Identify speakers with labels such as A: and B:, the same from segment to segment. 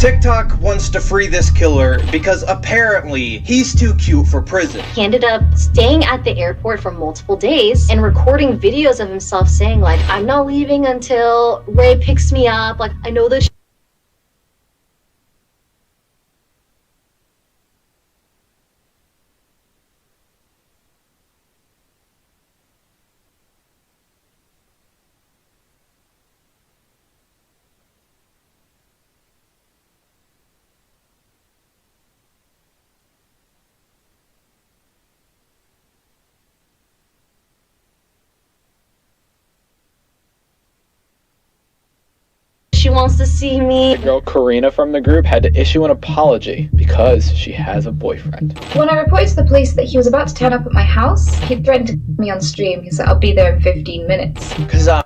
A: TikTok wants to free this killer because apparently he's too cute for prison.
B: He ended up staying at the airport for multiple days and recording videos of himself saying like, I'm not leaving until Ray picks me up. Like, I know this. She wants to see me.
C: The girl Karina from the group had to issue an apology because she has a boyfriend.
D: When I reported to the police that he was about to turn up at my house, he threatened to kill me on stream. He said, I'll be there in 15 minutes.
A: Because I'm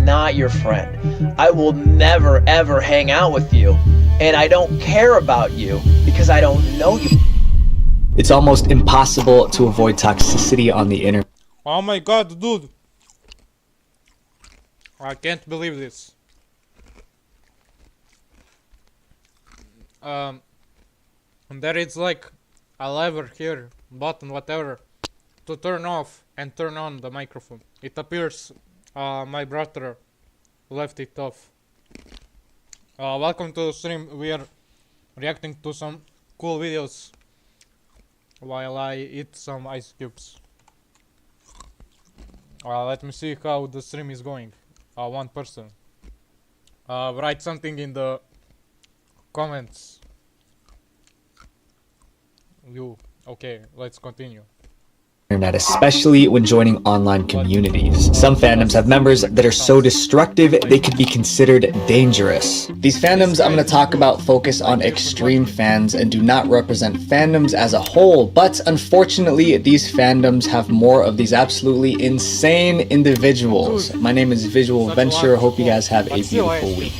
A: not your friend. I will never ever hang out with you. And I don't care about you because I don't know you.
E: It's almost impossible to avoid toxicity on the internet.
F: Oh my god, dude. I can't believe this. And there is like a lever here, button, whatever, to turn off and turn on the microphone. It appears my brother left it off. Welcome to the stream. We are reacting to some cool videos while I eat some ice cubes. Let me see how the stream is going. One person. Write something in the comments. Okay, let's continue.
E: Internet, especially when joining online communities. Some fandoms have members that are so destructive they could be considered dangerous. These fandoms I'm going to talk about focus on extreme fans and do not represent fandoms as a whole, but unfortunately these fandoms have more of these absolutely insane individuals. My name is Visual Venture. Hope you guys have a beautiful week.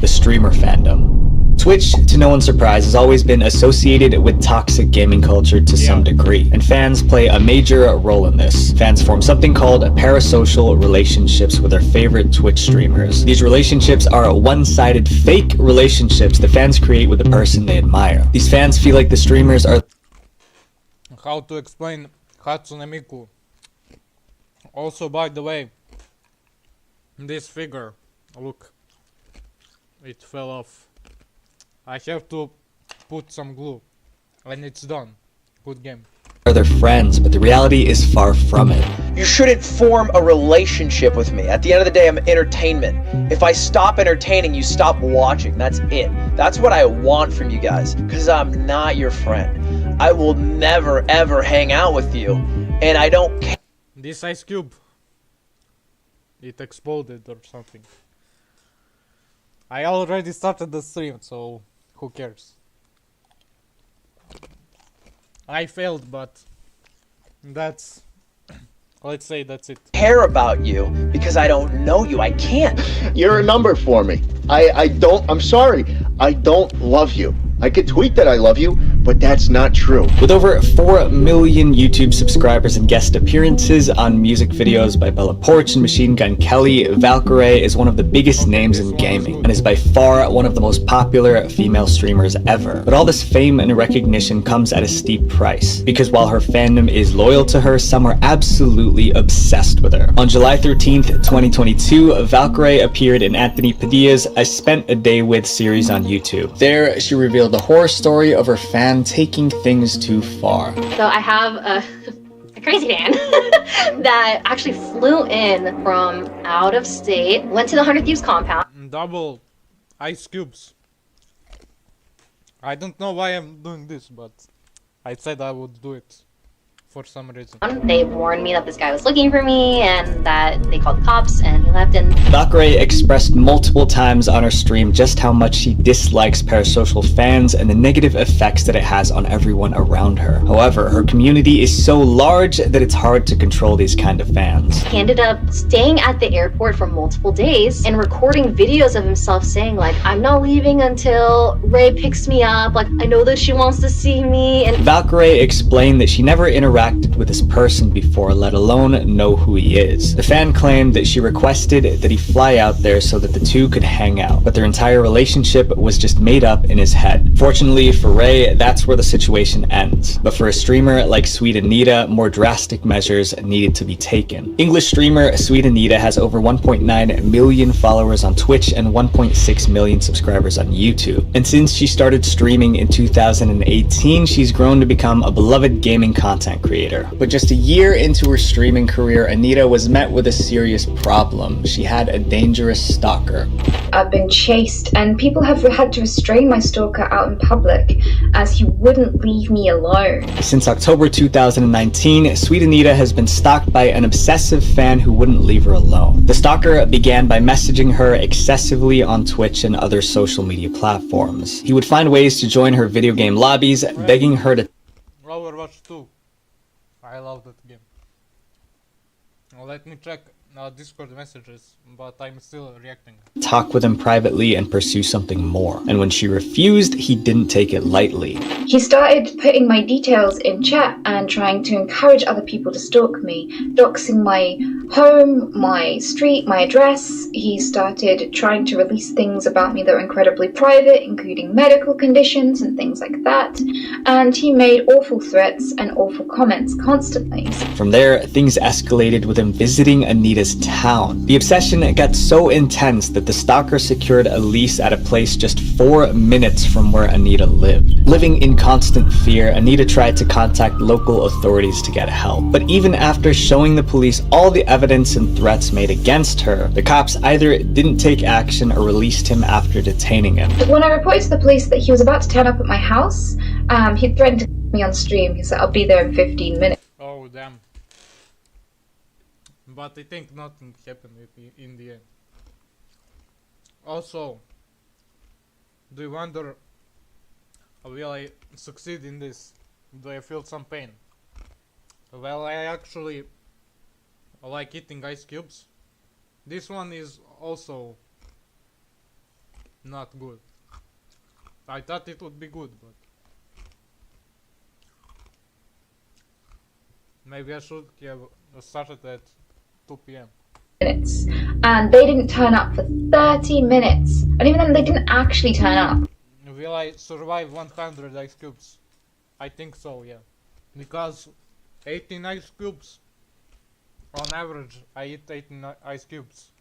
E: The streamer fandom. Twitch, to no one's surprise, has always been associated with toxic gaming culture to some degree, and fans play a major role in this. Fans form something called parasocial relationships with their favorite Twitch streamers. These relationships are one-sided fake relationships that fans create with the person they admire. These fans feel like the streamers are...
F: How to explain Hatsune Miku. Also, by the way, this figure, look, it fell off. I have to put some glue when it's done. Good game.
E: Are their friends, but the reality is far from it.
A: You shouldn't form a relationship with me. At the end of the day, I'm entertainment. If I stop entertaining, you stop watching. That's it. That's what I want from you guys. Because I'm not your friend. I will never ever hang out with you. And I don't care.
F: This ice cube. It exploded or something. I already started the stream, so who cares? I failed, but that's... let's say that's it.
A: Care about you because I don't know you. I can't.
G: You're a number for me. I'm sorry. I don't love you. I could tweet that I love you, but that's not true.
E: With over 4 million YouTube subscribers and guest appearances on music videos by Bella Porch and Machine Gun Kelly, Valkyrae is one of the biggest names in gaming and is by far one of the most popular female streamers ever. But all this fame and recognition comes at a steep price, because while her fandom is loyal to her, some are absolutely obsessed with her. On July 13th, 2022, Valkyrae appeared in Anthony Padilla's I Spent a Day With series on YouTube. There, she revealed the horror story of her fan taking things too far.
B: So I have a crazy fan that actually flew in from out of state, went to the 100 Thieves compound.
F: Double ice cubes. I don't know why I'm doing this, but I said I would do it for some reason.
B: They warned me that this guy was looking for me and that they called the cops, and he left. And
E: Valkyrae expressed multiple times on her stream just how much she dislikes parasocial fans and the negative effects that it has on everyone around her. However, her community is so large that it's hard to control these kind of fans.
B: He ended up staying at the airport for multiple days and recording videos of himself saying like, I'm not leaving until Ray picks me up. Like, I know that she wants to see me. And
E: Valkyrae explained that she never interacted with this person before, let alone know who he is. The fan claimed that she requested suggested that he fly out there so that the two could hang out, but their entire relationship was just made up in his head. Fortunately for Ray, that's where the situation ends. But for a streamer like Sweet Anita, more drastic measures needed to be taken. English streamer Sweet Anita has over 1.9 million followers on Twitch and 1.6 million subscribers on YouTube. And since she started streaming in 2018, she's grown to become a beloved gaming content creator. But just a year into her streaming career, Anita was met with a serious problem. She had a dangerous stalker.
D: I've been chased, and people have had to restrain my stalker out in public, as he wouldn't leave me alone.
E: Since October 2019, Sweet Anita has been stalked by an obsessive fan who wouldn't leave her alone. The stalker began by messaging her excessively on Twitch and other social media platforms. He would find ways to join her video game lobbies, begging her to
F: Overwatch 2. I love that game. Now let me check Discord messages, but I'm still reacting.
E: talk with him privately and pursue something more. And when she refused, he didn't take it lightly.
D: He started putting my details in chat and trying to encourage other people to stalk me, doxing my home, my street, my address. He started trying to release things about me that were incredibly private, including medical conditions and things like that. And he made awful threats and awful comments constantly.
E: From there, things escalated with him visiting Anita's town. The obsession got so intense that the stalker secured a lease at a place just 4 minutes from where Anita lived. Living in constant fear, Anita tried to contact local authorities to get help. But even after showing the police all the evidence and threats made against her, the cops either didn't take action or released him after detaining him.
D: When I reported to the police that he was about to turn up at my house, he threatened to me on stream. He said, "I'll be there in 15 minutes.
F: Oh damn. But I think nothing happened in the end. Also, do you wonder, will I succeed in this? Do I feel some pain? Well, I actually like eating ice cubes. This one is also not good. I thought it would be good, but maybe I should have started at 2 p.m.
D: And they didn't turn up for 30 minutes. And even then, they didn't actually turn up.
F: Will I survive 100 ice cubes? I think so, yeah. Because 18 ice cubes, on average, I eat 18 ice cubes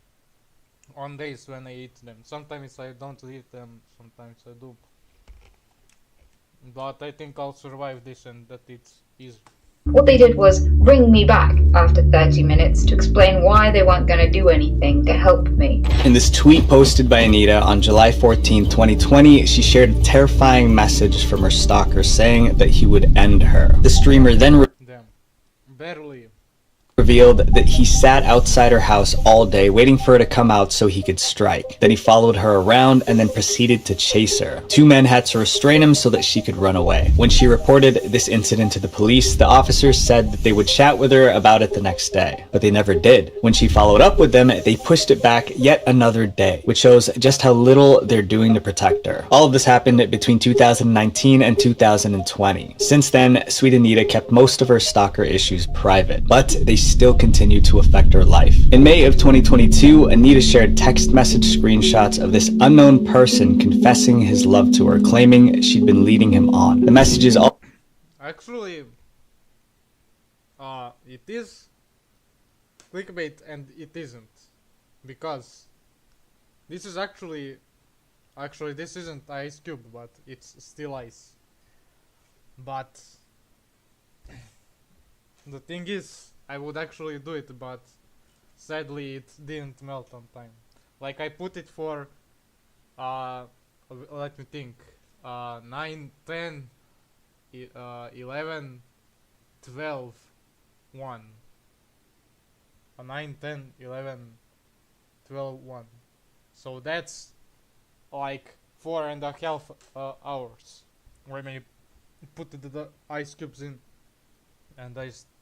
F: on days when I eat them. Sometimes I don't eat them, sometimes I do. But I think I'll survive this and that it's easy.
D: What they did was ring me back after 30 minutes to explain why they weren't going to do anything to help me.
E: In this tweet posted by Anita on July 14, 2020, she shared a terrifying message from her stalker saying that he would end her. The streamer then
F: Damn. Barely.
E: revealed that he sat outside her house all day waiting for her to come out so he could strike. Then he followed her around and then proceeded to chase her. 2 men had to restrain him so that she could run away. When she reported this incident to the police, the officers said that they would chat with her about it the next day, but they never did. When she followed up with them, they pushed it back yet another day, which shows just how little they're doing to protect her. All of this happened between 2019 and 2020. Since then, Sweet Anita kept most of her stalker issues private, but they still continue to affect her life. In May of 2022, Anita shared text message screenshots of this unknown person confessing his love to her, claiming she'd been leading him on. The messages all
F: Actually, it is clickbait and it isn't, because this is actually this isn't ice cube, but it's still ice. But the thing is, I would actually do it, but sadly it didn't melt on time. Like, I put it for let me think, 9, 10, 11, 12, 1. 9, 10, 11, 12, 1. So that's like 4.5 hours when I put the ice cubes in, and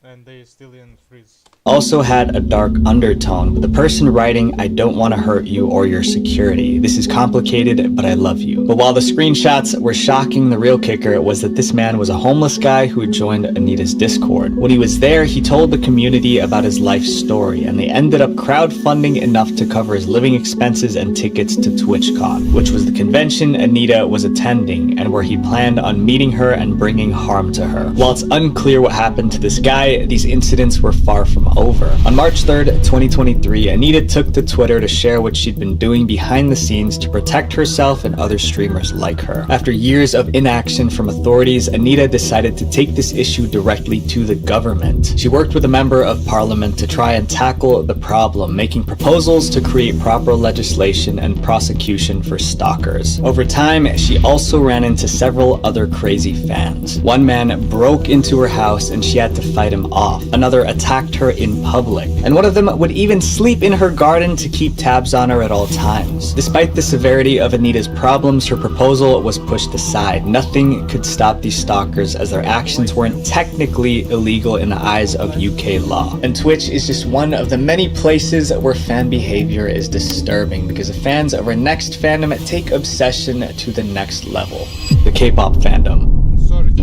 F: and they still didn't freeze.
E: Also had a dark undertone, with the person writing, "I don't want to hurt you or your security. This is complicated, but I love you." But while the screenshots were shocking, the real kicker was that this man was a homeless guy who had joined Anita's Discord. When he was there, he told the community about his life story, and they ended up crowdfunding enough to cover his living expenses and tickets to TwitchCon, which was the convention Anita was attending and where he planned on meeting her and bringing harm to her. While it's unclear what happened to this guy, these incidents were far from over. On March 3rd, 2023, Anita took to Twitter to share what she'd been doing behind the scenes to protect herself and other streamers like her. After years of inaction from authorities, Anita decided to take this issue directly to the government. She worked with a member of parliament to try and tackle the problem, making proposals to create proper legislation and prosecution for stalkers. Over time, she also ran into several other crazy fans. One man broke into her house and she had to fight him off. Another attacked her in public, and one of them would even sleep in her garden to keep tabs on her at all times. Despite the severity of Anita's problems, her proposal was pushed aside. Nothing could stop these stalkers as their actions weren't technically illegal in the eyes of UK law. And Twitch is just one of the many places where fan behavior is disturbing, because the fans of our next fandom take obsession to the next level: the K-pop fandom.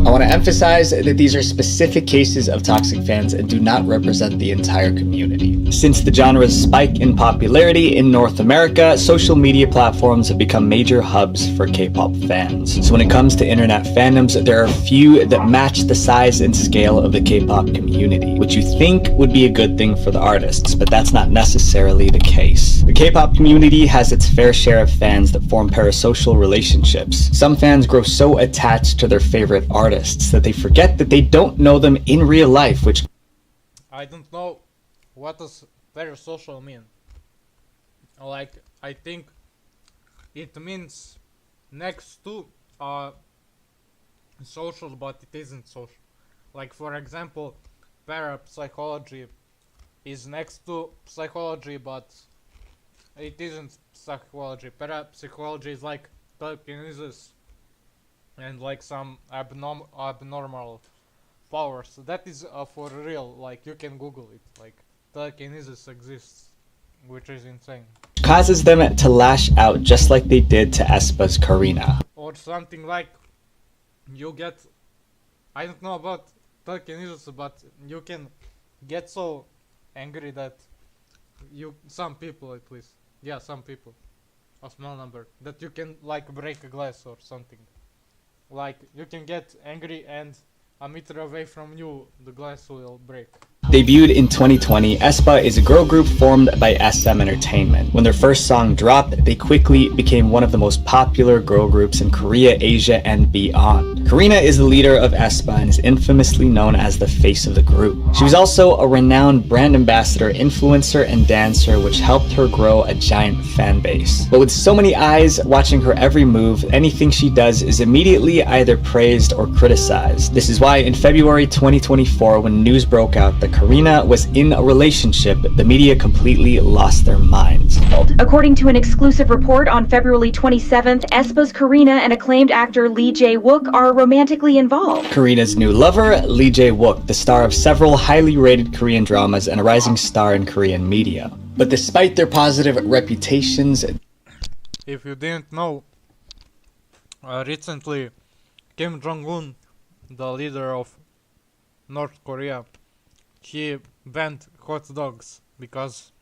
E: I want to emphasize that these are specific cases of toxic fans and do not represent the entire community. Since the genre's spike in popularity in North America, social media platforms have become major hubs for K-pop fans. So when it comes to internet fandoms, there are few that match the size and scale of the K-pop community, which you think would be a good thing for the artists, but that's not necessarily the case. The K-pop community has its fair share of fans that form parasocial relationships. Some fans grow so attached to their favorite artists that they forget that they don't know them in real life, which
F: I don't know what does parasocial mean. Like, I think it means next to social, but it isn't social. Like, for example, parapsychology is next to psychology, but it isn't psychology. Parapsychology is like telekinesis and like some abnormal powers. That is for real. Like, you can Google it. Like, telekinesis exists, which is insane.
E: causes them to lash out just like they did to aespa's Karina.
F: Or something like, you get, I don't know about telekinesis, but you can get so angry that some people at least, yeah, some people, a small number, that you can like break a glass or something. Like, you can get angry and a meter away from you, the glass will break.
E: Debuted in 2020, aespa is a girl group formed by SM Entertainment. When their first song dropped, they quickly became one of the most popular girl groups in Korea, Asia, and beyond. Karina is the leader of aespa and is infamously known as the face of the group. She was also a renowned brand ambassador, influencer, and dancer, which helped her grow a giant fan base. But with so many eyes watching her every move, anything she does is immediately either praised or criticized. This is why in February 2024, when news broke out that Karina was in a relationship, the media completely lost their minds.
H: According to an exclusive report on February 27th, aespa's Karina and acclaimed actor Lee Jae-wook are romantically involved.
E: Karina's new lover, Lee Jae-wook, the star of several highly rated Korean dramas and a rising star in Korean media. But despite their positive reputations,
F: if you didn't know, recently Kim Jong-un, the leader of North Korea, he banned hot dogs because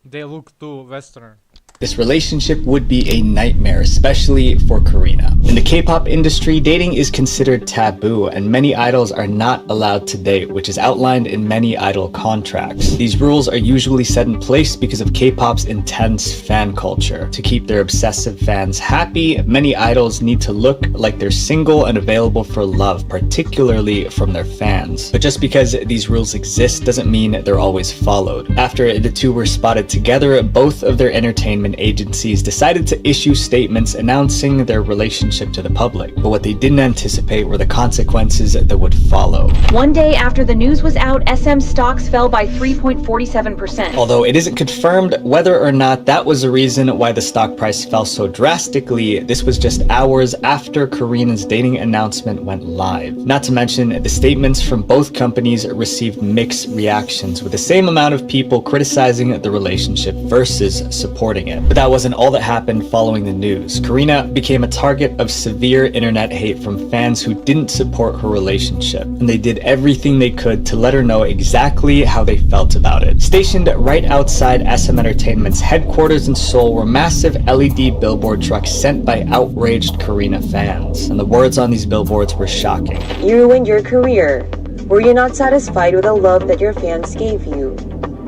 F: they look too Western.
E: this relationship would be a nightmare, especially for Karina. In the K-pop industry, dating is considered taboo, and many idols are not allowed to date, which is outlined in many idol contracts. These rules are usually set in place because of K-pop's intense fan culture. To keep their obsessive fans happy, many idols need to look like they're single and available for love, particularly from their fans. But just because these rules exist doesn't mean they're always followed. After the two were spotted together, both of their entertainment entertainment agencies decided to issue statements announcing their relationship to the public. But what they didn't anticipate were the consequences that would follow.
H: One day after the news was out, SM stocks fell by 3.47%.
E: Although it isn't confirmed whether or not that was the reason why the stock price fell so drastically, this was just hours after Karina's dating announcement went live. Not to mention, the statements from both companies received mixed reactions, with the same amount of people criticizing the relationship versus supporting it. But that wasn't all that happened following the news. Karina became a target of severe internet hate from fans who didn't support her relationship, and they did everything they could to let her know exactly how they felt about it. Stationed right outside SM Entertainment's headquarters in Seoul were massive LED billboard trucks sent by outraged Karina fans, and the words on these billboards were shocking.
I: You ruined your career. Were you not satisfied with the love that your fans gave you?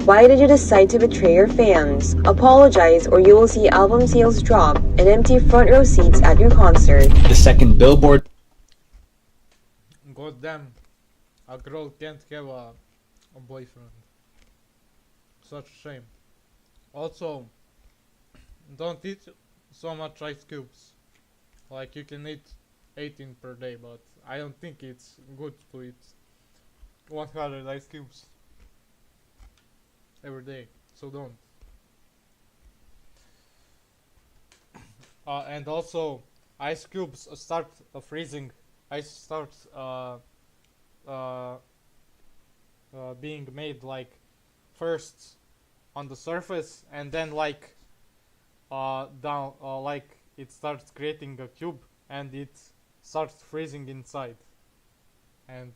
I: Why did you decide to betray your fans? Apologize or you will see album sales drop and empty front row seats at your concert.
E: The second billboard.
F: God damn, a girl can't have a boyfriend. Such a shame. Also, don't eat so much ice cubes. Like, you can eat 18 per day, but I don't think it's good to eat 100 ice cubes every day, so don't. And also, ice cubes start freezing. Ice starts being made like first on the surface, and then like down, like it starts creating a cube, and it starts freezing inside, and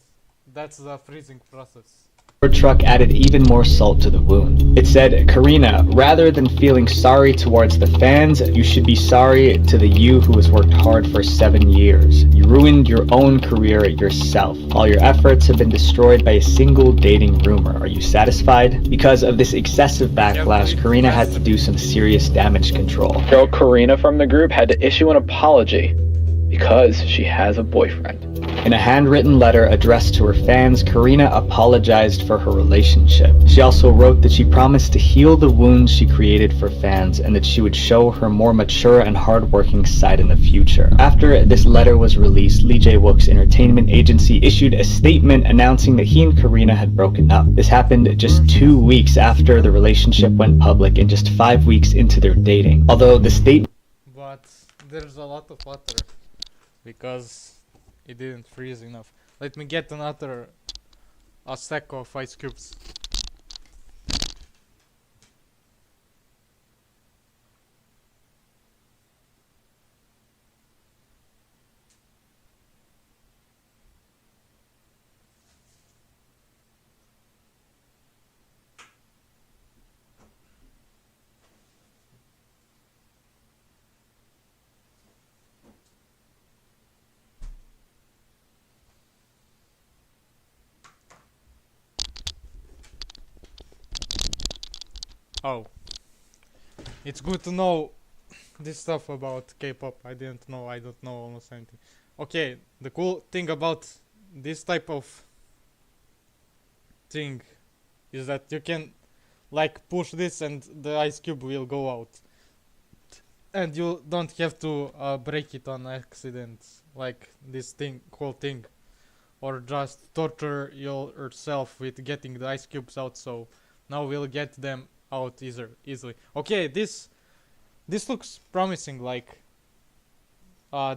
F: that's the freezing process.
E: Truck added even more salt to the wound. It said, Karina, rather than feeling sorry towards the fans, you should be sorry to the you who has worked hard for 7 years. You ruined your own career yourself. All your efforts have been destroyed by a single dating rumor. Are you satisfied? Because of this excessive backlash, Karina had to do some serious damage control.
C: Girl Karina from the group had to issue an apology because she has a boyfriend.
E: In a handwritten letter addressed to her fans, Karina apologized for her relationship. She also wrote that she promised to heal the wounds she created for fans and that she would show her more mature and hardworking side in the future. After this letter was released, Lee Jae-wook's entertainment agency issued a statement announcing that he and Karina had broken up. This happened just 2 weeks after the relationship went public and just 5 weeks into their dating. Although the statement...
F: But there's a lot of water because it didn't freeze enough. Let me get another stack of ice cubes. Oh, it's good to know this stuff about K-pop. I don't know almost anything. Okay, the cool thing about this type of thing is that you can like push this and the ice cube will go out, and you don't have to break it on accident, like this whole thing, or just torture yourself with getting the ice cubes out. So now we'll get them out easily. Okay, this looks promising. Like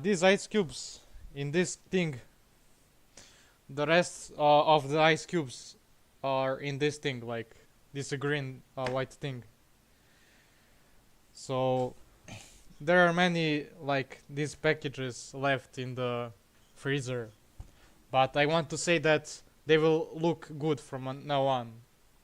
F: these ice cubes in this thing, the rest of the ice cubes are in this thing, like this green white thing. So there are many like these packages left in the freezer, but I want to say that they will look good from now on.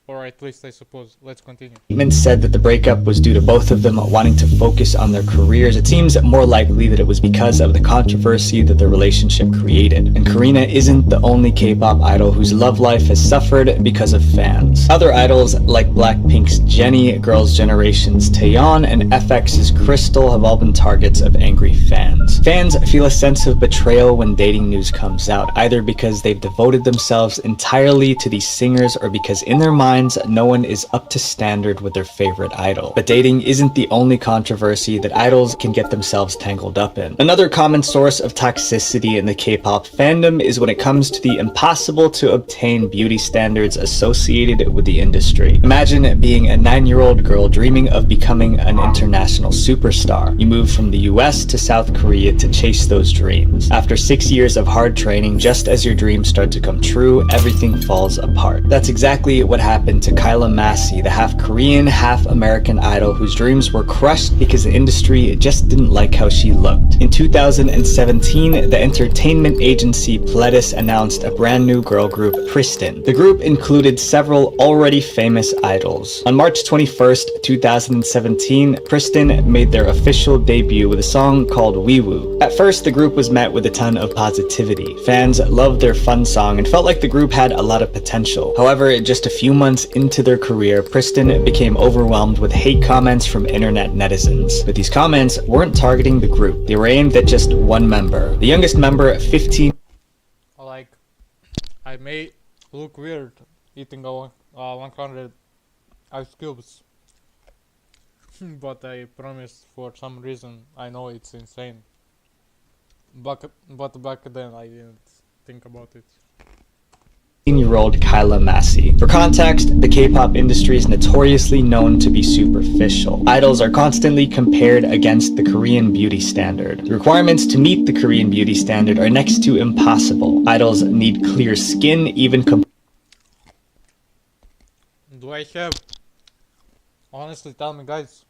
F: Or at least I suppose. Let's continue.
E: Statement said that the breakup was due to both of them wanting to focus on their careers. It seems more likely that it was because of the controversy that the relationship created. And Karina isn't the only K-pop idol whose love life has suffered because of fans. Other idols like Blackpink's Jennie, Girls' Generation's Taeyeon, and FX's Crystal have all been targets of angry fans. Fans feel a sense of betrayal when dating news comes out, either because they've devoted themselves entirely to these singers or because in their mind finds no one is up to standard with their favorite idol. But dating isn't the only controversy that idols can get themselves tangled up in. Another common source of toxicity in the K-pop fandom is when it comes to the impossible to obtain beauty standards associated with the industry. Imagine being a 9-year-old girl dreaming of becoming an international superstar. You move from the US to South Korea to chase those dreams. After 6 years of hard training, just as your dreams start to come true, everything falls apart. That's exactly what happened to Kyla Massey, the half Korean, half American idol whose dreams were crushed because the industry just didn't like how she looked. In 2017, the entertainment agency Pledis announced a brand new girl group, Pristin. The group included several already famous idols. On March 21st, 2017, Pristin made their official debut with a song called Wiwoo. At first, the group was met with a ton of positivity. Fans loved their fun song and felt like the group had a lot of potential. However, just a few months into their career, Pristin became overwhelmed with hate comments from internet netizens. But these comments weren't targeting the group. They were aimed at just one member. The youngest member, 15.
F: Like, I may look weird eating a 100 ice cubes. But I promise, for some reason, I know it's insane. But back then I didn't think about it.
E: 15-year-old Kyla Massey. For context, the K-pop industry is notoriously known to be superficial. Idols are constantly compared against the Korean beauty standard. The requirements to meet the Korean beauty standard are next to impossible. Idols need clear skin, even
F: Do I have... Honestly, tell me guys,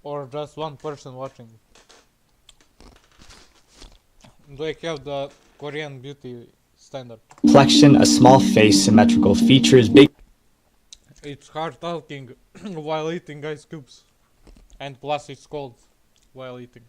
F: or just one person watching, do I have the Korean beauty standard?
E: complexion, a small face, symmetrical features, big
F: It's hard talking while eating ice cubes, and plus it's cold while eating.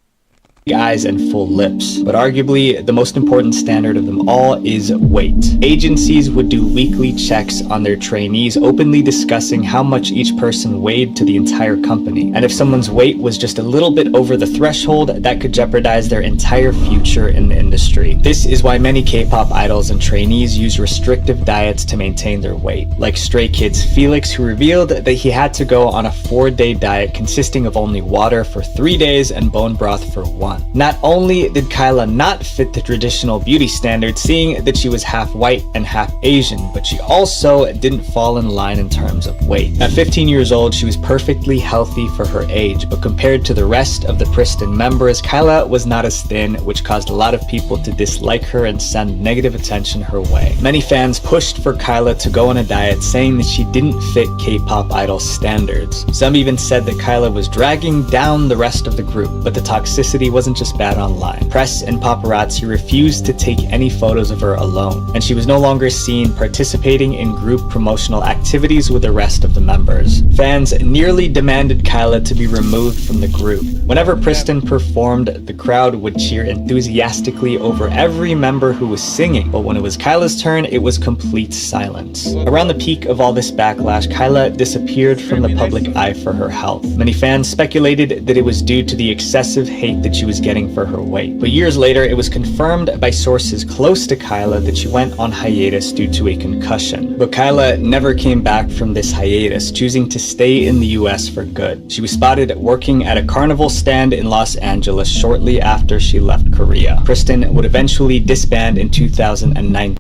E: eyes and full lips. But arguably, the most important standard of them all is weight. Agencies would do weekly checks on their trainees, openly discussing how much each person weighed to the entire company. And if someone's weight was just a little bit over the threshold, that could jeopardize their entire future in the industry. This is why many K-pop idols and trainees use restrictive diets to maintain their weight. Like Stray Kids Felix, who revealed that he had to go on a 4-day diet consisting of only water for 3 days and bone broth for 1. Not only did Kyla not fit the traditional beauty standard, seeing that she was half white and half Asian, but she also didn't fall in line in terms of weight. At 15 years old, she was perfectly healthy for her age, but compared to the rest of the Pristin members, Kyla was not as thin, which caused a lot of people to dislike her and send negative attention her way. Many fans pushed for Kyla to go on a diet, saying that she didn't fit K-pop idol standards. Some even said that Kyla was dragging down the rest of the group, but the toxicity wasn't just bad online. Press and paparazzi refused to take any photos of her alone, and she was no longer seen participating in group promotional activities with the rest of the members. Fans nearly demanded Kyla to be removed from the group. Whenever Pristin performed, the crowd would cheer enthusiastically over every member who was singing, but when it was Kyla's turn, it was complete silence. Around the peak of all this backlash, Kyla disappeared from the public eye for her health. Many fans speculated that it was due to the excessive hate that she was getting for her weight. But years later, it was confirmed by sources close to Kyla that she went on hiatus due to a concussion. But Kyla never came back from this hiatus, choosing to stay in the US for good. She was spotted working at a carnival stand in Los Angeles shortly after she left Korea. Pristin would eventually disband in 2009.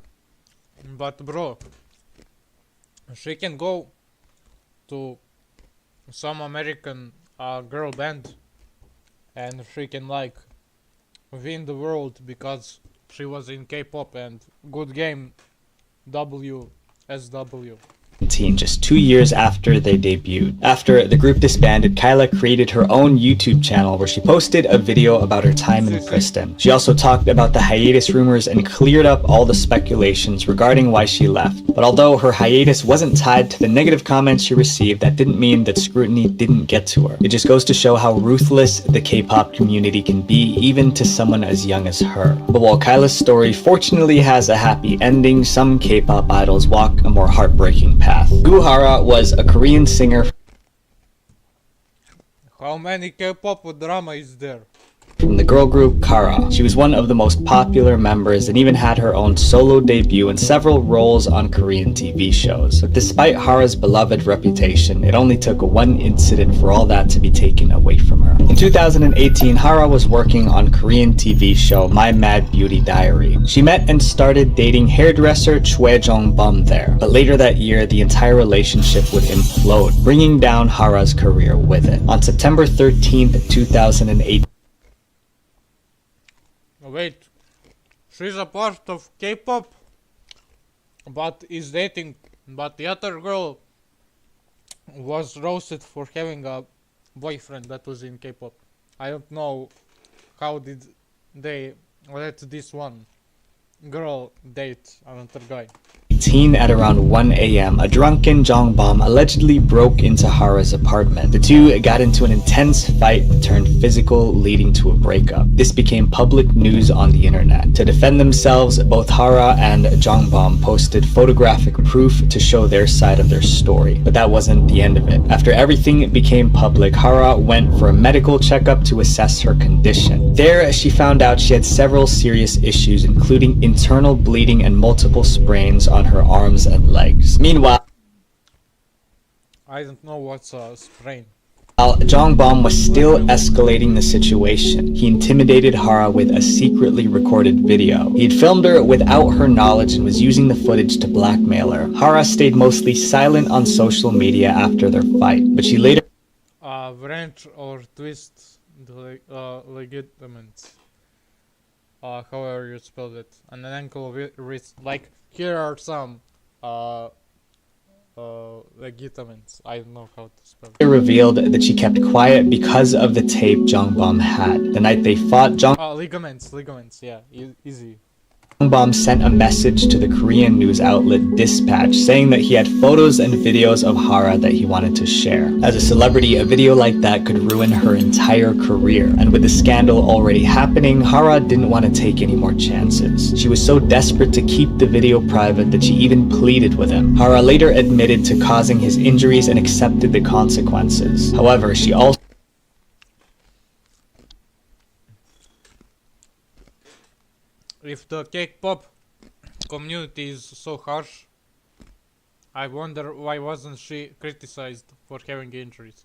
F: But bro, she can go to some American girl band and she can like win the world because she was in K-pop and good game WSW.
E: Just 2 years after they debuted. After the group disbanded, Kyla created her own YouTube channel where she posted a video about her time in Pristin. She also talked about the hiatus rumors and cleared up all the speculations regarding why she left. But although her hiatus wasn't tied to the negative comments she received, that didn't mean that scrutiny didn't get to her. It just goes to show how ruthless the K-pop community can be, even to someone as young as her. But while Kyla's story fortunately has a happy ending, some K-pop idols walk a more heartbreaking path. Goo Hara was a Korean singer.
F: How many K-pop drama is there?
E: from the girl group Kara. She was one of the most popular members and even had her own solo debut and several roles on Korean TV shows. But despite Hara's beloved reputation, it only took one incident for all that to be taken away from her. In 2018, Hara was working on Korean TV show My Mad Beauty Diary. She met and started dating hairdresser Choi Jong-bum there, but later that year, the entire relationship would implode, bringing down Hara's career with it. On September 13th, 2018,
F: Wait, she's a part of K-pop, but is dating, but the other girl was roasted for having a boyfriend that was in K-pop. I don't know how did they let this one girl date another guy.
E: at around 1 a.m., a drunken Jong-bum allegedly broke into Hara's apartment. The two got into an intense fight that turned physical, leading to a breakup. This became public news on the internet. To defend themselves, both Hara and Jong-bum posted photographic proof to show their side of their story. But that wasn't the end of it. After everything became public, Hara went for a medical checkup to assess her condition. There, she found out she had several serious issues, including internal bleeding and multiple sprains on her arms and legs. Meanwhile,
F: I don't know what's a sprain.
E: Jong-bum was still escalating the situation. He intimidated Hara with a secretly recorded video. He'd filmed her without her knowledge and was using the footage to blackmail her. Hara stayed mostly silent on social media after their fight, but she later
F: Wrench or twist the ligaments. However you spelled it. And an ankle wrist. Like, here are some ligaments. I don't know how to spell it.
E: revealed that she kept quiet because of the tape Jong-bum had. The night they fought,
F: Ligaments, yeah, easy.
E: Jong-bum sent a message to the Korean news outlet Dispatch saying that he had photos and videos of Hara that he wanted to share. As a celebrity, a video like that could ruin her entire career, and with the scandal already happening, Hara didn't want to take any more chances. She was so desperate to keep the video private that she even pleaded with him. Hara later admitted to causing his injuries and accepted the consequences. However, she also
F: If the K-pop community is so harsh, I wonder why wasn't she criticized for having injuries.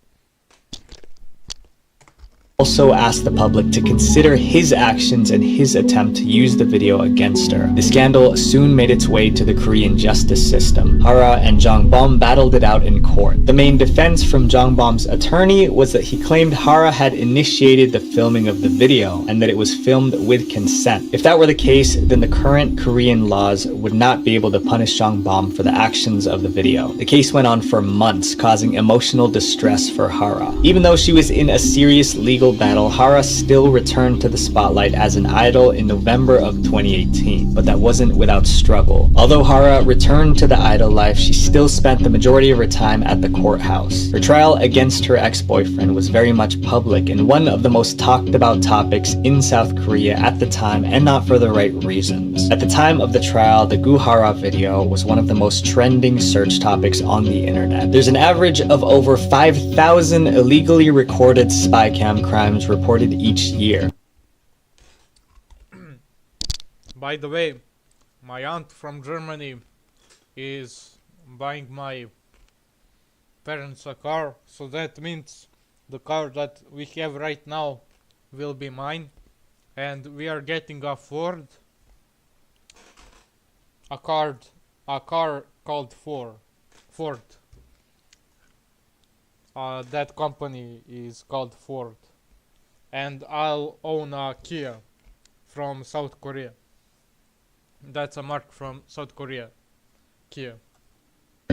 E: also asked the public to consider his actions and his attempt to use the video against her. The scandal soon made its way to the Korean justice system. Hara and Jong-bum battled it out in court. The main defense from Jong-bum's attorney was that he claimed Hara had initiated the filming of the video and that it was filmed with consent. If that were the case, then the current Korean laws would not be able to punish Jong-bum for the actions of the video. The case went on for months, causing emotional distress for Hara. Even though she was in a serious legal battle, Hara still returned to the spotlight as an idol in November of 2018, but that wasn't without struggle. Although Hara returned to the idol life, she still spent the majority of her time at the courthouse. Her trial against her ex-boyfriend was very much public and one of the most talked about topics in South Korea at the time, and not for the right reasons. At the time of the trial, the Gu Hara video was one of the most trending search topics on the internet. There's an average of over 5,000 illegally recorded spy cam crimes reported each year.
F: By the way, my aunt from Germany is buying my parents a car, so that means the car that we have right now will be mine, and we are getting a Ford, a car called Ford. That company is called Ford, and I'll own a Kia from South Korea. That's a mark from South Korea, Kia.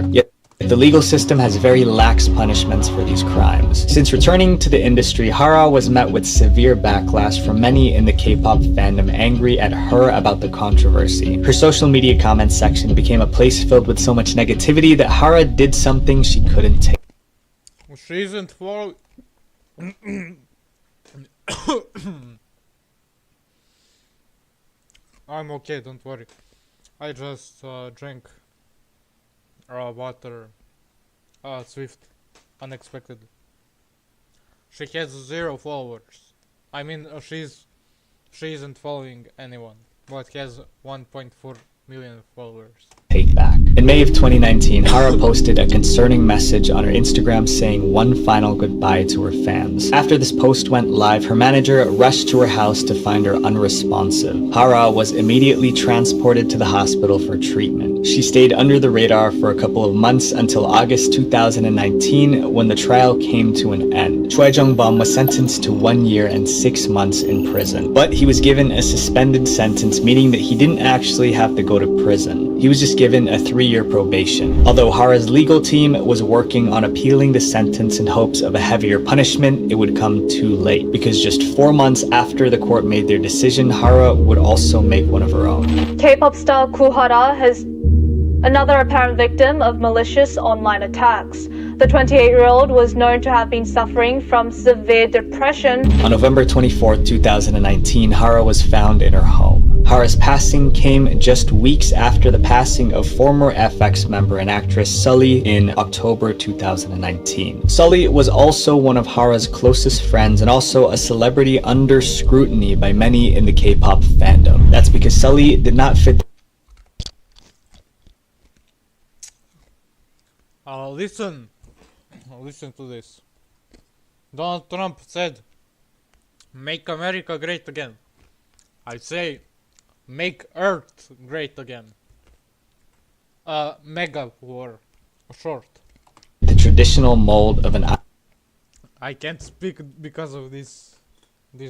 E: Yet the legal system has very lax punishments for these crimes. Since returning to the industry, Hara was met with severe backlash from many in the K-pop fandom, angry at her about the controversy. Her social media comment section became a place filled with so much negativity that Hara did something she couldn't take.
F: She isn't for. I'm okay, don't worry. I just drank water Swift unexpectedly. She has 0 followers. I mean, she isn't following anyone, but has 1.4 million followers.
E: Take back. In May of 2019, Hara posted a concerning message on her Instagram saying one final goodbye to her fans. After this post went live, her manager rushed to her house to find her unresponsive. Hara was immediately transported to the hospital for treatment. She stayed under the radar for a couple of months until August 2019 when the trial came to an end. Choi Jong-bum was sentenced to 1 year and 6 months in prison, but he was given a suspended sentence, meaning that he didn't actually have to go to prison. He was just given a 3-year probation. Although Hara's legal team was working on appealing the sentence in hopes of a heavier punishment, it would come too late, because just 4 months after the court made their decision, Hara would also make one of her own.
J: K-pop star Kuhara has another apparent victim of malicious online attacks. The 28-year-old was known to have been suffering from severe depression.
E: On November 24, 2019, Hara was found in her home. Hara's passing came just weeks after the passing of former FX member and actress Sully in October 2019. Sully was also one of Hara's closest friends and also a celebrity under scrutiny by many in the K-pop fandom. That's because Sully did not fit
F: Listen to this. Donald Trump said, "Make America great again." I say, "Make Earth great again." Mega war, short.
E: the traditional mold of an
F: I can't speak because of these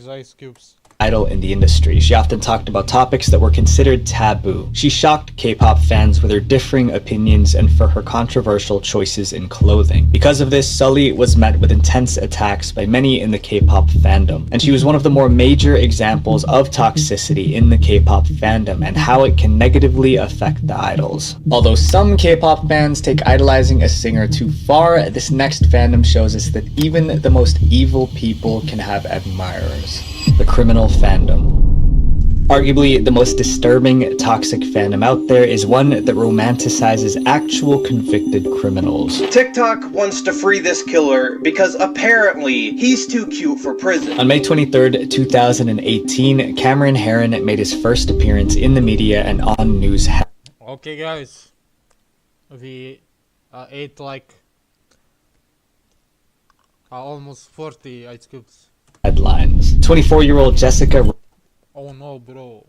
F: ice cubes.
E: idol in the industry. She often talked about topics that were considered taboo. She shocked K-pop fans with her differing opinions and for her controversial choices in clothing. Because of this, Sully was met with intense attacks by many in the K-pop fandom, and she was one of the more major examples of toxicity in the K-pop fandom and how it can negatively affect the idols. Although some K-pop fans take idolizing a singer too far, this next fandom shows us that even the most evil people can have admirers. The criminal fandom. Arguably, the most disturbing toxic fandom out there is one that romanticizes actual convicted criminals.
A: TikTok wants to free this killer because apparently he's too cute for prison.
E: On May 23rd, 2018, Cameron Herron made his first appearance in the media and on news.
F: Okay, guys, we ate like almost 40 ice cubes.
E: Headlines. 24-year-old Jessica
F: Oh no, bro.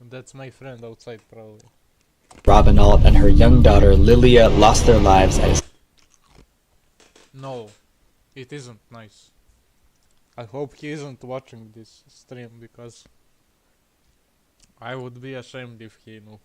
F: That's my friend outside, probably.
E: Robinalt and her young daughter Lilia lost their lives as
F: No, it isn't nice. I hope he isn't watching this stream because I would be ashamed if he knew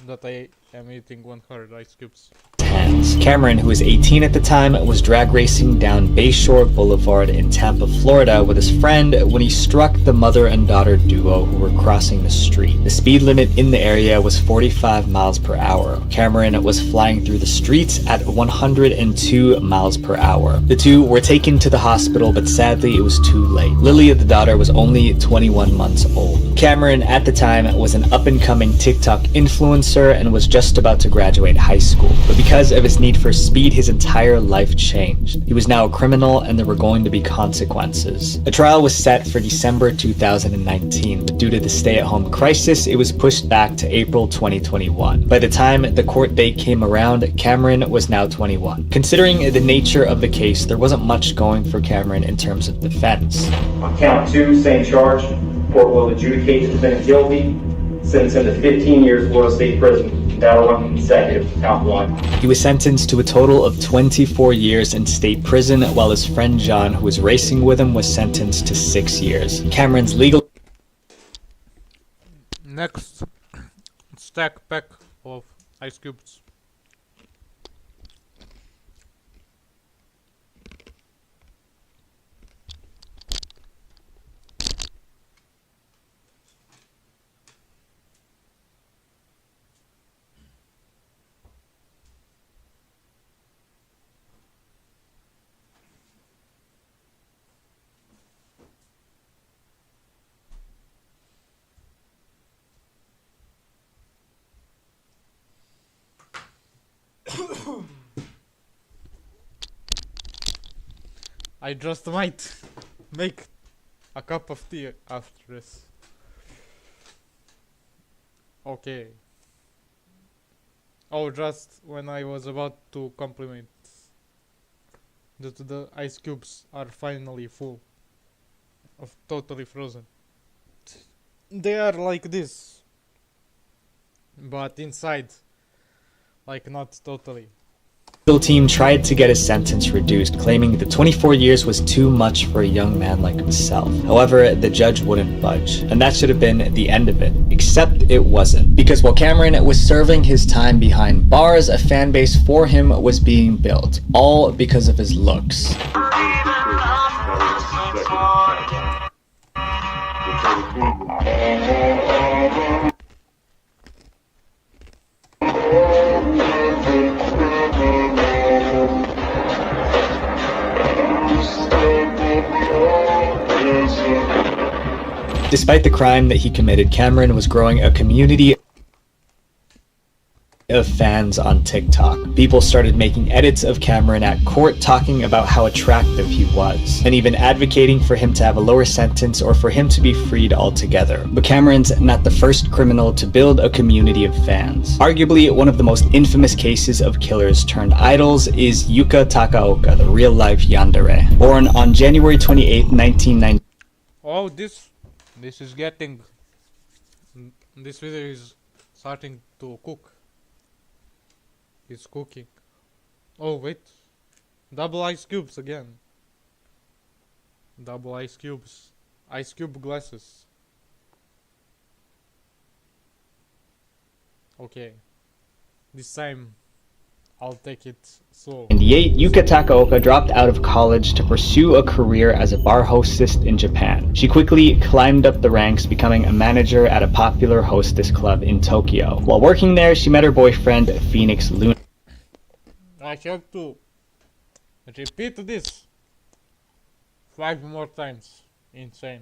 F: that I am eating 100 ice cubes.
E: hands. Cameron, who was 18 at the time, was drag racing down Bayshore Boulevard in Tampa, Florida with his friend when he struck the mother and daughter duo who were crossing the street. The speed limit in the area was 45 miles per hour. Cameron was flying through the streets at 102 miles per hour. The two were taken to the hospital, but sadly it was too late. Lilia, the daughter, was only 21 months old. Cameron, at the time, was an up-and-coming TikTok influencer and was just about to graduate high school. But because of his need for speed, his entire life changed. He was now a criminal and there were going to be consequences. A trial was set for December 2019, but due to the stay-at-home crisis, it was pushed back to April 2021. By the time the court date came around, Cameron was now 21. Considering the nature of the case, there wasn't much going for Cameron in terms of defense.
K: On count 2, same charge, court will adjudicate the defendant guilty, sentence him to 15 years Florida State Prison. That one consecutive, count 1.
E: He was sentenced to a total of 24 years in state prison, while his friend John, who was racing with him, was sentenced to 6 years. Cameron's legal
F: Next stack pack of ice cubes. I just might make a cup of tea after this. Okay. Oh, just when I was about to compliment that the ice cubes are finally full of totally frozen. They are like this, but inside, like not totally.
E: The legal team tried to get his sentence reduced, claiming that 24 years was too much for a young man like himself. However, the judge wouldn't budge, and that should have been the end of it. Except it wasn't. Because while Cameron was serving his time behind bars, a fan base for him was being built, all because of his looks. Despite the crime that he committed, Cameron was growing a community of fans on TikTok. People started making edits of Cameron at court, talking about how attractive he was, and even advocating for him to have a lower sentence or for him to be freed altogether. But Cameron's not the first criminal to build a community of fans. Arguably, one of the most infamous cases of killers turned idols is Yuka Takaoka, the real-life yandere. Born on January 28, 1990.
F: Oh, this is getting... This video is starting to cook. It's cooking. Oh, wait. Double ice cubes again. Double ice cubes. Ice cube glasses. Okay. This time, I'll take it slow.
E: In 1998, Yuka Takaoka dropped out of college to pursue a career as a bar hostess in Japan. She quickly climbed up the ranks, becoming a manager at a popular hostess club in Tokyo. While working there, she met her boyfriend, Phoenix Luna.
F: I have to repeat this 5 more times. Insane.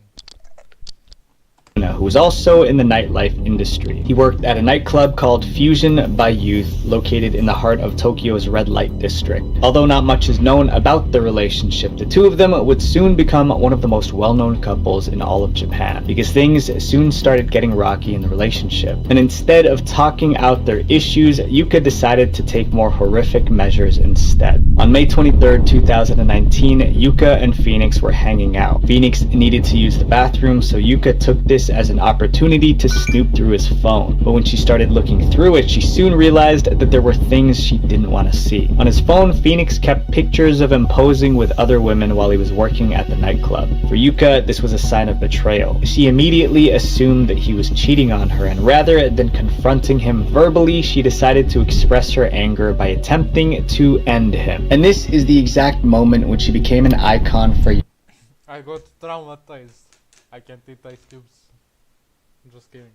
E: Who was also in the nightlife industry. He worked at a nightclub called Fusion by Youth, located in the heart of Tokyo's red light district. Although not much is known about their relationship, the two of them would soon become one of the most well-known couples in all of Japan, because things soon started getting rocky in the relationship. And instead of talking out their issues, Yuka decided to take more horrific measures instead. On May 23rd, 2019, Yuka and Phoenix were hanging out. Phoenix needed to use the bathroom, so Yuka took this as an opportunity to snoop through his phone. But when she started looking through it, she soon realized that there were things she didn't want to see. On his phone, Phoenix kept pictures of him posing with other women while he was working at the nightclub. For Yuka, this was a sign of betrayal. She immediately assumed that he was cheating on her, and rather than confronting him verbally, she decided to express her anger by attempting to end him. And this is the exact moment when she became an icon for
F: I got traumatized. I can't eat ice cubes. Just kidding.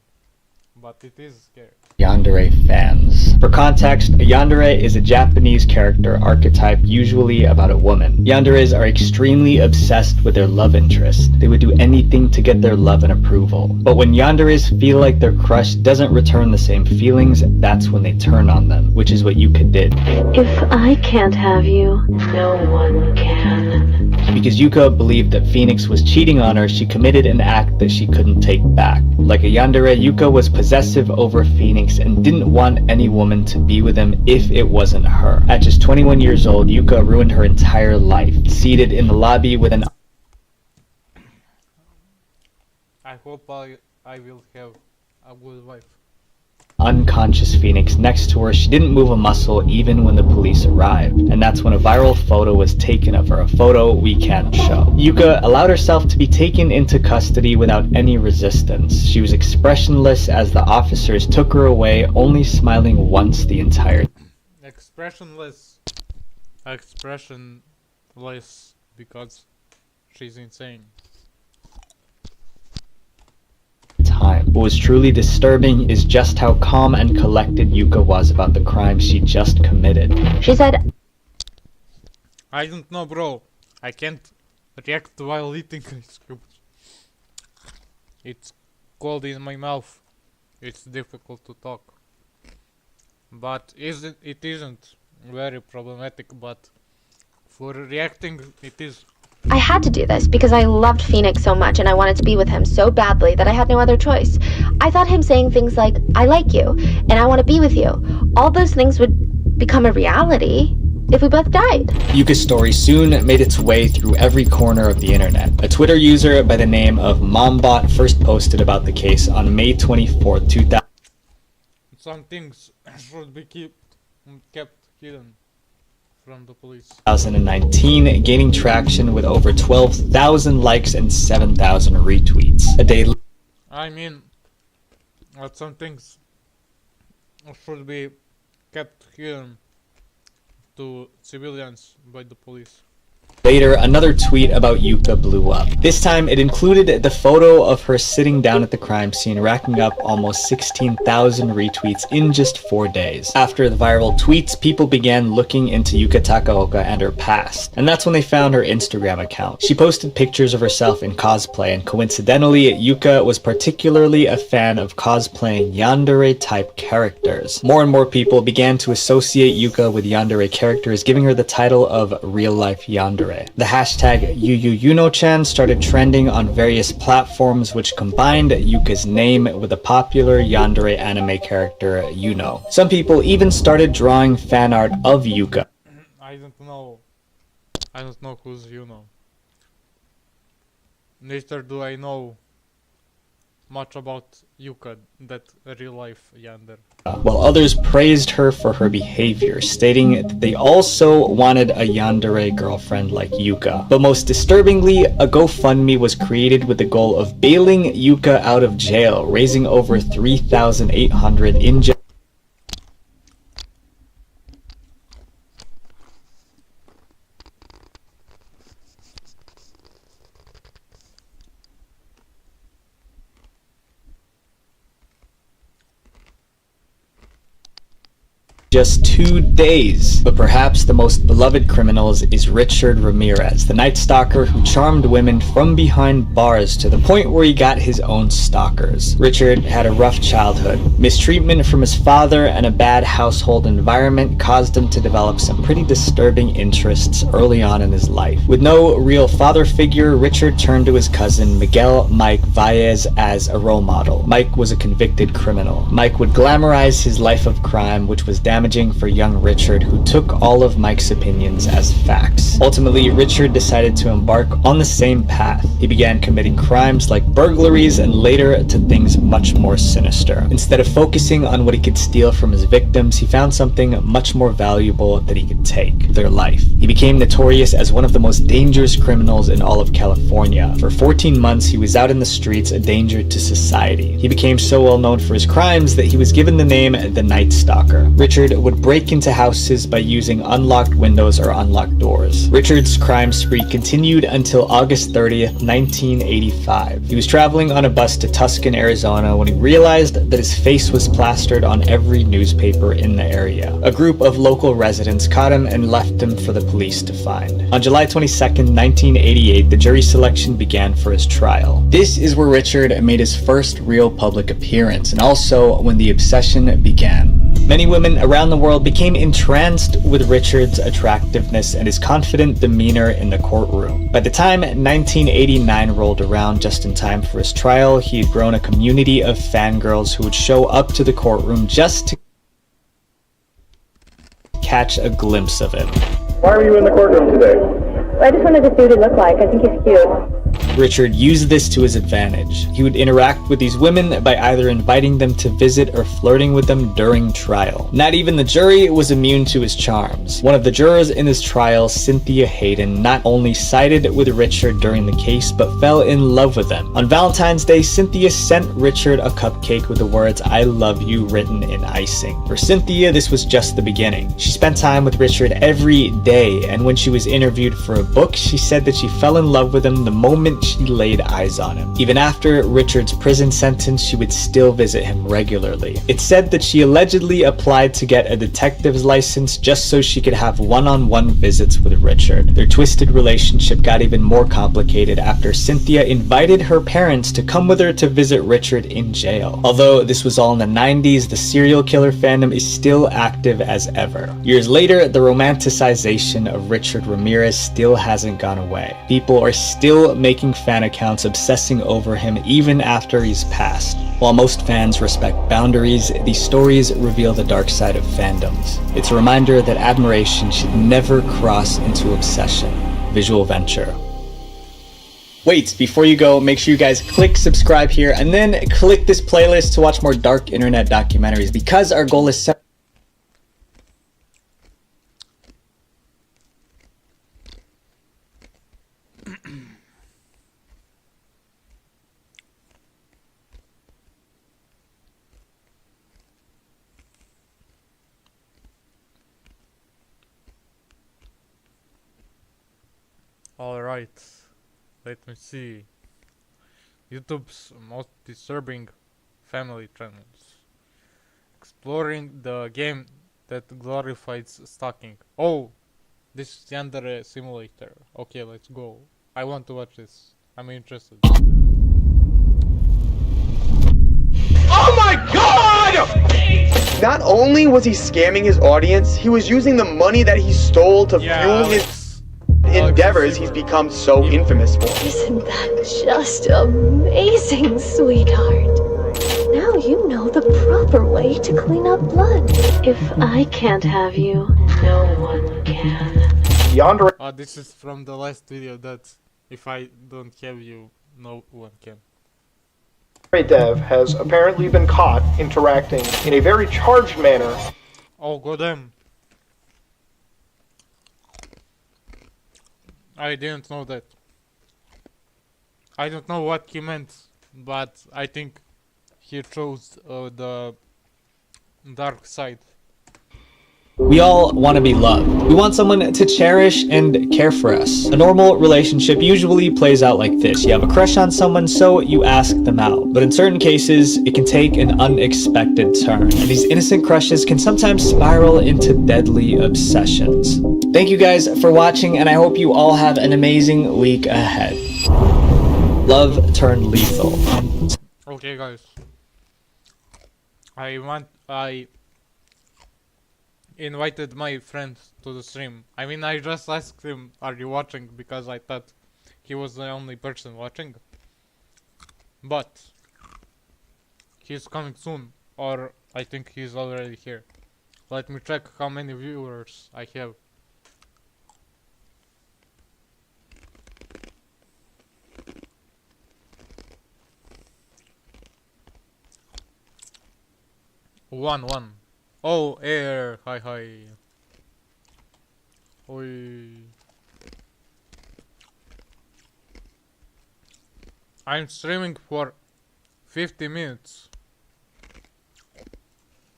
F: But it is scary.
E: Yandere fans. For context, a yandere is a Japanese character archetype usually about a woman. Yanderes are extremely obsessed with their love interest. They would do anything to get their love and approval. But when yanderes feel like their crush doesn't return the same feelings, that's when they turn on them, which is what Yuka did.
L: If I can't have you, no one can.
E: Because Yuka believed that Phoenix was cheating on her, she committed an act that she couldn't take back. Like a yandere, Yuka was possessive over Phoenix and didn't want any woman to be with him if it wasn't her. At just 21 years old, Yuka ruined her entire life, seated in the lobby with an...
F: I hope I will have a good wife.
E: Unconscious Phoenix next to her. She didn't move a muscle even when the police arrived. And that's when a viral photo was taken of her, a photo we can't show. Yuka allowed herself to be taken into custody without any resistance. She was expressionless as the officers took her away, only smiling once the entire
F: Expressionless because she's insane.
E: time. What was truly disturbing is just how calm and collected Yuka was about the crime she just committed.
L: She said,
F: I don't know, bro. I can't react while eating ice cubes. It's cold in my mouth. It's difficult to talk. But it isn't very problematic, but for reacting it is.
M: I had to do this because I loved Phoenix so much and I wanted to be with him so badly that I had no other choice. I thought him saying things like, I like you and I want to be with you, all those things would become a reality if we both died.
E: Yuka's story soon made its way through every corner of the internet. A Twitter user by the name of Mombot first posted about the case on May 24th, 2000.
F: Some things should be kept hidden from the police.
E: 2019, gaining traction with over 12,000 likes and 7,000 retweets. A day
F: I mean, some things should be kept hidden to civilians by the police.
E: later, another tweet about Yuka blew up. This time, it included the photo of her sitting down at the crime scene, racking up almost 16,000 retweets in just 4 days. After the viral tweets, people began looking into Yuka Takaoka and her past, and that's when they found her Instagram account. She posted pictures of herself in cosplay, and coincidentally, Yuka was particularly a fan of cosplaying yandere-type characters. More and more people began to associate Yuka with yandere characters, giving her the title of real-life yandere. The hashtag YuYuYuno-chan started trending on various platforms, which combined Yuka's name with the popular yandere anime character Yuno. Some people even started drawing fan art of Yuka.
F: I don't know who's Yuno. Neither do I know much about Yuka, that real life yandere.
E: While others praised her for her behavior, stating that they also wanted a yandere girlfriend like Yuka. But most disturbingly, a GoFundMe was created with the goal of bailing Yuka out of jail, raising over 3,800 in jail. Just 2 days. But perhaps the most beloved criminals is Richard Ramirez, the Night Stalker who charmed women from behind bars to the point where he got his own stalkers. Richard had a rough childhood. Mistreatment from his father and a bad household environment caused him to develop some pretty disturbing interests early on in his life. With no real father figure, Richard turned to his cousin Miguel Mike Valles as a role model. Mike was a convicted criminal. Mike would glamorize his life of crime, which was damaging for young Richard, who took all of Mike's opinions as facts. Ultimately, Richard decided to embark on the same path. He began committing crimes like burglaries and later to things much more sinister. Instead of focusing on what he could steal from his victims, he found something much more valuable that he could take: their life. He became notorious as one of the most dangerous criminals in all of California. For 14 months, he was out in the streets, a danger to society. He became so well known for his crimes that he was given the name the Night Stalker. Richard would break into houses by using unlocked windows or unlocked doors. Richard's crime spree continued until August 30th, 1985. He was traveling on a bus to Tucson, Arizona when he realized that his face was plastered on every newspaper in the area. A group of local residents caught him and left him for the police to find. On July 22nd, 1988, the jury selection began for his trial. This is where Richard made his first real public appearance, and also when the obsession began. Many women around the world became entranced with Richard's attractiveness and his confident demeanor in the courtroom. By the time 1989 rolled around, just in time for his trial, he had grown a community of fangirls who would show up to the courtroom just to catch a glimpse of him.
K: Why are you in the courtroom today?
N: I just wanted to see what he looked like. I think he's cute.
E: Richard used this to his advantage. He would interact with these women by either inviting them to visit or flirting with them during trial. Not even the jury was immune to his charms. One of the jurors in his trial, Cynthia Hayden, not only sided with Richard during the case, but fell in love with him. On Valentine's Day, Cynthia sent Richard a cupcake with the words "I love you" written in icing. For Cynthia, this was just the beginning. She spent time with Richard every day, and when she was interviewed for a book, she said that she fell in love with him the moment moment she laid eyes on him. Even after Richard's prison sentence, she would still visit him regularly. It's said that she allegedly applied to get a detective's license just so she could have one-on-one visits with Richard. Their twisted relationship got even more complicated after Cynthia invited her parents to come with her to visit Richard in jail. Although this was all in the 90s, the serial killer fandom is still active as ever. Years later, the romanticization of Richard Ramirez still hasn't gone away. People are still making fan accounts obsessing over him even after he's passed. While most fans respect boundaries, these stories reveal the dark side of fandoms. It's a reminder that admiration should never cross into obsession. Visual Venture. Wait, before you go, make sure you guys click subscribe here and then click this playlist to watch more dark internet documentaries, because our goal is
F: Alright, let me see. YouTube's most disturbing family channels. Exploring the game that glorifies stalking. Oh, this is Yandere Simulator. Okay, let's go. I want to watch this. I'm interested.
O: Oh my god! Not only was he scamming his audience, he was using the money that he stole to fuel his endeavors he's become so infamous for.
L: Isn't that just amazing, sweetheart? Now you know the proper way to clean up blood. If I can't have you, no one can.
O: Yandere.
F: This is from the last video that if I don't have you, no one can.
P: Dev has apparently been caught interacting in a very charged manner.
F: Oh, goddamn. I didn't know that. I don't know what he meant, but I think he chose the dark side.
E: we all want to be loved. We want someone to cherish and care for us. A normal relationship usually plays out like this. You have a crush on someone, so you ask them out. But in certain cases, it can take an unexpected turn. And these innocent crushes can sometimes spiral into deadly obsessions. Thank you guys for watching, and I hope you all have an amazing week ahead. Love turned lethal.
F: Okay, guys. I invited my friend to the stream. I mean, I just asked him, are you watching? Because I thought he was the only person watching. But he's coming soon, or I think he's already here. Let me check how many viewers I have. One. Oh, air. Hi. Oi. I'm streaming for 50 minutes.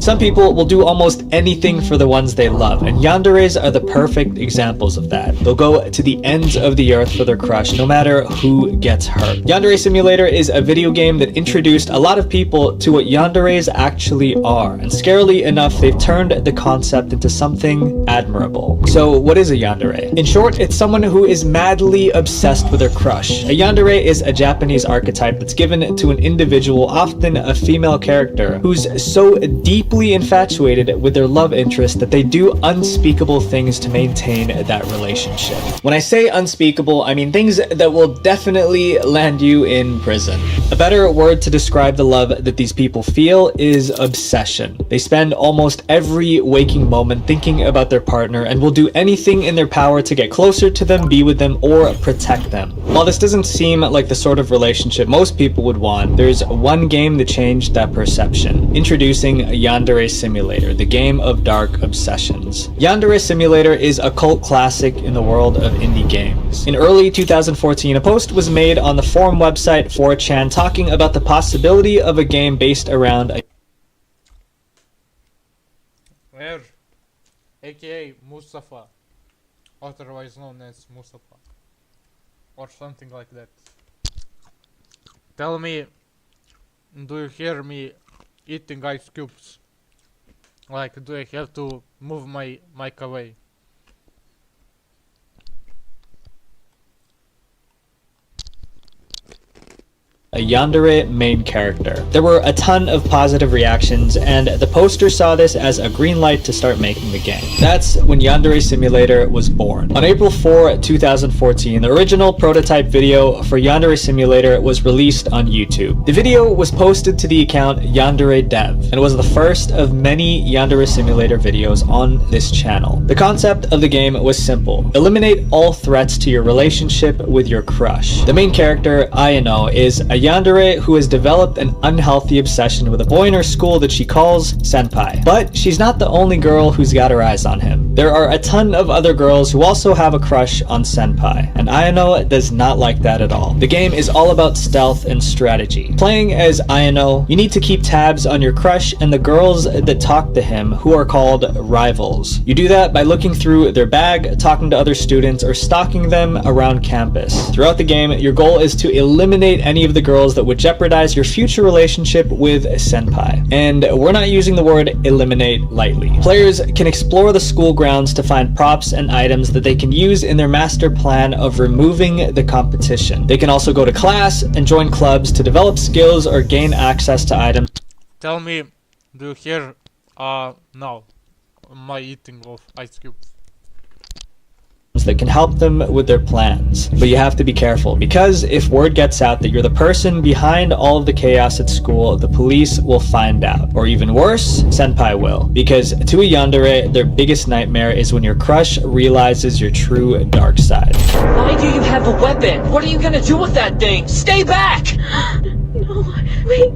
E: Some people will do almost anything for the ones they love, and yanderes are the perfect examples of that. They'll go to the ends of the earth for their crush, no matter who gets hurt. Yandere Simulator is a video game that introduced a lot of people to what yanderes actually are, and scarily enough, they've turned the concept into something admirable. So what is a yandere? In short, it's someone who is madly obsessed with their crush. A yandere is a Japanese archetype that's given to an individual, often a female character, who's so deeply infatuated with their love interest that they do unspeakable things to maintain that relationship. When I say unspeakable, I mean things that will definitely land you in prison. A better word to describe the love that these people feel is obsession. They spend almost every waking moment thinking about their partner and will do anything in their power to get closer to them, be with them, or protect them. While this doesn't seem like the sort of relationship most people would want, there's one game that changed that perception. Introducing Yandere Simulator, the game of dark obsessions. Yandere Simulator is a cult classic in the world of indie games. In early 2014, a post was made on the forum website 4chan talking about the possibility of a game based around a
F: aka Mustafa, otherwise known as Mustafa, or something like that. Tell me, do you hear me eating ice cubes? Like, do I have to move my mic away?
E: A yandere main character. There were a ton of positive reactions, and the poster saw this as a green light to start making the game. That's when Yandere Simulator was born. On April 4, 2014, the original prototype video for Yandere Simulator was released on YouTube. The video was posted to the account Yandere Dev, and was the first of many Yandere Simulator videos on this channel. The concept of the game was simple. Eliminate all threats to your relationship with your crush. The main character, Ayano, is a yandere who has developed an unhealthy obsession with a boy in her school that she calls Senpai. But she's not the only girl who's got her eyes on him. There are a ton of other girls who also have a crush on Senpai, and Ayano does not like that at all. The game is all about stealth and strategy. Playing as Ayano, you need to keep tabs on your crush and the girls that talk to him, who are called rivals. You do that by looking through their bag, talking to other students, or stalking them around campus. Throughout the game, your goal is to eliminate any of the girls that would jeopardize your future relationship with Senpai. And we're not using the word eliminate lightly. Players can explore the school grounds to find props and items that they can use in their master plan of removing the competition. They can also go to class and join clubs to develop skills or gain access to items.
F: Tell me, do you hear now my eating of ice cubes?
E: That can help them with their plans. But you have to be careful, because if word gets out that you're the person behind all of the chaos at school, the police will find out. Or even worse, Senpai will. Because to a yandere, their biggest nightmare is when your crush realizes your true dark side.
Q: Why do you have a weapon? What are you gonna do with that thing? Stay back!
L: No, wait.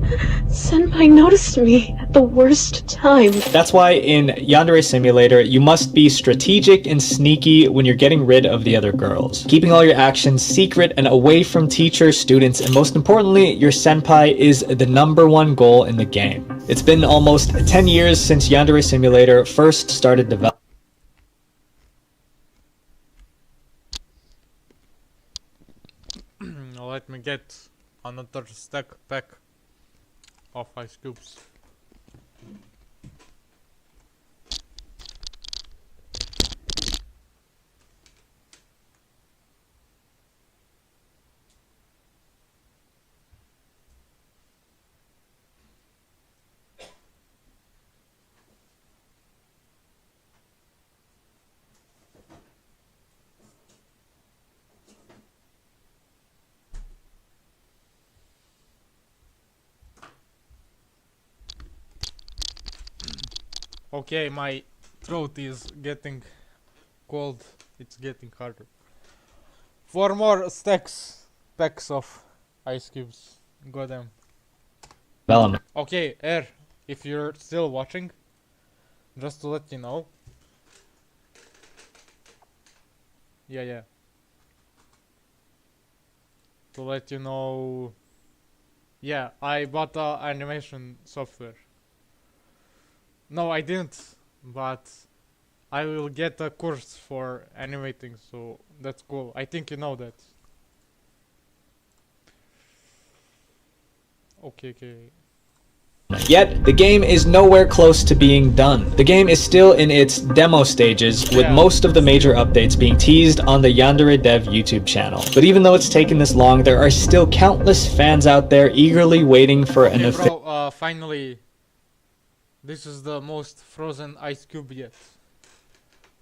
L: Senpai noticed me at the worst time.
E: That's why in Yandere Simulator, you must be strategic and sneaky when you're getting rid of the other girls. Keeping all your actions secret and away from teachers, students, and most importantly, your senpai is the #1 goal in the game. It's been almost 10 years since Yandere Simulator first started developing.
F: Let me get another pack of ice cubes. Okay, my throat is getting cold. It's getting harder. 4 more packs of ice cubes. Got them. Okay, Air, if you're still watching, just to let you know. Yeah. To let you know. Yeah, I bought animation software. No, I didn't, but I will get a course for animating, so that's cool. I think you know that. Okay.
E: Yet, the game is nowhere close to being done. The game is still in its demo stages, with most of the major updates being teased on the Yandere Dev YouTube channel. But even though it's taken this long, there are still countless fans out there eagerly waiting for an official.
F: Finally, this is the most frozen ice cube yet.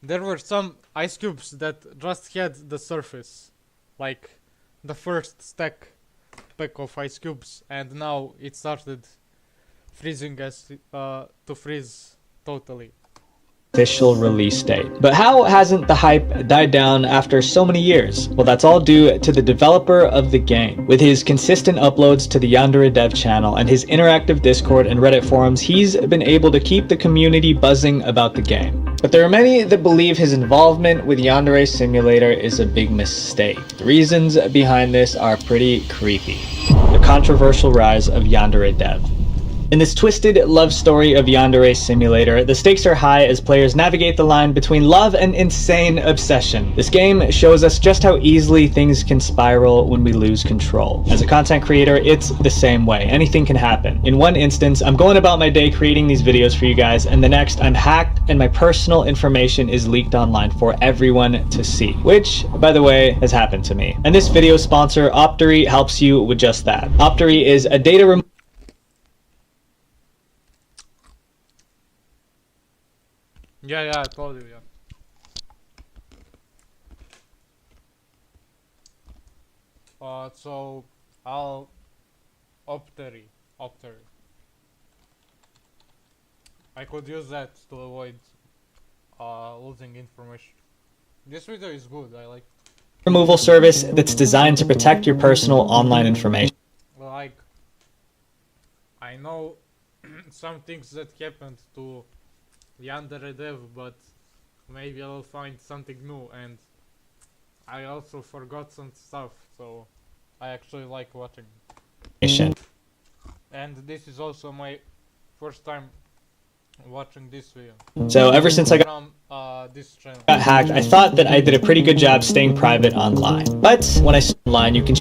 F: There were some ice cubes that just had the surface, like the first pack of ice cubes, and now it started freezing to freeze totally.
E: Official release date. But how hasn't the hype died down after so many years? Well, that's all due to the developer of the game. With his consistent uploads to the Yandere Dev channel and his interactive Discord and Reddit forums, he's been able to keep the community buzzing about the game. But there are many that believe his involvement with Yandere Simulator is a big mistake. The reasons behind this are pretty creepy. The controversial rise of Yandere Dev. In this twisted love story of Yandere Simulator, the stakes are high as players navigate the line between love and insane obsession. This game shows us just how easily things can spiral when we lose control. As a content creator, it's the same way. Anything can happen. In one instance, I'm going about my day creating these videos for you guys, and the next I'm hacked and my personal information is leaked online for everyone to see, which, by the way, has happened to me. And this video sponsor, Optery, helps you with just that. Optery is a data removal
F: Yeah, I told you, yeah. So I'll Optery. I could use that to avoid losing information. This video is good, I like it.
E: Removal service that's designed to protect your personal online information.
F: Like, I know some things that happened to Yandere Dev, but maybe I'll find something new, and I also forgot some stuff, so I actually like watching. And this is also my first time watching this video.
E: So ever since I
F: from this channel
E: got hacked, I thought that I did a pretty good job staying private online. But when I stay online, you can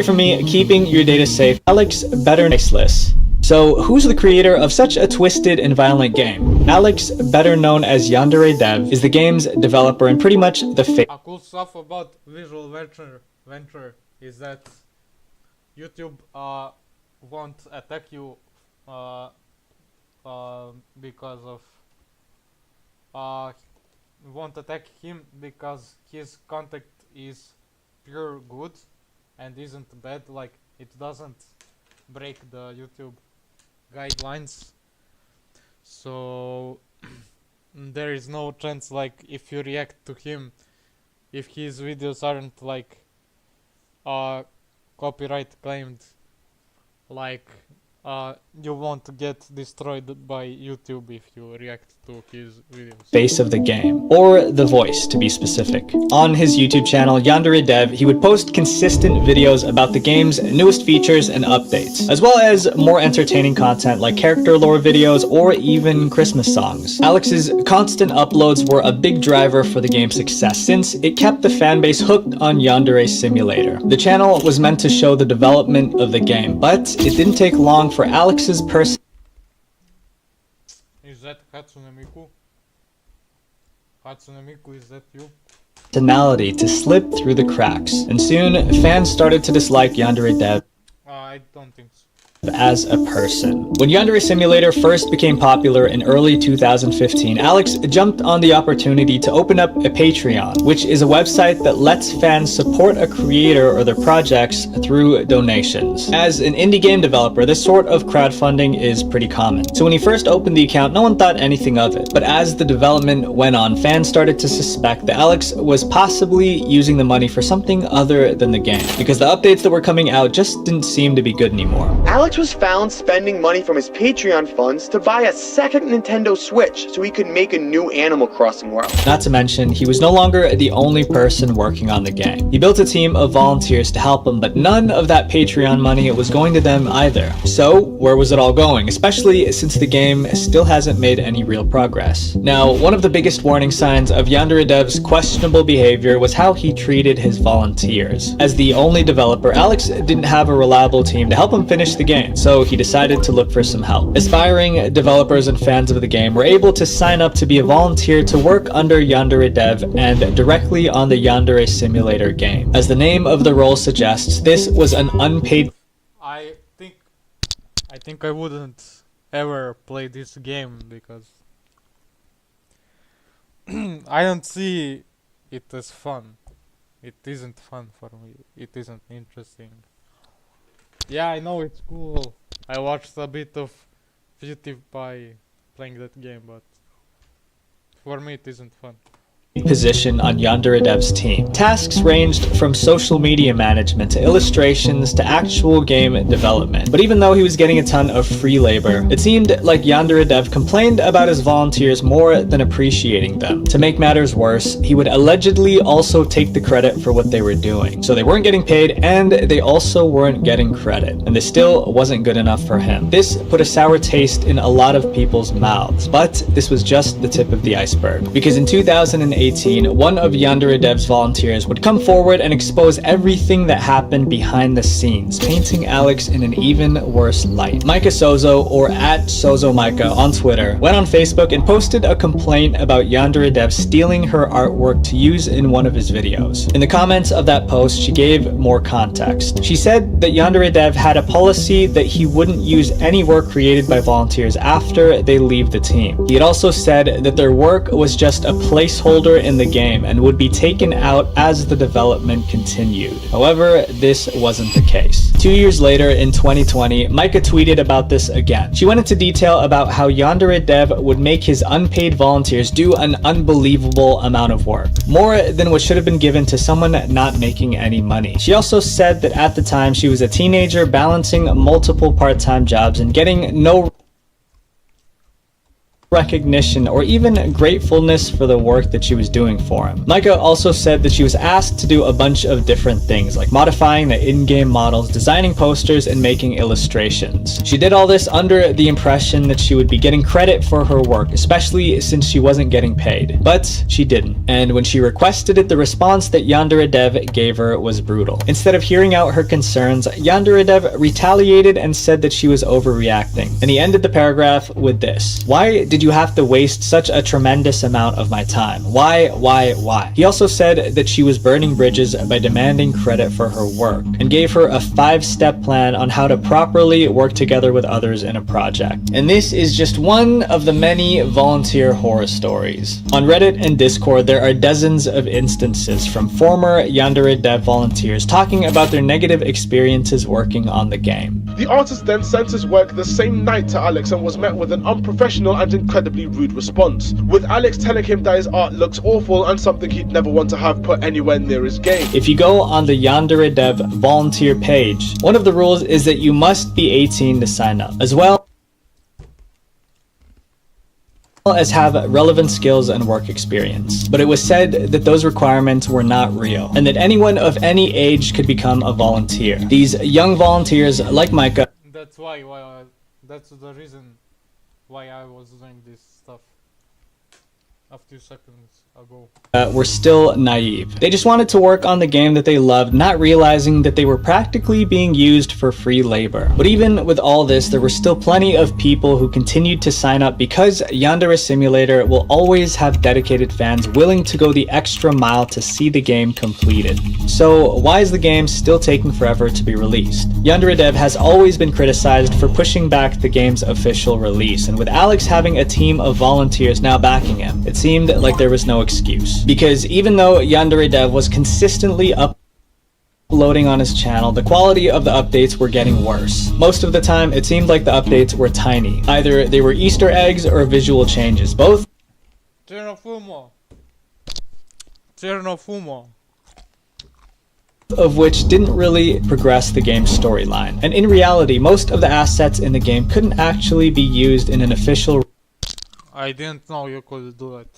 E: for me keeping your data safe. Alex Better Niceless. So who's the creator of such a twisted and violent game? Alex, better known as Yandere Dev, is the game's developer and pretty much the face.
F: A cool stuff about Visual Venture is that YouTube won't attack you because of won't attack him because his content is pure good and isn't bad. Like, it doesn't break the YouTube guidelines, so there is no chance, like, if you react to him, if his videos aren't like copyright claimed, like you won't get destroyed by YouTube if you react to his videos.
E: Face of the game, or the voice to be specific. On his YouTube channel, Yandere Dev, he would post consistent videos about the game's newest features and updates, as well as more entertaining content like character lore videos or even Christmas songs. Alex's constant uploads were a big driver for the game's success, since it kept the fanbase hooked on Yandere Simulator. The channel was meant to show the development of the game, but it didn't take long for Alex's
F: Is that Hatsune Miku? Hatsune Miku, is that you?
E: personality to slip through the cracks, and soon fans started to dislike Yandere Dev
F: I don't think so.
E: as a person. When Yandere Simulator first became popular in early 2015, Alex jumped on the opportunity to open up a Patreon, which is a website that lets fans support a creator or their projects through donations. As an indie game developer, this sort of crowdfunding is pretty common. So when he first opened the account, no one thought anything of it. But as the development went on, fans started to suspect that Alex was possibly using the money for something other than the game, because the updates that were coming out just didn't seem to be good anymore.
O: Alex was found spending money from his Patreon funds to buy a second Nintendo Switch so he could make a new Animal Crossing world.
E: Not to mention, he was no longer the only person working on the game. He built a team of volunteers to help him, but none of that Patreon money was going to them either. So, where was it all going? Especially since the game still hasn't made any real progress. Now, one of the biggest warning signs of Yandere Dev's questionable behavior was how he treated his volunteers. As the only developer, Alex didn't have a reliable team to help him finish the game, so he decided to look for some help. Aspiring developers and fans of the game were able to sign up to be a volunteer to work under Yandere Dev and directly on the Yandere Simulator game. As the name of the role suggests, this was an unpaid...
F: I think I wouldn't ever play this game because I don't see it as fun. It isn't fun for me. It isn't interesting. Yeah, I know it's cool. I watched a bit of PewDiePie playing that game, but for me it isn't fun.
E: position on Yandere Dev's team. Tasks ranged from social media management to illustrations to actual game development. But even though he was getting a ton of free labor, it seemed like Yandere Dev complained about his volunteers more than appreciating them. To make matters worse, he would allegedly also take the credit for what they were doing. So they weren't getting paid and they also weren't getting credit. And this still wasn't good enough for him. This put a sour taste in a lot of people's mouths. But this was just the tip of the iceberg. Because in 2018, one of Yandere Dev's volunteers would come forward and expose everything that happened behind the scenes, painting Alex in an even worse light. Micah Sozo, or @SozoMicah on Twitter, went on Facebook and posted a complaint about Yandere Dev stealing her artwork to use in one of his videos. In the comments of that post, she gave more context. She said that Yandere Dev had a policy that he wouldn't use any work created by volunteers after they leave the team. He had also said that their work was just a placeholder in the game and would be taken out as the development continued. However, this wasn't the case. 2 years later, in 2020, Micah tweeted about this again. She went into detail about how Yandere Dev would make his unpaid volunteers do an unbelievable amount of work, more than what should have been given to someone not making any money. She also said that at the time she was a teenager balancing multiple part-time jobs and getting no recognition or even gratefulness for the work that she was doing for him. Micah also said that she was asked to do a bunch of different things, like modifying the in-game models, designing posters, and making illustrations. She did all this under the impression that she would be getting credit for her work, especially since she wasn't getting paid. But she didn't. And when she requested it, the response that Yandere Dev gave her was brutal. Instead of hearing out her concerns, Yandere Dev retaliated and said that she was overreacting. And he ended the paragraph with this: "Why did you have to waste such a tremendous amount of my time? Why? He also said that she was burning bridges by demanding credit for her work, and gave her a 5-step plan on how to properly work together with others in a project. And this is just one of the many volunteer horror stories. On Reddit and Discord, there are dozens of instances from former Yandere Dev volunteers talking about their negative experiences working on the game.
R: The artist then sent his work the same night to Alex and was met with an unprofessional and incredibly rude response, with Alex telling him that his art looks awful and something he'd never want to have put anywhere near his game.
E: If you go on the Yandere Dev volunteer page, one of the rules is that you must be 18 to sign up, as well as have relevant skills and work experience. But it was said that those requirements were not real, and that anyone of any age could become a volunteer. These young volunteers, like Micah,
F: that's that's the reason why I was doing this stuff a few seconds ago.
E: Were still naive. They just wanted to work on the game that they loved, not realizing that they were practically being used for free labor. But even with all this, there were still plenty of people who continued to sign up because Yandere Simulator will always have dedicated fans willing to go the extra mile to see the game completed. So why is the game still taking forever to be released? Yandere Dev has always been criticized for pushing back the game's official release, and with Alex having a team of volunteers now backing him, it seemed like there was no excuse. Because even though Yandere Dev was consistently uploading on his channel, the quality of the updates were getting worse. Most of the time, it seemed like the updates were tiny. Either they were Easter eggs or visual changes, both of which didn't really progress the game's storyline. And in reality, most of the assets in the game couldn't actually be used in an official
F: I didn't know you could do it.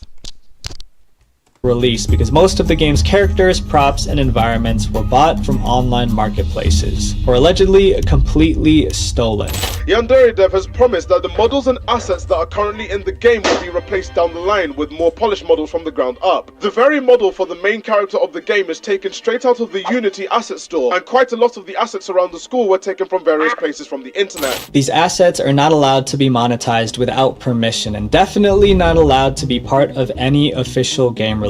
E: Release because most of the game's characters, props, and environments were bought from online marketplaces, or allegedly completely stolen.
R: Yandere Dev has promised that the models and assets that are currently in the game will be replaced down the line with more polished models from the ground up. The very model for the main character of the game is taken straight out of the Unity asset store, and quite a lot of the assets around the school were taken from various places from the internet.
E: These assets are not allowed to be monetized without permission, and definitely not allowed to be part of any official game release.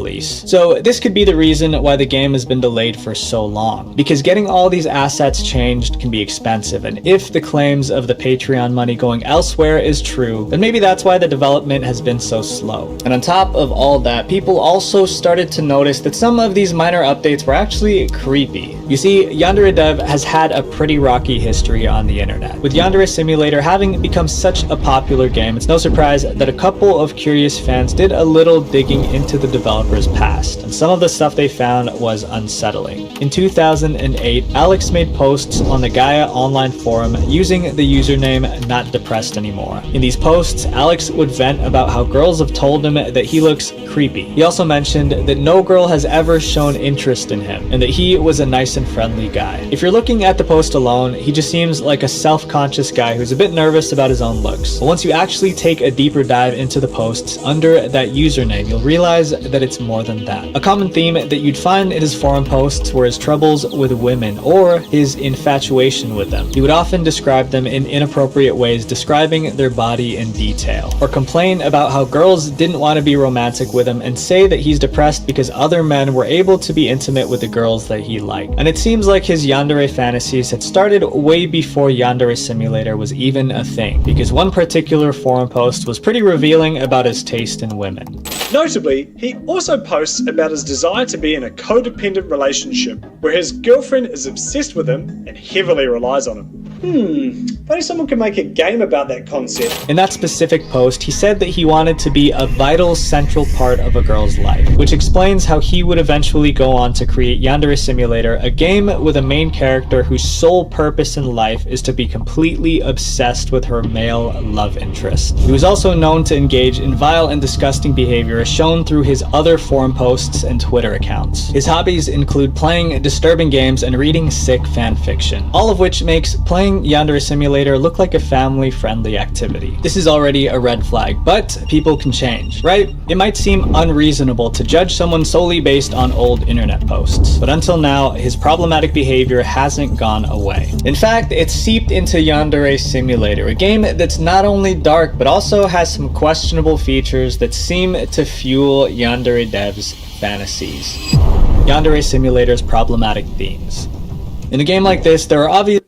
E: So this could be the reason why the game has been delayed for so long, because getting all these assets changed can be expensive, and if the claims of the Patreon money going elsewhere is true, then maybe that's why the development has been so slow. And on top of all that, people also started to notice that some of these minor updates were actually creepy. You see, Yandere Dev has had a pretty rocky history on the internet. With Yandere Simulator having become such a popular game, it's no surprise that a couple of curious fans did a little digging into the development developers' past, and some of the stuff they found was unsettling. In 2008, Alex made posts on the Gaia online forum using the username Not Depressed Anymore. In these posts, Alex would vent about how girls have told him that he looks creepy. He also mentioned that no girl has ever shown interest in him, and that he was a nice and friendly guy. If you're looking at the post alone, he just seems like a self-conscious guy who's a bit nervous about his own looks. But once you actually take a deeper dive into the posts under that username, you'll realize that it's more than that. A common theme that you'd find in his forum posts were his troubles with women, or his infatuation with them. He would often describe them in inappropriate ways, describing their body in detail, or complain about how girls didn't want to be romantic with him and say that he's depressed because other men were able to be intimate with the girls that he liked. And it seems like his yandere fantasies had started way before Yandere Simulator was even a thing, because one particular forum post was pretty revealing about his taste in women.
S: Notably, he also posts about his desire to be in a codependent relationship, where his girlfriend is obsessed with him and heavily relies on him. If only someone could make a game about that concept.
E: In that specific post, he said that he wanted to be a vital, central part of a girl's life, which explains how he would eventually go on to create Yandere Simulator, a game with a main character whose sole purpose in life is to be completely obsessed with her male love interest. He was also known to engage in vile and disgusting behavior, as shown through his other forum posts and Twitter accounts. His hobbies include playing disturbing games and reading sick fan fiction, all of which makes playing Yandere Simulator look like a family-friendly activity. This is already a red flag, but people can change, right? It might seem unreasonable to judge someone solely based on old internet posts, but until now, his problematic behavior hasn't gone away. In fact, it's seeped into Yandere Simulator, a game that's not only dark, but also has some questionable features that seem to fuel Yandere devs' fantasies. Yandere Simulator's problematic themes. In a game like this, there are obviously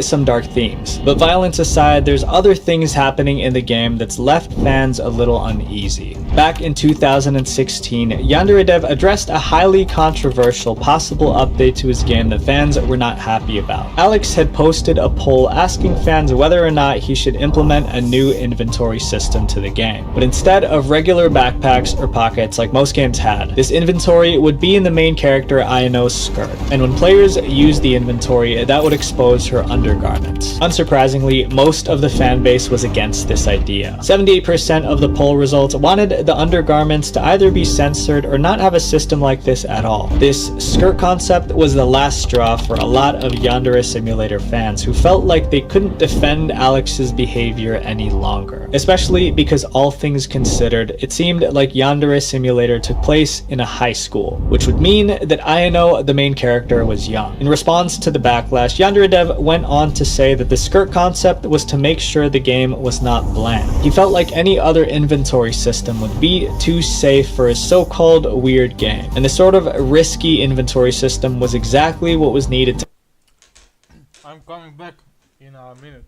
E: some dark themes, but violence aside, there's other things happening in the game that's left fans a little uneasy. Back in 2016, Yandere Dev addressed a highly controversial possible update to his game that fans were not happy about. Alex had posted a poll asking fans whether or not he should implement a new inventory system to the game. But instead of regular backpacks or pockets like most games had, this inventory would be in the main character Ayano's skirt, and when players used the inventory, that would expose her undergarments. Unsurprisingly, most of the fan base was against this idea. 78% of the poll results wanted the undergarments to either be censored or not have a system like this at all. This skirt concept was the last straw for a lot of Yandere Simulator fans who felt like they couldn't defend Alex's behavior any longer. Especially because, all things considered, it seemed like Yandere Simulator took place in a high school, which would mean that Ayano, the main character, was young. In response to the backlash, Yandere Dev went on to say that the skirt concept was to make sure the game was not bland. He felt like any other inventory system would be too safe for his so-called weird game, and the sort of risky inventory system was exactly what was needed to—
F: I'm coming back in a minute.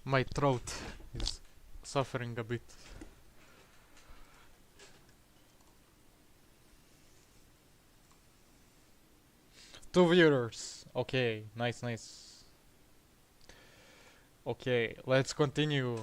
F: My throat is suffering a bit. Two viewers. Okay, nice. Okay, let's continue.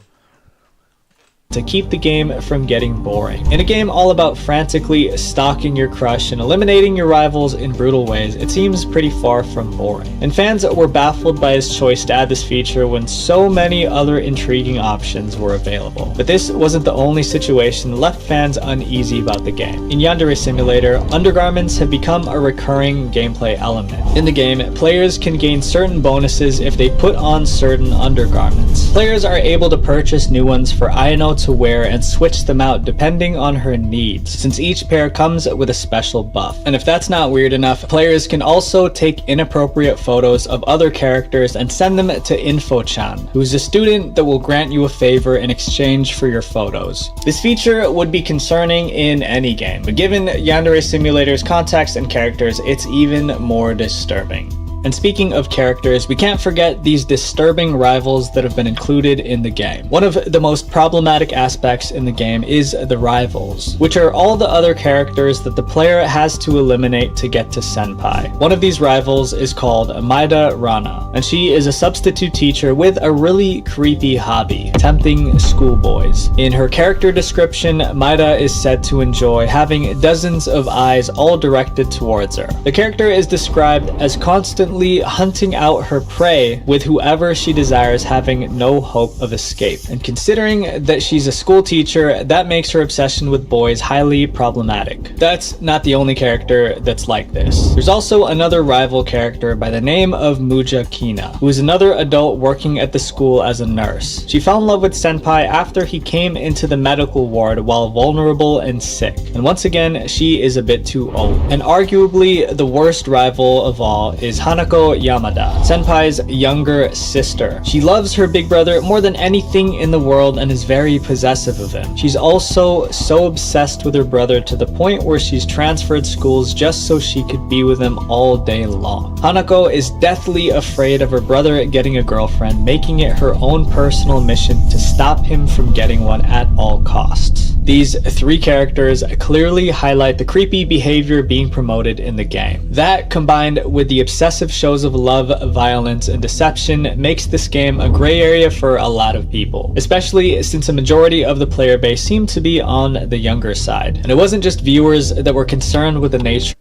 E: To keep the game from getting boring. In a game all about frantically stalking your crush and eliminating your rivals in brutal ways, it seems pretty far from boring. And fans were baffled by his choice to add this feature when so many other intriguing options were available. But this wasn't the only situation that left fans uneasy about the game. In Yandere Simulator, undergarments have become a recurring gameplay element. In the game, players can gain certain bonuses if they put on certain undergarments. Players are able to purchase new ones for Ayano to wear and switch them out depending on her needs, since each pair comes with a special buff. And if that's not weird enough, players can also take inappropriate photos of other characters and send them to Info-chan, who's a student that will grant you a favor in exchange for your photos. This feature would be concerning in any game, but given Yandere Simulator's context and characters, it's even more disturbing. And speaking of characters, we can't forget these disturbing rivals that have been included in the game. One of the most problematic aspects in the game is the rivals, which are all the other characters that the player has to eliminate to get to Senpai. One of these rivals is called Maida Rana, and she is a substitute teacher with a really creepy hobby, tempting schoolboys. In her character description, Maida is said to enjoy having dozens of eyes all directed towards her. The character is described as constantly hunting out her prey with whoever she desires, having no hope of escape. And considering that she's a school teacher, that makes her obsession with boys highly problematic. That's not the only character that's like this. There's also another rival character by the name of Muja Kina, who is another adult working at the school as a nurse. She fell in love with Senpai after he came into the medical ward while vulnerable and sick. And once again, she is a bit too old. And arguably the worst rival of all is Hanako Yamada, Senpai's younger sister. She loves her big brother more than anything in the world and is very possessive of him. She's also so obsessed with her brother to the point where she's transferred schools just so she could be with him all day long. Hanako is deathly afraid of her brother getting a girlfriend, making it her own personal mission to stop him from getting one at all costs. These three characters clearly highlight the creepy behavior being promoted in the game. That, combined with the obsessive shows of love, violence, and deception, makes this game a gray area for a lot of people, especially since a majority of the player base seemed to be on the younger side. And it wasn't just viewers that were concerned with the nature.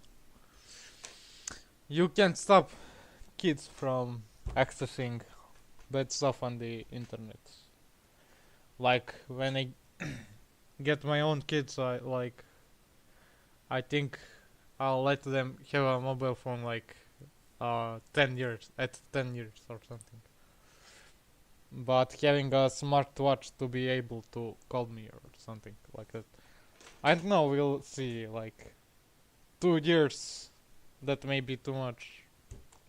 F: You can't stop kids from accessing bad stuff on the internet. Like when I get my own kids, I think I'll let them have a mobile phone like 10 years or something. But having a smartwatch to be able to call me or something like that. I don't know, we'll see. Like 2 years, that may be too much.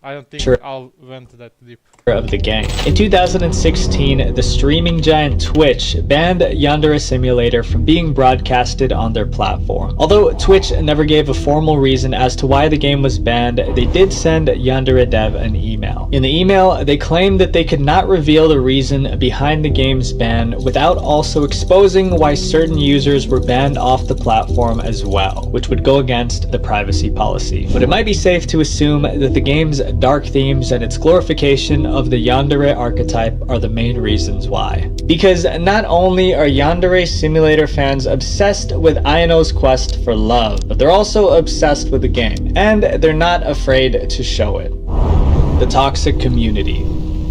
F: I don't think I'll went that deep.
E: Of the game. In 2016, the streaming giant Twitch banned Yandere Simulator from being broadcasted on their platform. Although Twitch never gave a formal reason as to why the game was banned, they did send Yandere Dev an email. In the email, they claimed that they could not reveal the reason behind the game's ban without also exposing why certain users were banned off the platform as well, which would go against the privacy policy. But it might be safe to assume that the game's dark themes and its glorification of the Yandere archetype are the main reasons why. Because not only are Yandere Simulator fans obsessed with Ayano's quest for love, but they're also obsessed with the game, and they're not afraid to show it. The toxic community.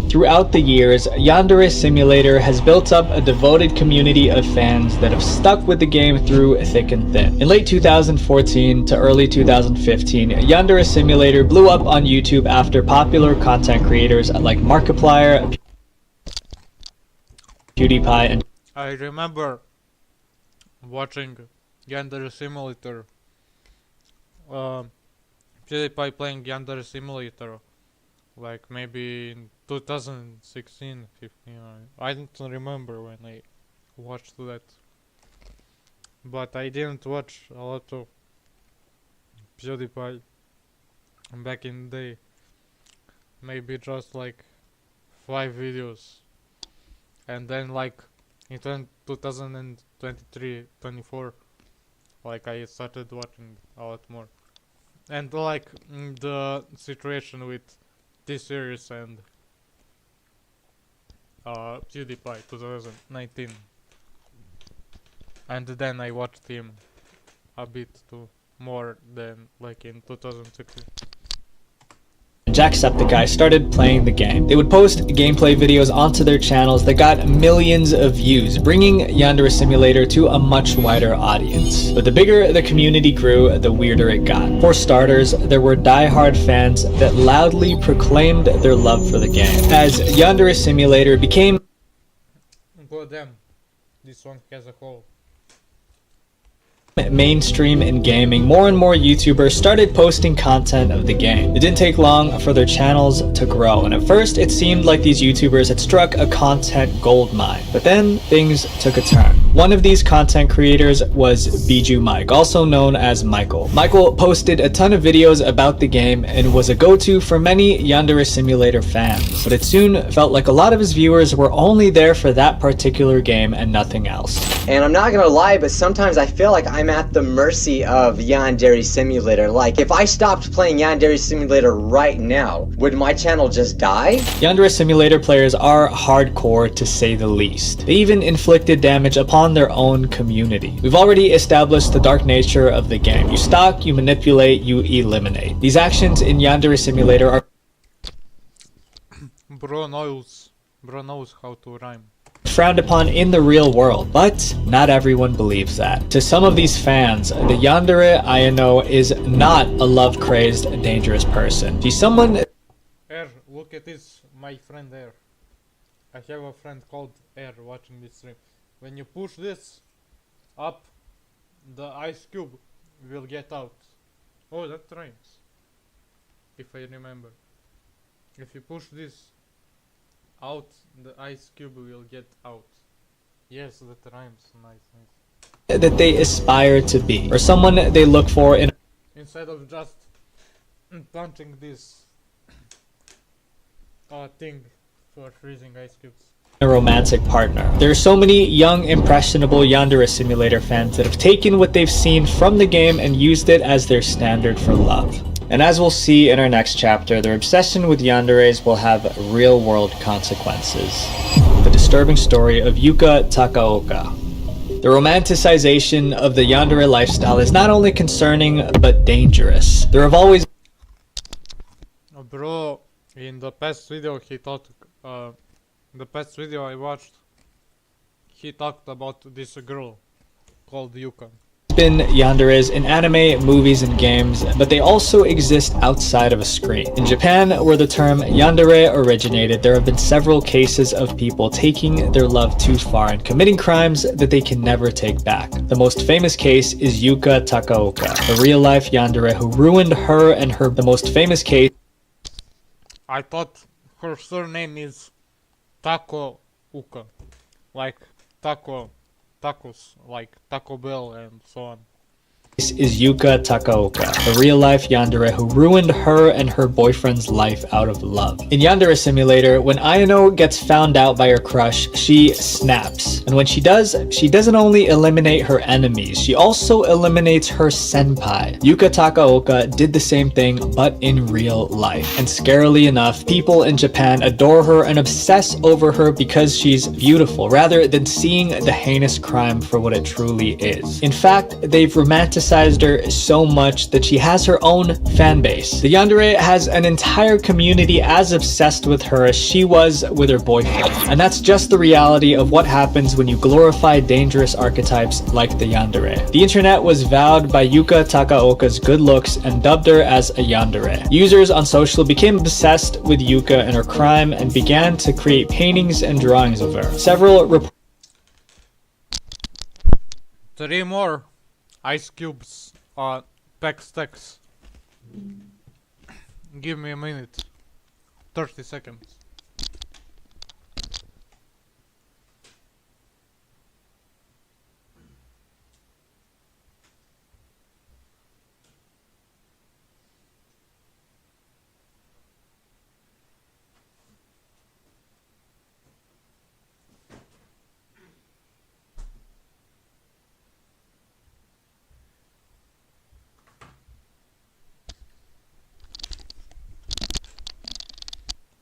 E: Throughout the years, Yandere Simulator has built up a devoted community of fans that have stuck with the game through thick and thin. In late 2014 to early 2015, Yandere Simulator blew up on YouTube after popular content creators like Markiplier, PewDiePie, and
F: I remember watching Yandere Simulator, PewDiePie playing Yandere Simulator, like maybe in 2016, 15. I don't remember when I watched that, but I didn't watch a lot of PewDiePie back in the day. Maybe just like 5 videos and then like in 2023-24, like I started watching a lot more, and like the situation with T-Series and PewDiePie 2019, and then I watched him a bit too, more than like in 2016.
E: Jacksepticeye started playing the game. They would post gameplay videos onto their channels that got millions of views, bringing Yandere Simulator to a much wider audience. But the bigger the community grew, the weirder it got. For starters, there were die-hard fans that loudly proclaimed their love for the game. As Yandere Simulator became
F: God damn, this one as a whole.
E: Mainstream in gaming, more and more YouTubers started posting content of the game. It didn't take long for their channels to grow, and at first it seemed like these YouTubers had struck a content goldmine. But then things took a turn. One of these content creators was Bijou Mike, also known as Michael. Michael posted a ton of videos about the game and was a go-to for many Yandere Simulator fans. But it soon felt like a lot of his viewers were only there for that particular game and nothing else.
T: And I'm not gonna lie, but sometimes I feel like I'm at the mercy of Yandere Simulator. Like, if I stopped playing Yandere Simulator right now, would my channel just die?
E: Yandere Simulator players are hardcore to say the least. They even inflicted damage upon their own community. We've already established the dark nature of the game. You stalk, you manipulate, you eliminate. These actions in Yandere Simulator are
F: Bro knows how to rhyme.
E: frowned upon in the real world, but not everyone believes that. To some of these fans, the Yandere Ayano is not a love-crazed, dangerous person. She's someone...
F: Air, look at this, my friend Air. I have a friend called Air watching this stream. When you push this up, the ice cube will get out. Oh, that rhymes. If I remember. If you push this out, the ice cube will get out. Yes, that rhymes. Nice.
E: that they aspire to be, or someone they look for in
F: Instead of just punching this thing for freezing ice cubes.
E: a romantic partner. There are so many young, impressionable Yandere Simulator fans that have taken what they've seen from the game and used it as their standard for love. And as we'll see in our next chapter, their obsession with yanderes will have real-world consequences. The disturbing story of Yuka Takaoka. The romanticization of the yandere lifestyle is not only concerning, but dangerous. There have always...
F: Bro, in the past video he talked, the past video I watched, he talked about this girl called Yuka.
E: been yanderes in anime, movies, and games, but they also exist outside of a screen. In Japan, where the term yandere originated, there have been several cases of people taking their love too far and committing crimes that they can never take back. The most famous case is Yuka Takaoka, a real-life yandere who ruined her and her. The most famous case...
F: I thought her surname is Taco Uka, like tacos, like Taco Bell and so on.
E: This is Yuka Takaoka, a real-life yandere who ruined her and her boyfriend's life out of love. In Yandere Simulator, when Ayano gets found out by her crush, she snaps. And when she does, she doesn't only eliminate her enemies, she also eliminates her senpai. Yuka Takaoka did the same thing, but in real life. And scarily enough, people in Japan adore her and obsess over her because she's beautiful, rather than seeing the heinous crime for what it truly is. In fact, they've romanticized her so much that she has her own fan base. The yandere has an entire community as obsessed with her as she was with her boyfriend. And that's just the reality of what happens when you glorify dangerous archetypes like the yandere. The internet was vowed by Yuka Takaoka's good looks and dubbed her as a yandere. Users on social became obsessed with Yuka and her crime and began to create paintings and drawings of her. Several reports
F: 3 more ice cubes, pack stacks. Give me a minute. 30 seconds.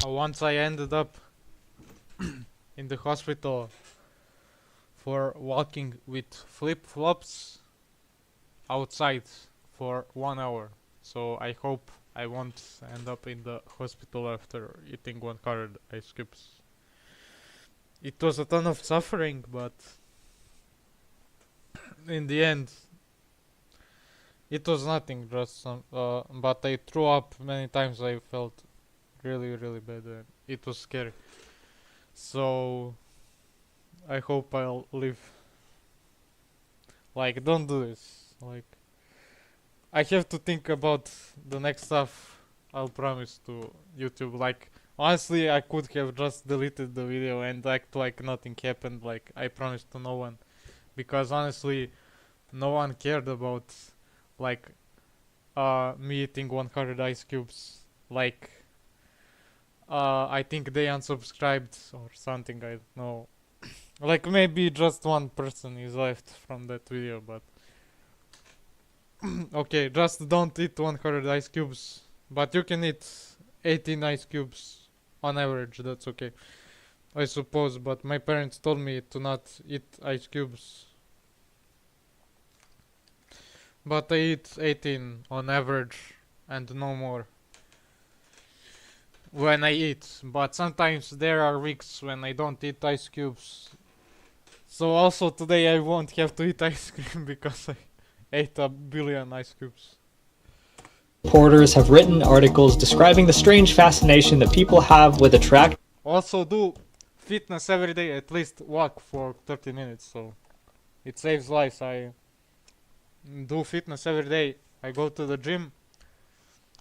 F: once I ended up in the hospital for walking with flip-flops outside for 1 hour. So I hope I won't end up in the hospital after eating 100 ice cubes. It was a ton of suffering, but in the end it was nothing, just some, but I threw up many times. I felt really bad and it was scary. So I hope I'll live. Like, don't do this. Like, I have to think about the next stuff I'll promise to YouTube. Like, honestly, I could have just deleted the video and act like nothing happened, like I promised to no one. Because honestly, no one cared about, like, me eating 100 ice cubes. Like, I think they unsubscribed or something, I don't know. Like, maybe just one person is left from that video, but okay, just don't eat 100 ice cubes, but you can eat 18 ice cubes on average, that's okay, I suppose. But my parents told me to not eat ice cubes, but I eat 18 on average and no more when I eat. But sometimes there are weeks when I don't eat ice cubes. So also today I won't have to eat ice cream because I ate 1 billion ice cubes.
E: Reporters have written articles describing the strange fascination that people have with attract.
F: Also do fitness every day, at least walk for 30 minutes, so it saves lives. I do fitness every day. I go to the gym,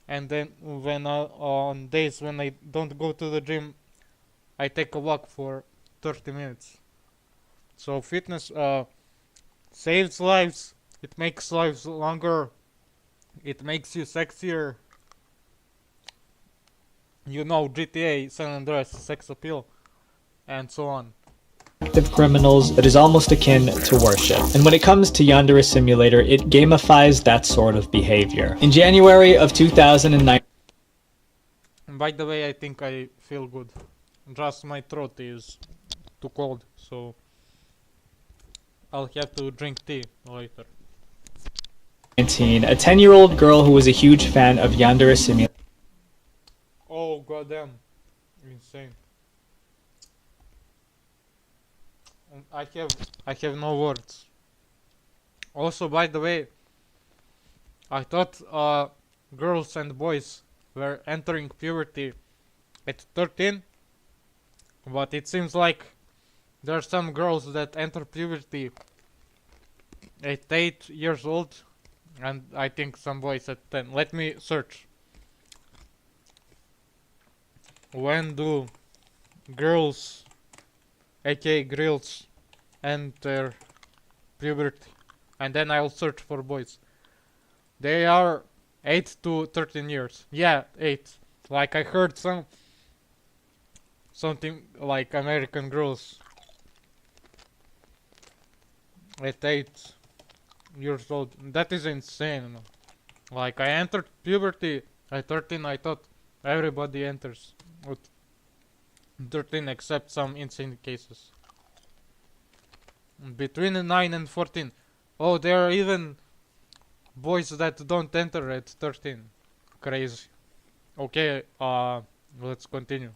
F: and then when on days when I don't go to the gym, I take a walk for 30 minutes. So fitness saves lives, it makes lives longer, it makes you sexier. You know, GTA San Andreas sex appeal, and so on.
E: Criminals that is almost akin to worship. And when it comes to Yandere Simulator, it gamifies that sort of behavior. In January of 2009.
F: By the way, I think I feel good. Just my throat is too cold, so I'll have to drink tea later.
E: A 10-year-old girl who was a huge fan of Yandere Simulator.
F: Oh goddamn, insane. I have no words. Also, by the way, I thought girls and boys were entering puberty at 13, but it seems like there are some girls that enter puberty at 8 years old, and I think some boys at 10. Let me search. When do girls, aka grills, enter puberty? And then I'll search for boys. They are 8 to 13 years. Yeah, 8. Like I heard something like American girls at 8 years old. That is insane. Like, I entered puberty at 13. I thought everybody enters at 13 except some insane cases. Between 9 and 14. Oh, there are even boys that don't enter at 13. Crazy. Okay, let's continue.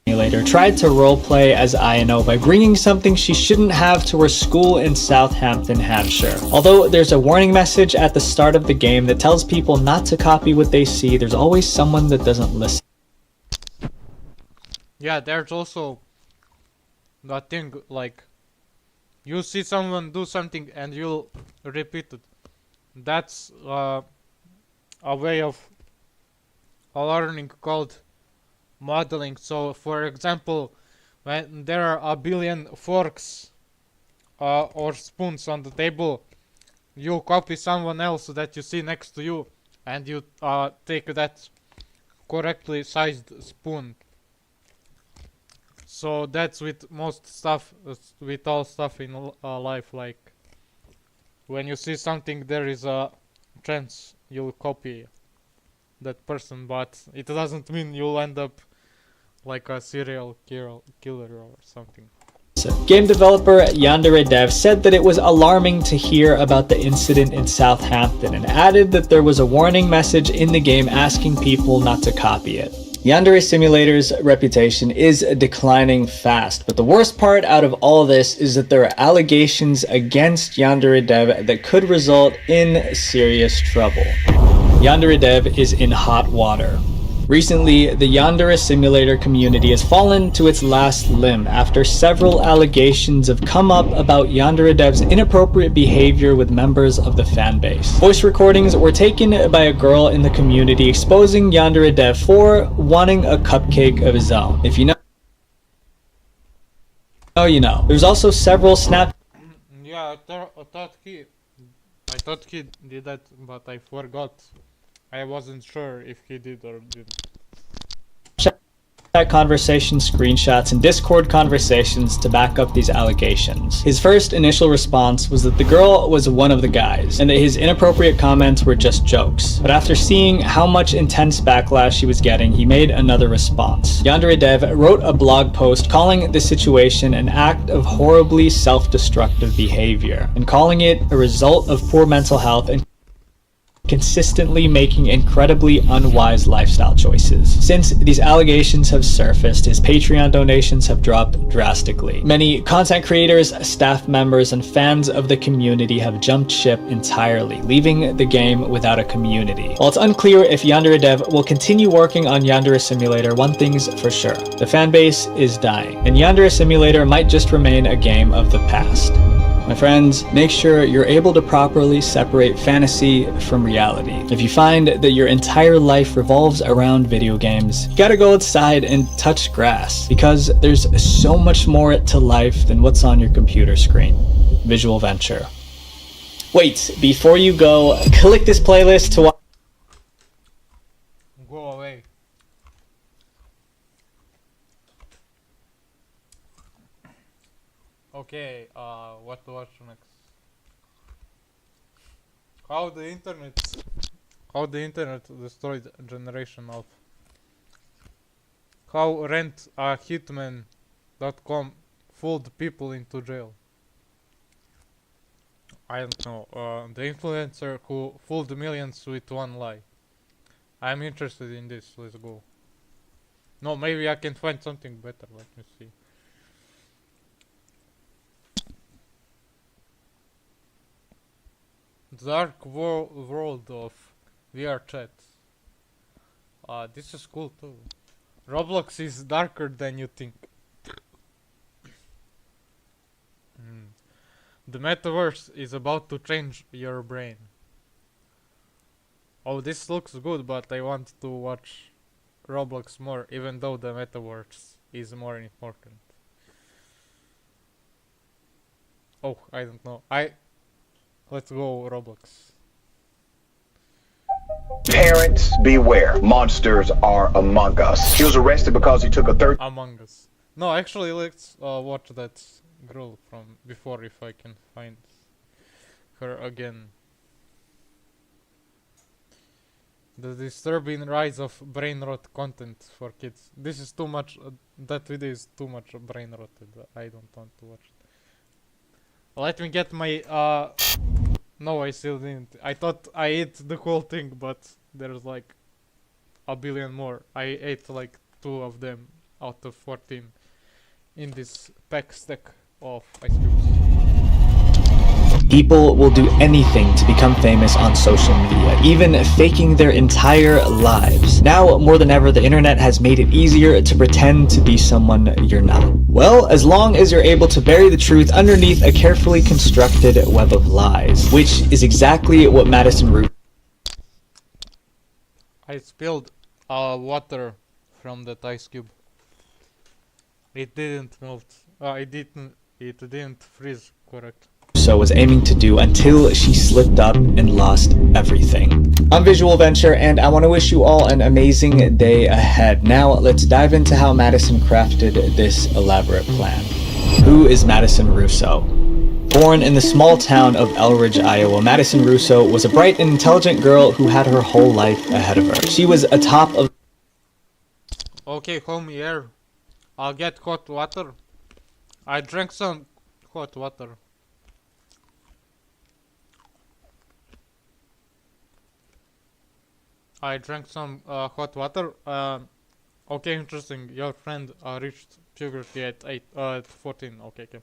E: Simulator tried to roleplay as Ayano by bringing something she shouldn't have to her school in Southampton, Hampshire. Although there's a warning message at the start of the game that tells people not to copy what they see, there's always someone that doesn't listen.
F: Yeah, there's also that thing, like, you see someone do something and you'll repeat it. That's a way of learning called modeling. So, for example, when there are 1 billion forks or spoons on the table, you copy someone else that you see next to you and you take that correctly sized spoon. So that's with most stuff, with all stuff in life. Like, when you see something, there is a chance you'll copy that person, but it doesn't mean you'll end up like a serial killer or something.
E: Game developer Yandere Dev said that it was alarming to hear about the incident in Southampton and added that there was a warning message in the game asking people not to copy it. Yandere Simulator's reputation is declining fast, but the worst part out of all this is that there are allegations against Yandere Dev that could result in serious trouble. Yandere Dev is in hot water. Recently, the Yandere Simulator community has fallen to its last limb after several allegations have come up about Yandere Dev's inappropriate behavior with members of the fanbase. Voice recordings were taken by a girl in the community exposing Yandere Dev for wanting a cupcake of his own. If you know, you know. There's also several snap.
F: Yeah, I thought he did that, but I forgot. I wasn't sure if he did or didn't.
E: Chat conversation screenshots and Discord conversations to back up these allegations. His first initial response was that the girl was one of the guys, and that his inappropriate comments were just jokes. But after seeing how much intense backlash he was getting, he made another response. Yandere Dev wrote a blog post calling the situation an act of horribly self-destructive behavior, and calling it a result of poor mental health and consistently making incredibly unwise lifestyle choices. Since these allegations have surfaced, his Patreon donations have dropped drastically. Many content creators, staff members, and fans of the community have jumped ship entirely, leaving the game without a community. While it's unclear if Yandere Dev will continue working on Yandere Simulator, one thing's for sure: the fanbase is dying, and Yandere Simulator might just remain a game of the past. My friends, make sure you're able to properly separate fantasy from reality. If you find that your entire life revolves around video games, you gotta go outside and touch grass, because there's so much more to life than what's on your computer screen. Visual Venture. Wait, before you go, click this playlist to watch.
F: Go away. Okay, what to watch next? How the internet destroyed a generation of. How rentahitman.com fooled people into jail. I don't know. The influencer who fooled millions with one lie. I'm interested in this. Let's go. No, maybe I can find something better. Let me see. Dark world of VR chat. This is cool too. Roblox is darker than you think. The metaverse is about to change your brain. Oh, this looks good, but I want to watch Roblox more, even though the metaverse is more important. Oh, I don't know. Let's go Roblox.
U: Parents beware. Monsters are among us. He was arrested because he took a third.
F: Among Us. No, actually, let's watch that girl from before if I can find her again. The disturbing rise of brain rot content for kids. This is too much. That video is too much brain rotted. I don't want to watch it. Let me get my. No, I still didn't. I thought I ate the whole thing, but there's like a billion more. I ate like 2 of them out of 14 in this pack stack of ice cubes.
E: People will do anything to become famous on social media, even faking their entire lives. Now, more than ever, the internet has made it easier to pretend to be someone you're not. Well, as long as you're able to bury the truth underneath a carefully constructed web of lies, which is exactly what Madison Russo.
F: I spilled water from that ice cube. It didn't melt. It didn't freeze correct.
E: Was aiming to do until she slipped up and lost everything. I'm Visual Venture, and I want to wish you all an amazing day ahead. Now, let's dive into how Madison crafted this elaborate plan. Who is Madison Russo? Born in the small town of Elridge, Iowa, Madison Russo was a bright and intelligent girl who had her whole life ahead of her. She was atop of...
F: Okay, homie, here. I'll get hot water. I drank some hot water. I drank some hot water. Okay, interesting. Your friend reached puberty at 14. Okay, okay.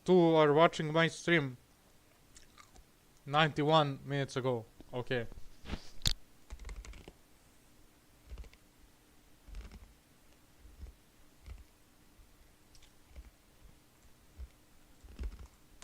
F: 2 are watching my stream 91 minutes ago. Okay.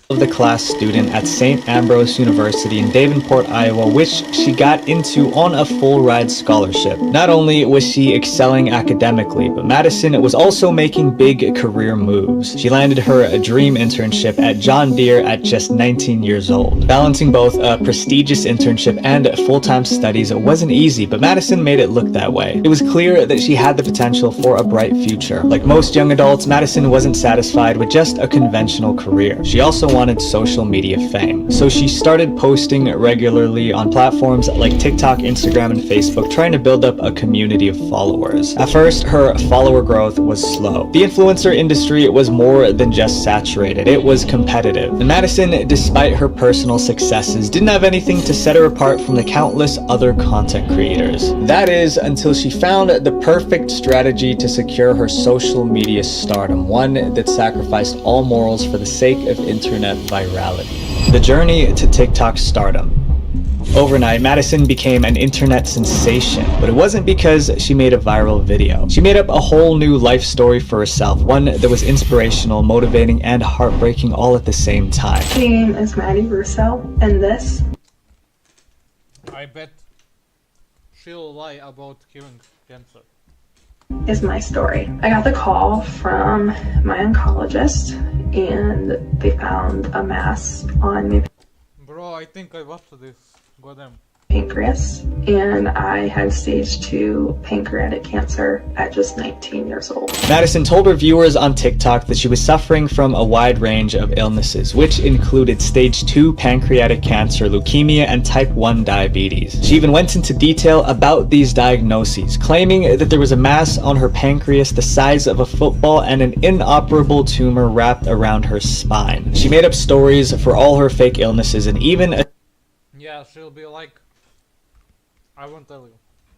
E: of the class student at St. Ambrose University in Davenport, Iowa, which she got into on a full-ride scholarship. Not only was she excelling academically, but Madison was also making big career moves. She landed her dream internship at John Deere at just 19 years old. Balancing both a prestigious internship and full-time studies wasn't easy, but Madison made it look that way. It was clear that she had the potential for a bright future. Like most young adults, Madison wasn't satisfied with just a conventional career. She also wanted social media fame. So she started posting regularly on platforms like TikTok, Instagram, and Facebook, trying to build up a community of followers. At first, her follower growth was slow. The influencer industry was more than just saturated, it was competitive. And Madison, despite her personal successes, didn't have anything to set her apart from the countless other content creators. That is, until she found the perfect strategy to secure her social media stardom, one that sacrificed all morals for the sake of internet virality. The journey to TikTok stardom. Overnight, Madison became an internet sensation, but it wasn't because she made a viral video. She made up a whole new life story for herself, one that was inspirational, motivating, and heartbreaking all at the same time.
G: My name is Maddie Russo, and this...
F: I bet she'll lie about curing cancer.
G: Is my story. I got the call from my oncologist, and they found a mass on my
F: Bro, I think I watched this. Goddamn.
G: pancreas, and I had stage 2 pancreatic cancer at just 19 years old.
E: Madison told her viewers on TikTok that she was suffering from a wide range of illnesses, which included stage 2 pancreatic cancer, leukemia, and type 1 diabetes. She even went into detail about these diagnoses, claiming that there was a mass on her pancreas the size of a football and an inoperable tumor wrapped around her spine. She made up stories for all her fake illnesses and even
F: Yeah, she'll be like, I won't tell you.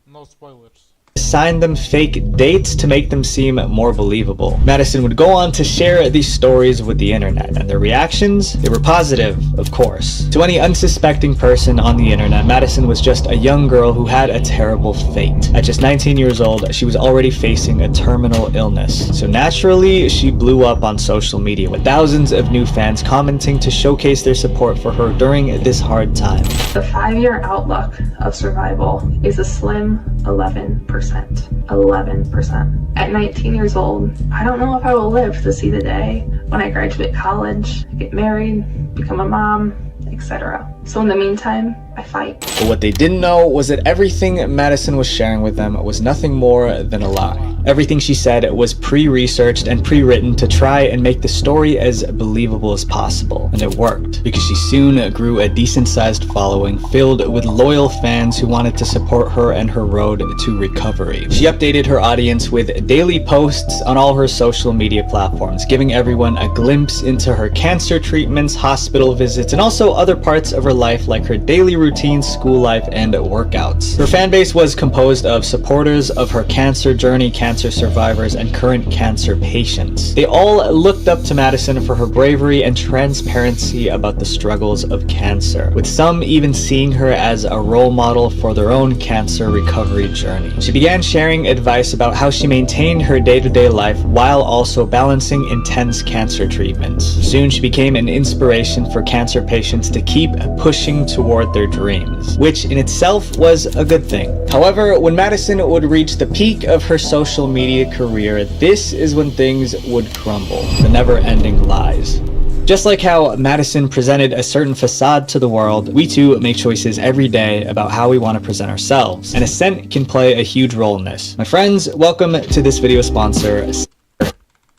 F: No spoilers.
E: assigned them fake dates to make them seem more believable. Madison would go on to share these stories with the internet, and their reactions, they were positive, of course. To any unsuspecting person on the internet, Madison was just a young girl who had a terrible fate. At just 19 years old, she was already facing a terminal illness. So naturally, she blew up on social media, with thousands of new fans commenting to showcase their support for her during this hard time.
G: The 5-year outlook of survival is a slim 11%. 11%. At 19 years old, I don't know if I will live to see the day when I graduate college, get married, become a mom, etc. So in the meantime, I fight.
E: But what they didn't know was that everything Madison was sharing with them was nothing more than a lie. Everything she said was pre-researched and pre-written to try and make the story as believable as possible. And it worked, because she soon grew a decent-sized following filled with loyal fans who wanted to support her and her road to recovery. She updated her audience with daily posts on all her social media platforms, giving everyone a glimpse into her cancer treatments, hospital visits, and also other parts of her life like her daily routine, school life, and workouts. Her fan base was composed of supporters of her cancer journey, cancer survivors, and current cancer patients. They all looked up to Madison for her bravery and transparency about the struggles of cancer, with some even seeing her as a role model for their own cancer recovery journey. She began sharing advice about how she maintained her day-to-day life while also balancing intense cancer treatments. Soon she became an inspiration for cancer patients to keep pushing toward their dreams, which in itself was a good thing. However, when Madison would reach the peak of her social media career, this is when things would crumble. The never-ending lies. Just like how Madison presented a certain facade to the world, we too make choices every day about how we want to present ourselves, and a scent can play a huge role in this. My friends, welcome to this video sponsor.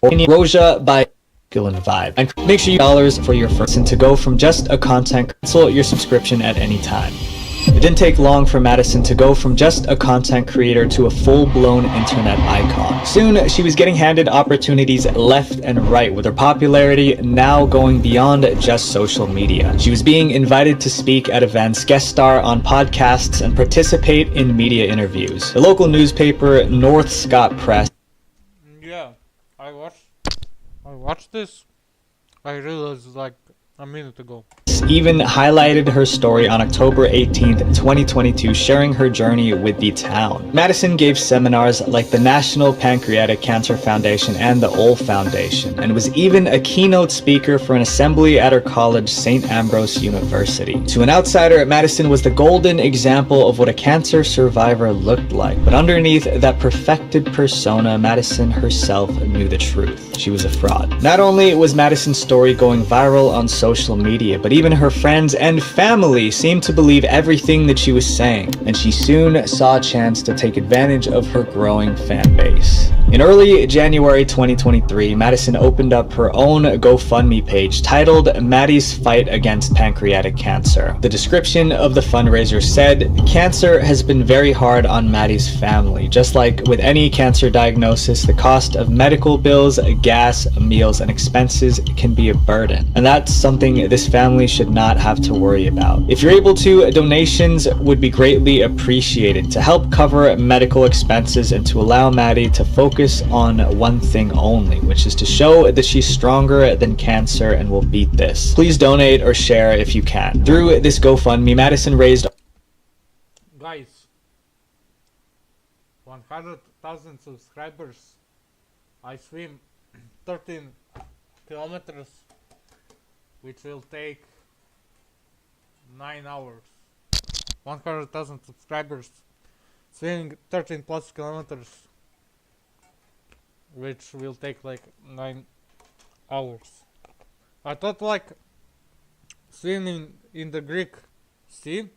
E: Roja by Vibe. And make sure you dollars for your first and to go from just a content cancel your subscription at any time. It didn't take long for Madison to go from just a content creator to a full-blown internet icon. Soon, she was getting handed opportunities left and right, with her popularity now going beyond just social media. She was being invited to speak at events, guest star on podcasts, and participate in media interviews. The local newspaper, North Scott Press.
F: Yeah, I watched this. I realized like a minute ago.
E: Even highlighted her story on October 18th, 2022, sharing her journey with the town. Madison gave seminars like the National Pancreatic Cancer Foundation and the Ole Foundation, and was even a keynote speaker for an assembly at her college, St. Ambrose University. To an outsider, Madison was the golden example of what a cancer survivor looked like. But underneath that perfected persona, Madison herself knew the truth. She was a fraud. Not only was Madison's story going viral on social media, but even her friends and family seemed to believe everything that she was saying, and she soon saw a chance to take advantage of her growing fan base. In early January 2023, Madison opened up her own GoFundMe page titled Maddie's Fight Against Pancreatic Cancer. The description of the fundraiser said, "Cancer has been very hard on Maddie's family. Just like with any cancer diagnosis, the cost of medical bills, gas, meals, and expenses can be a burden. And that's something this family should not have to worry about. If you're able to, donations would be greatly appreciated to help cover medical expenses and to allow Maddie to focus on one thing only, which is to show that she's stronger than cancer and will beat this. Please donate or share if you can." Through this GoFundMe, Madison raised...
F: Guys, 100,000 subscribers. I swim 13 kilometers, which will take 9 hours. 100,000 subscribers, swimming 13 plus kilometers, which will take like 9 hours. I thought like swimming in the Greek Sea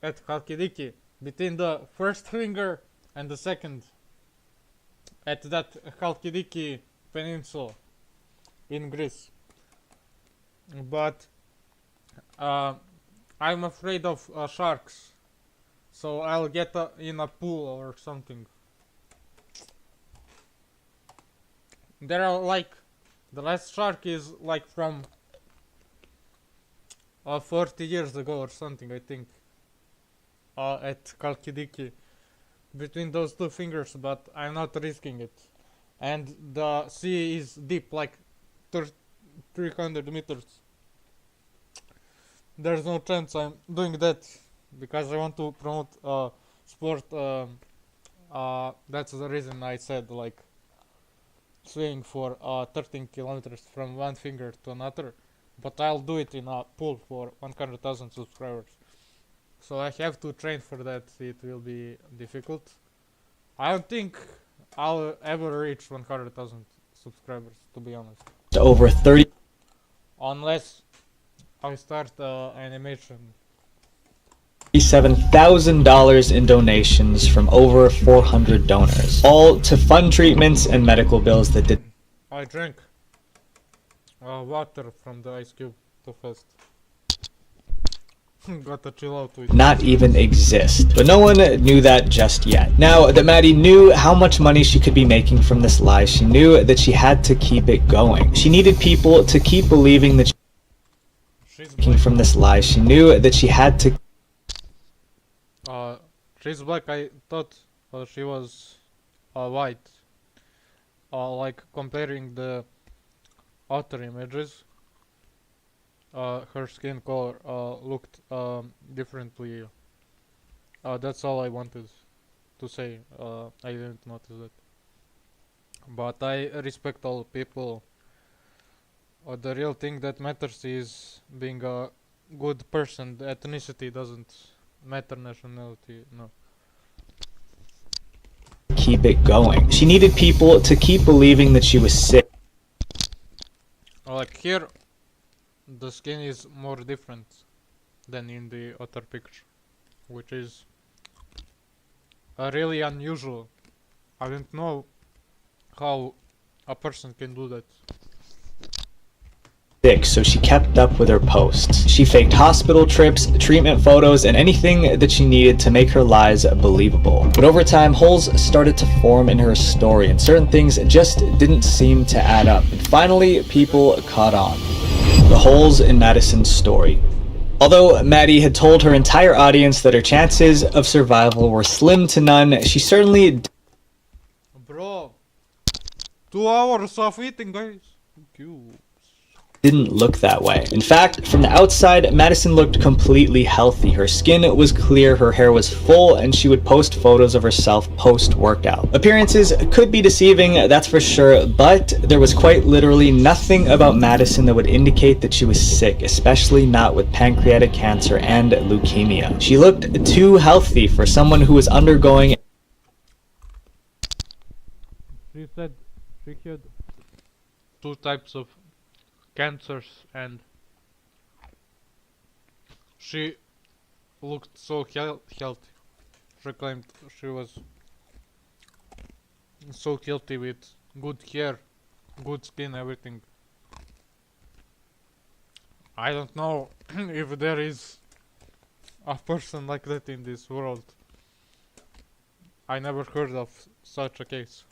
F: at Chalkidiki, between the first finger and the second, at that Chalkidiki peninsula in Greece. But I'm afraid of sharks, so I'll get in a pool or something. There are like, the last shark is like from 40 years ago or something, I think, at Chalkidiki, between those two fingers, but I'm not risking it. And the sea is deep, like 300 meters. There's no chance I'm doing that, because I want to promote sport. That's the reason I said like swimming for 13 kilometers from one finger to another, but I'll do it in a pool for 100,000 subscribers. So I have to train for that. It will be difficult. I don't think I'll ever reach 100,000 subscribers, to be honest.
E: Over 30...
F: Unless I start animation.
E: $37,000 in donations from over 400 donors, all to fund treatments and medical bills that did...
F: I drank water from the ice cube too fast. Gotta chill out with
E: not even exist. But no one knew that just yet. Now that Maddie knew how much money she could be making from this lie, she knew that she had to keep it going. She needed people to keep believing that she's making from this lie. She knew that she had to...
F: she's black. I thought she was white. Like comparing the other images, her skin color looked differently. That's all I wanted to say. I didn't notice that. But I respect all people. The real thing that matters is being a good person. The ethnicity doesn't matter, nationality, no.
E: Keep it going. She needed people to keep believing that she was sick.
F: Like here, the skin is more different than in the other picture, which is really unusual. I didn't know how a person can do that.
E: So she kept up with her posts. She faked hospital trips, treatment photos, and anything that she needed to make her lies believable. But over time, holes started to form in her story, and certain things just didn't seem to add up. And finally, people caught on. The holes in Madison's story. Although Maddie had told her entire audience that her chances of survival were slim to none, she certainly
F: Bro, 2 hours of eating, guys. Thank you.
E: Didn't look that way. In fact, from the outside, Madison looked completely healthy. Her skin was clear, her hair was full, and she would post photos of herself post-workout. Appearances could be deceiving, that's for sure, but there was quite literally nothing about Madison that would indicate that she was sick, especially not with pancreatic cancer and leukemia. She looked too healthy for someone who was undergoing.
F: She said she had 2 types of cancers and she looked so healthy. She claimed she was so healthy with good hair, good skin, everything. I don't know if there is a person like that in this world. I never heard of such a case.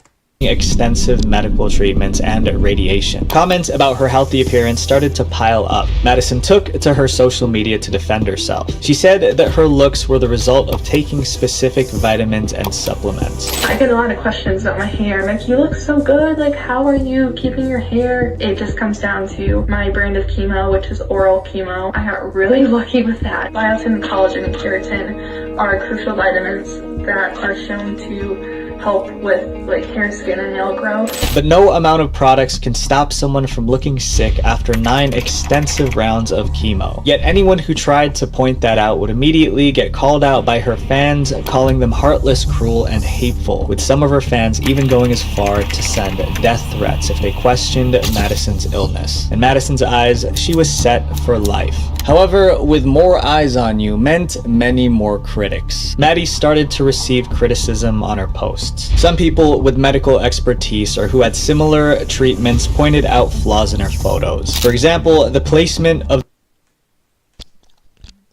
E: Extensive medical treatments and radiation. Comments about her healthy appearance started to pile up. Madison took to her social media to defend herself. She said that her looks were the result of taking specific vitamins and supplements.
G: I get a lot of questions about my hair. Like, you look so good. Like, how are you keeping your hair? It just comes down to my brand of chemo, which is oral chemo. I got really lucky with that. Biotin, collagen, and keratin are crucial vitamins that are shown to help with like hair, skin, and nail growth.
E: But no amount of products can stop someone from looking sick after 9 extensive rounds of chemo. Yet anyone who tried to point that out would immediately get called out by her fans, calling them heartless, cruel, and hateful, with some of her fans even going as far to send death threats if they questioned Madison's illness. In Madison's eyes, she was set for life. However, with more eyes on you meant many more critics. Maddie started to receive criticism on her posts. Some people with medical expertise or who had similar treatments pointed out flaws in her photos. For example, the placement of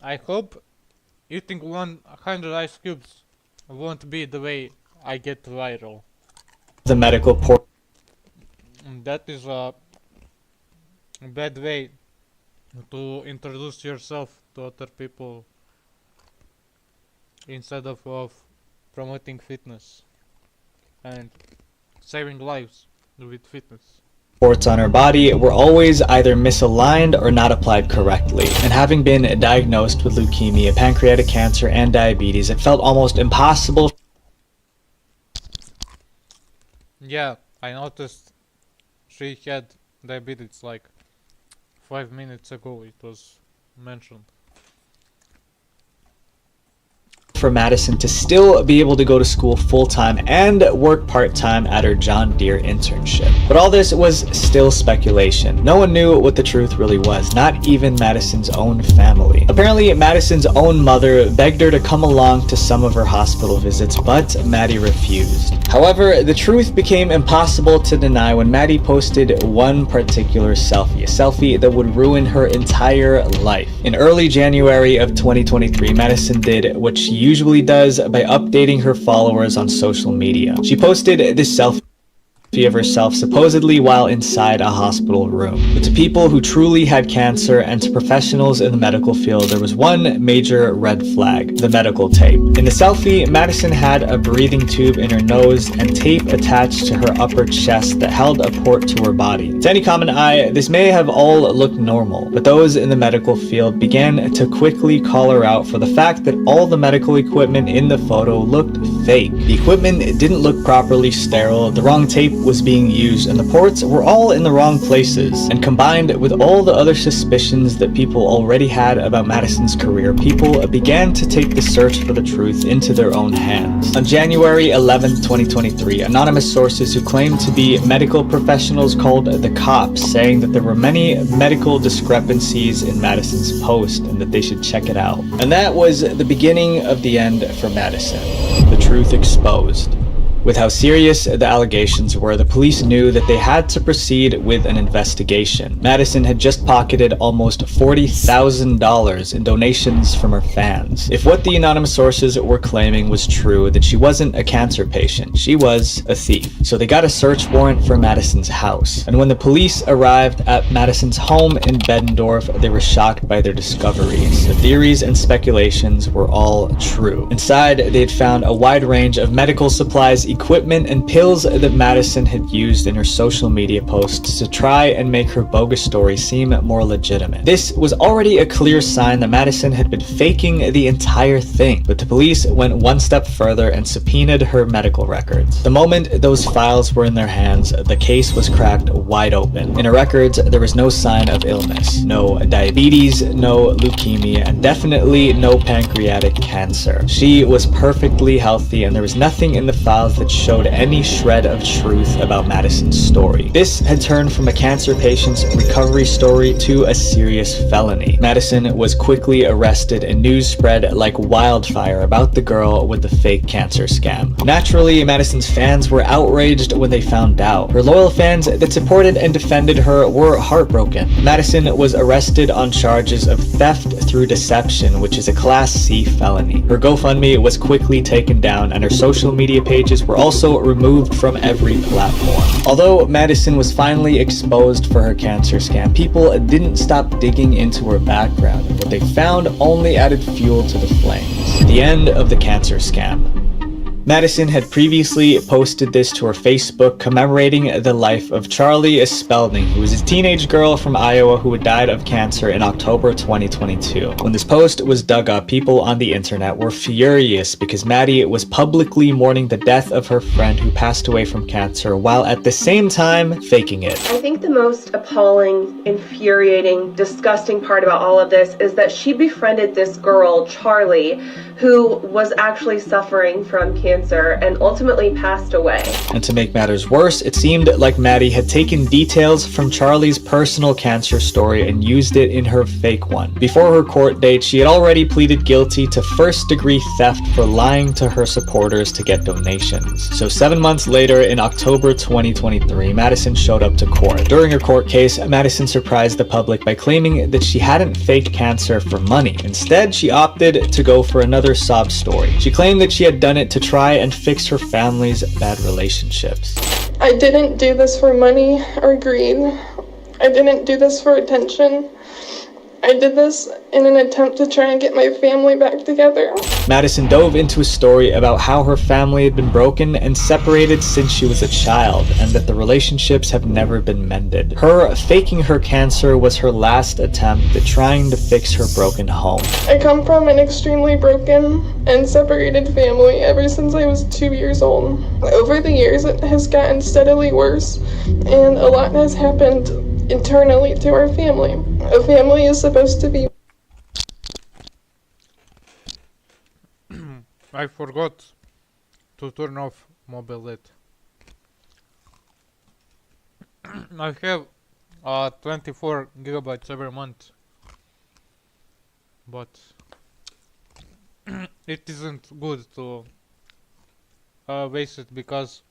F: I hope eating 100 ice cubes won't be the way I get viral.
E: The medical port.
F: That is a bad way to introduce yourself to other people instead of promoting fitness and saving lives with fitness.
E: Reports on her body were always either misaligned or not applied correctly. And having been diagnosed with leukemia, pancreatic cancer, and diabetes, it felt almost impossible.
F: Yeah, I noticed she had diabetes like 5 minutes ago, it was mentioned.
E: For Madison to still be able to go to school full-time and work part-time at her John Deere internship. But all this was still speculation. No one knew what the truth really was, not even Madison's own family. Apparently, Madison's own mother begged her to come along to some of her hospital visits, but Maddie refused. However, the truth became impossible to deny when Maddie posted one particular selfie, a selfie that would ruin her entire life. In early January of 2023, Madison did what she usually does by updating her followers on social media. She posted this selfie of herself supposedly while inside a hospital room. But to people who truly had cancer and to professionals in the medical field, there was one major red flag: the medical tape. In the selfie, Madison had a breathing tube in her nose and tape attached to her upper chest that held a port to her body. To any common eye, this may have all looked normal, but those in the medical field began to quickly call her out for the fact that all the medical equipment in the photo looked fake. The equipment didn't look properly sterile, the wrong tape was being used, and the ports were all in the wrong places. And combined with all the other suspicions that people already had about Madison's career, people began to take the search for the truth into their own hands. On January 11, 2023, anonymous sources who claimed to be medical professionals called the cops, saying that there were many medical discrepancies in Madison's post and that they should check it out. And that was the beginning of the end for Madison. The truth exposed. With how serious the allegations were, the police knew that they had to proceed with an investigation. Madison had just pocketed almost $40,000 in donations from her fans. If what the anonymous sources were claiming was true, then she wasn't a cancer patient, she was a thief. So they got a search warrant for Madison's house. And when the police arrived at Madison's home in Beddendorf, they were shocked by their discoveries. The theories and speculations were all true. Inside, they had found a wide range of medical supplies, equipment, and pills that Madison had used in her social media posts to try and make her bogus story seem more legitimate. This was already a clear sign that Madison had been faking the entire thing, but the police went one step further and subpoenaed her medical records. The moment those files were in their hands, the case was cracked wide open. In her records, there was no sign of illness, no diabetes, no leukemia, and definitely no pancreatic cancer. She was perfectly healthy, and there was nothing in the files that showed any shred of truth about Madison's story. This had turned from a cancer patient's recovery story to a serious felony. Madison was quickly arrested, and news spread like wildfire about the girl with the fake cancer scam. Naturally, Madison's fans were outraged when they found out. Her loyal fans that supported and defended her were heartbroken. Madison was arrested on charges of theft through deception, which is a Class C felony. Her GoFundMe was quickly taken down, and her social media pages were also removed from every platform. Although Madison was finally exposed for her cancer scam, people didn't stop digging into her background. What they found only added fuel to the flames. The end of the cancer scam. Madison had previously posted this to her Facebook commemorating the life of Charlie Spalding, who was a teenage girl from Iowa who had died of cancer in October 2022. When this post was dug up, people on the internet were furious because Maddie was publicly mourning the death of her friend who passed away from cancer while at the same time faking it.
B: I think the most appalling, infuriating, disgusting part about all of this is that she befriended this girl, Charlie, who was actually suffering from cancer and ultimately passed away.
E: And to make matters worse, it seemed like Maddie had taken details from Charlie's personal cancer story and used it in her fake one. Before her court date, she had already pleaded guilty to first-degree theft for lying to her supporters to get donations. So 7 months later, in October 2023, Madison showed up to court. During her court case, Madison surprised the public by claiming that she hadn't faked cancer for money. Instead, she opted to go for another sob story. She claimed that she had done it to try and fix her family's bad relationships.
V: I didn't do this for money or greed. I didn't do this for attention. I did this in an attempt to try and get my family back together.
E: Madison dove into a story about how her family had been broken and separated since she was a child, and that the relationships have never been mended. Her faking her cancer was her last attempt at trying to fix her broken home.
V: I come from an extremely broken and separated family ever since I was 2 years old. Over the years, it has gotten steadily worse, and a lot has happened internally to our family. A family is supposed to be...
F: I forgot to turn off mobile data. I have 24 gigabytes every month, but it isn't good to waste it because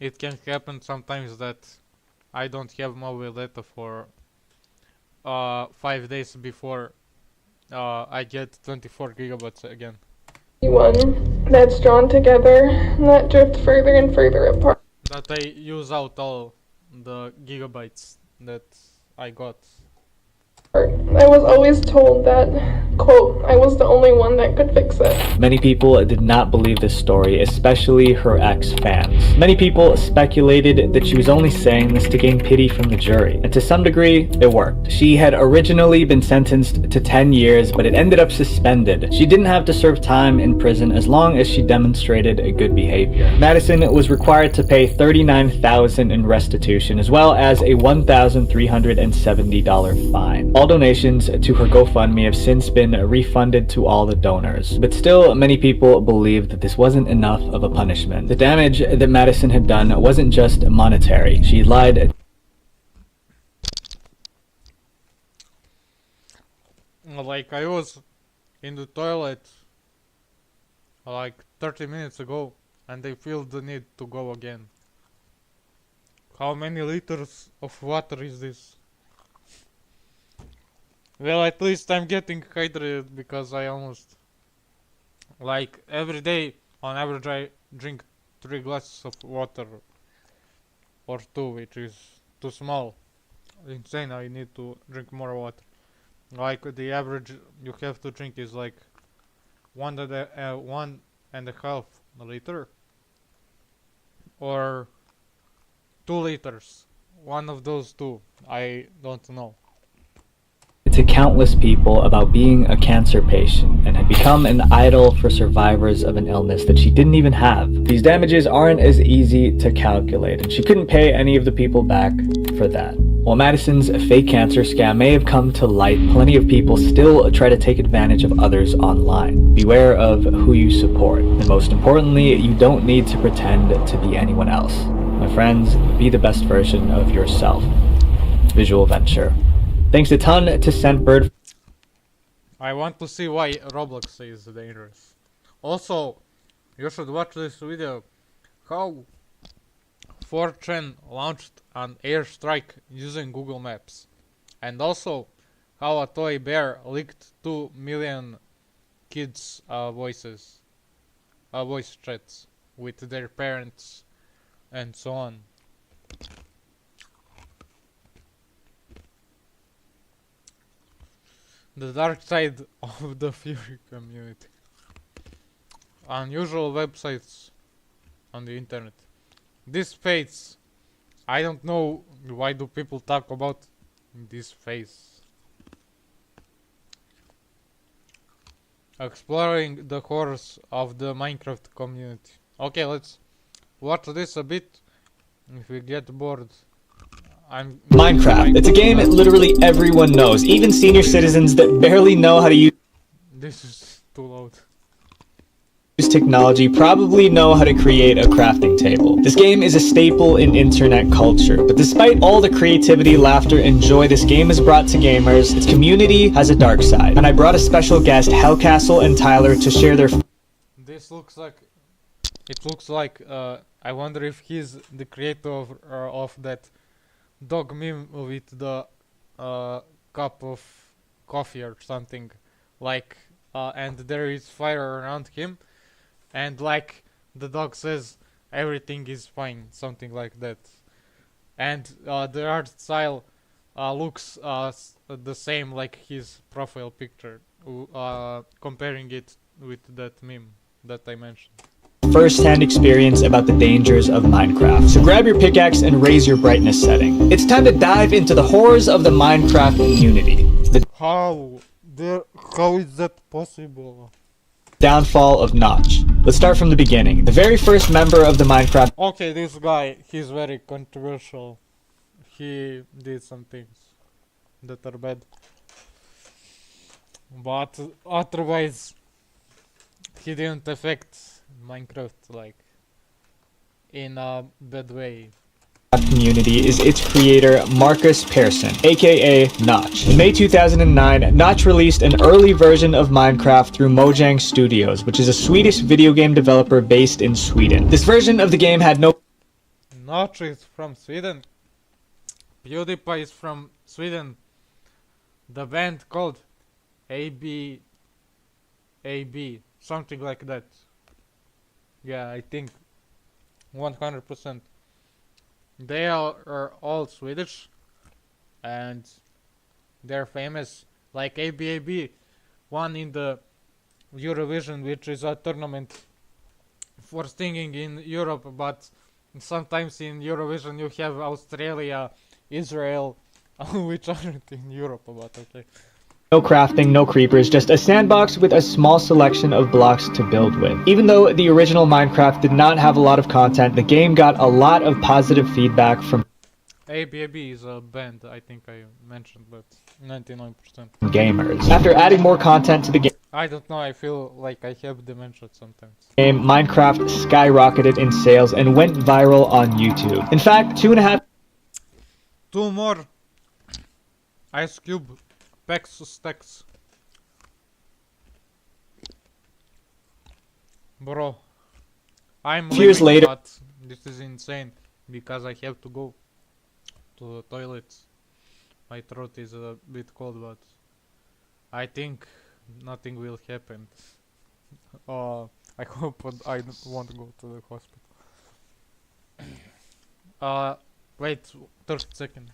F: it can happen sometimes that I don't have mobile data for 5 days before I get 24 gigabytes again.
V: One that's drawn together, not drift further and further apart.
F: That I use out all the gigabytes that I got.
V: I was always told that, quote, I was the only one that could fix it.
E: Many people did not believe this story, especially her ex-fans. Many people speculated that she was only saying this to gain pity from the jury, and to some degree, it worked. She had originally been sentenced to 10 years, but it ended up suspended. She didn't have to serve time in prison as long as she demonstrated a good behavior. Madison was required to pay $39,000 in restitution, as well as a $1,370 fine. All donations to her GoFundMe have since been refunded to all the donors. But still, many people believe that this wasn't enough of a punishment. The damage that Madison had done wasn't just monetary. She lied.
F: Like, I was in the toilet like 30 minutes ago and I feel the need to go again. How many liters of water is this? Well, at least I'm getting hydrated because I almost, like, every day on average I drink 3 glasses of water or 2, which is too small. Insane, I need to drink more water. Like, the average you have to drink is like 1.5 liter or 2 liters. One of those two. I don't know.
E: To countless people about being a cancer patient and had become an idol for survivors of an illness that she didn't even have. These damages aren't as easy to calculate, and she couldn't pay any of the people back for that. While Madison's fake cancer scam may have come to light, plenty of people still try to take advantage of others online. Beware of who you support, and most importantly, you don't need to pretend to be anyone else. My friends, be the best version of yourself. Visual Venture. Thanks a ton to Scentbird.
F: I want to see why Roblox is dangerous. Also, you should watch this video. How 4chan launched an airstrike using Google Maps. And also, how a toy bear leaked 2 million kids' voice chats with their parents and so on. The dark side of the Fury community. Unusual websites on the internet. This face, I don't know why do people talk about this face. Exploring the horrors of the Minecraft community. Okay, let's watch this a bit. If we get bored,
E: Minecraft. It's a game that literally everyone knows, even senior citizens that barely know how to use
F: This is too loud.
E: Technology probably know how to create a crafting table. This game is a staple in internet culture, but despite all the creativity, laughter, and joy this game has brought to gamers, its community has a dark side. And I brought a special guest, Hellcastle and Tyler, to share their...
F: This looks like... It looks like... I wonder if he's the creator of that dog meme with the cup of coffee or something. Like... and there is fire around him. And like the dog says, everything is fine, something like that. And the art style looks the same like his profile picture, comparing it with that meme that I mentioned.
E: First-hand experience about the dangers of Minecraft. So grab your pickaxe and raise your brightness setting. It's time to dive into the horrors of the Minecraft community.
F: How is that possible?
E: Downfall of Notch. Let's start from the beginning. The very first member of the Minecraft...
F: Okay, this guy, he's very controversial. He did some things that are bad. But otherwise, he didn't affect Minecraft like in a bad way.
E: Community is its creator, Marcus Persson, aka Notch. In May 2009, Notch released an early version of Minecraft through Mojang Studios, which is a Swedish video game developer based in Sweden. This version of the game had no...
F: Notch is from Sweden. PewDiePie is from Sweden. The band called AB, something like that. Yeah, I think 100%. They are all Swedish and they're famous. Like ABAB won in the Eurovision, which is a tournament for singing in Europe, but sometimes in Eurovision you have Australia, Israel, which aren't in Europe, but okay.
E: No crafting, no creepers, just a sandbox with a small selection of blocks to build with. Even though the original Minecraft did not have a lot of content, the game got a lot of positive feedback from
F: ABAB is a band, I think I mentioned, but 99%.
E: Gamers. After adding more content to the game,
F: I don't know, I feel like I have dementia sometimes.
E: Minecraft skyrocketed in sales and went viral on YouTube. In fact, 2.5...
F: Two more Ice Cube packs stacks. Bro, I'm
E: Years
F: leaving,
E: later-
F: but this is insane because I have to go to the toilet. My throat is a bit cold, but I think nothing will happen. I hope I won't go to the hospital. Wait, 30 seconds.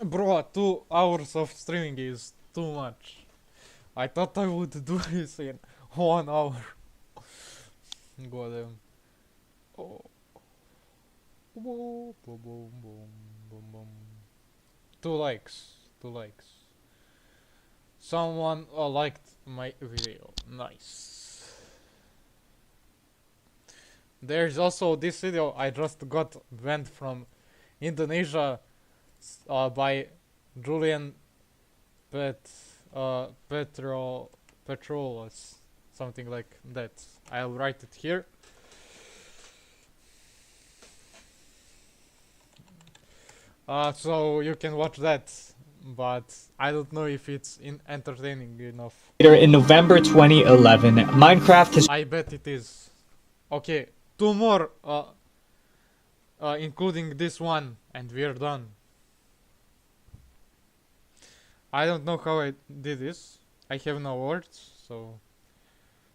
F: Bro, 2 hours of streaming is too much. I thought I would do this in 1 hour. Goddamn. Oh. Boom, boom, boom, boom, boom, boom. 2 likes. 2 likes. Someone liked my video. Nice. There's also this video I just got banned from Indonesia by Julian Petrolas, something like that. I'll write it here. So you can watch that, but I don't know if it's entertaining enough.
E: Later in November 2011, Minecraft has
F: I bet it is. Okay, 2 more, including this one, and we're done. I don't know how I did this. I have no words, so...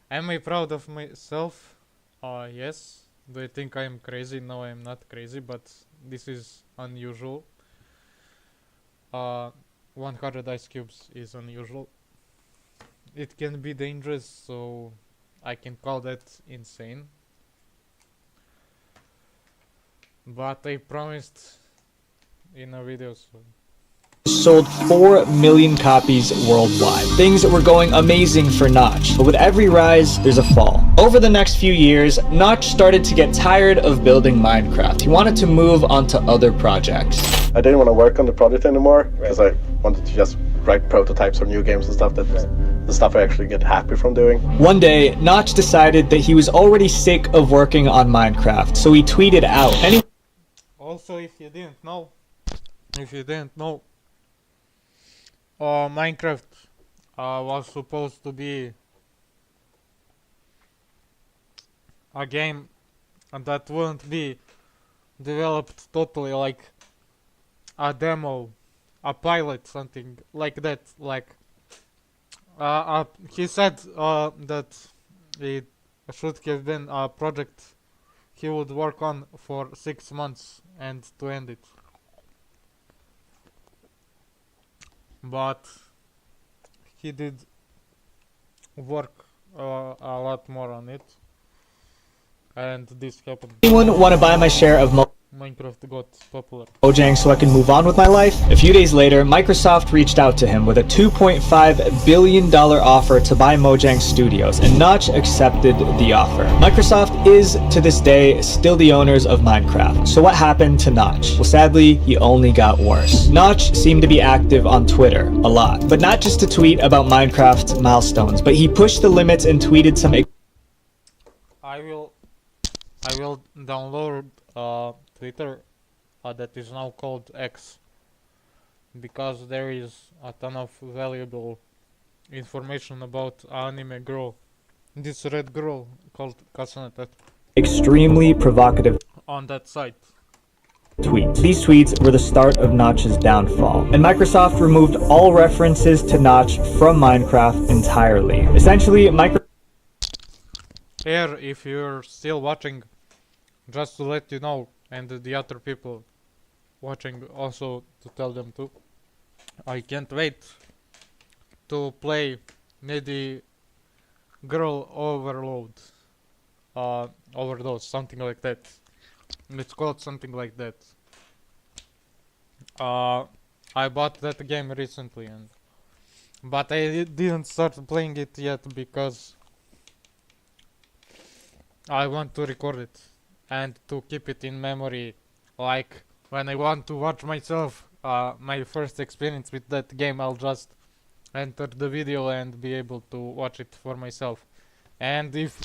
F: Am I proud of myself? Yes. Do you think I'm crazy? No, I'm not crazy, but this is unusual. 100 ice cubes is unusual. It can be dangerous, so I can call that insane. But I promised in a video, so...
E: sold 4 million copies worldwide. Things were going amazing for Notch, but with every rise, there's a fall. Over the next few years, Notch started to get tired of building Minecraft. He wanted to move on to other projects.
P: I didn't want to work on the project anymore because I wanted to just write prototypes or new games and stuff. That's the stuff I actually get happy from doing.
E: One day, Notch decided that he was already sick of working on Minecraft, so he tweeted out.
F: Also, if you didn't know, Minecraft was supposed to be a game that wouldn't be developed totally, like a demo, a pilot, something like that. Like he said that it should have been a project he would work on for 6 months and to end it. But he did work a lot more on it, and this happened.
E: Anyone want to buy my share of
F: Minecraft got popular.
E: Mojang so I can move on with my life? A few days later, Microsoft reached out to him with a $2.5 billion offer to buy Mojang Studios, and Notch accepted the offer. Microsoft is, to this day, still the owners of Minecraft. So what happened to Notch? Well, sadly, he only got worse. Notch seemed to be active on Twitter, a lot, but not just to tweet about Minecraft milestones, but he pushed the limits and tweeted some...
F: I will download Twitter that is now called X, because there is a ton of valuable information about anime girl, this red girl called Kasane
E: extremely provocative
F: on that site.
E: Tweets. These tweets were the start of Notch's downfall, and Microsoft removed all references to Notch from Minecraft entirely. Essentially,
F: Here, if you're still watching, just to let you know, and the other people watching also to tell them too, I can't wait to play Needy Girl Overload, Overdose, something like that. It's called something like that. I bought that game recently, but I didn't start playing it yet because I want to record it and to keep it in memory, like when I want to watch myself my first experience with that game, I'll just enter the video and be able to watch it for myself, and if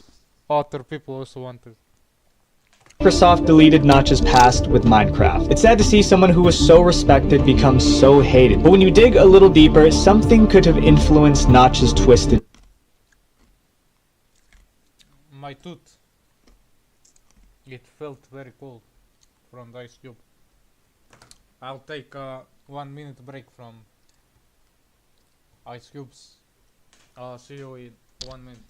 F: other people also want to.
E: Microsoft deleted Notch's past with Minecraft. It's sad to see someone who was so respected become so hated. But when you dig a little deeper, something could have influenced Notch's twisted...
F: My tooth. It felt very cold from the ice cube. I'll take a 1 minute break from ice cubes. See you in 1 minute.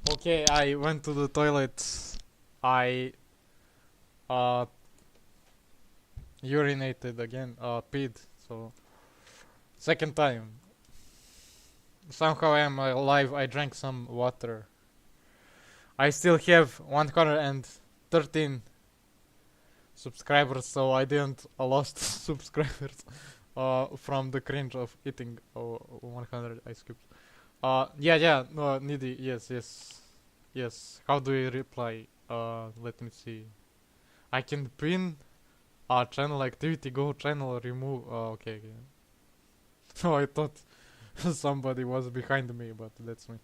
F: Okay, I went to the toilet. I urinated again, peed, so second time. Somehow I am alive. I drank some water. I still have 113 subscribers, so I didn't lost subscribers from the cringe of eating 100 ice cubes. Yeah, no, Needy, yes. How do we reply? Let me see. I can pin channel activity, go channel, remove. Okay. So I thought somebody was behind me, but that's me.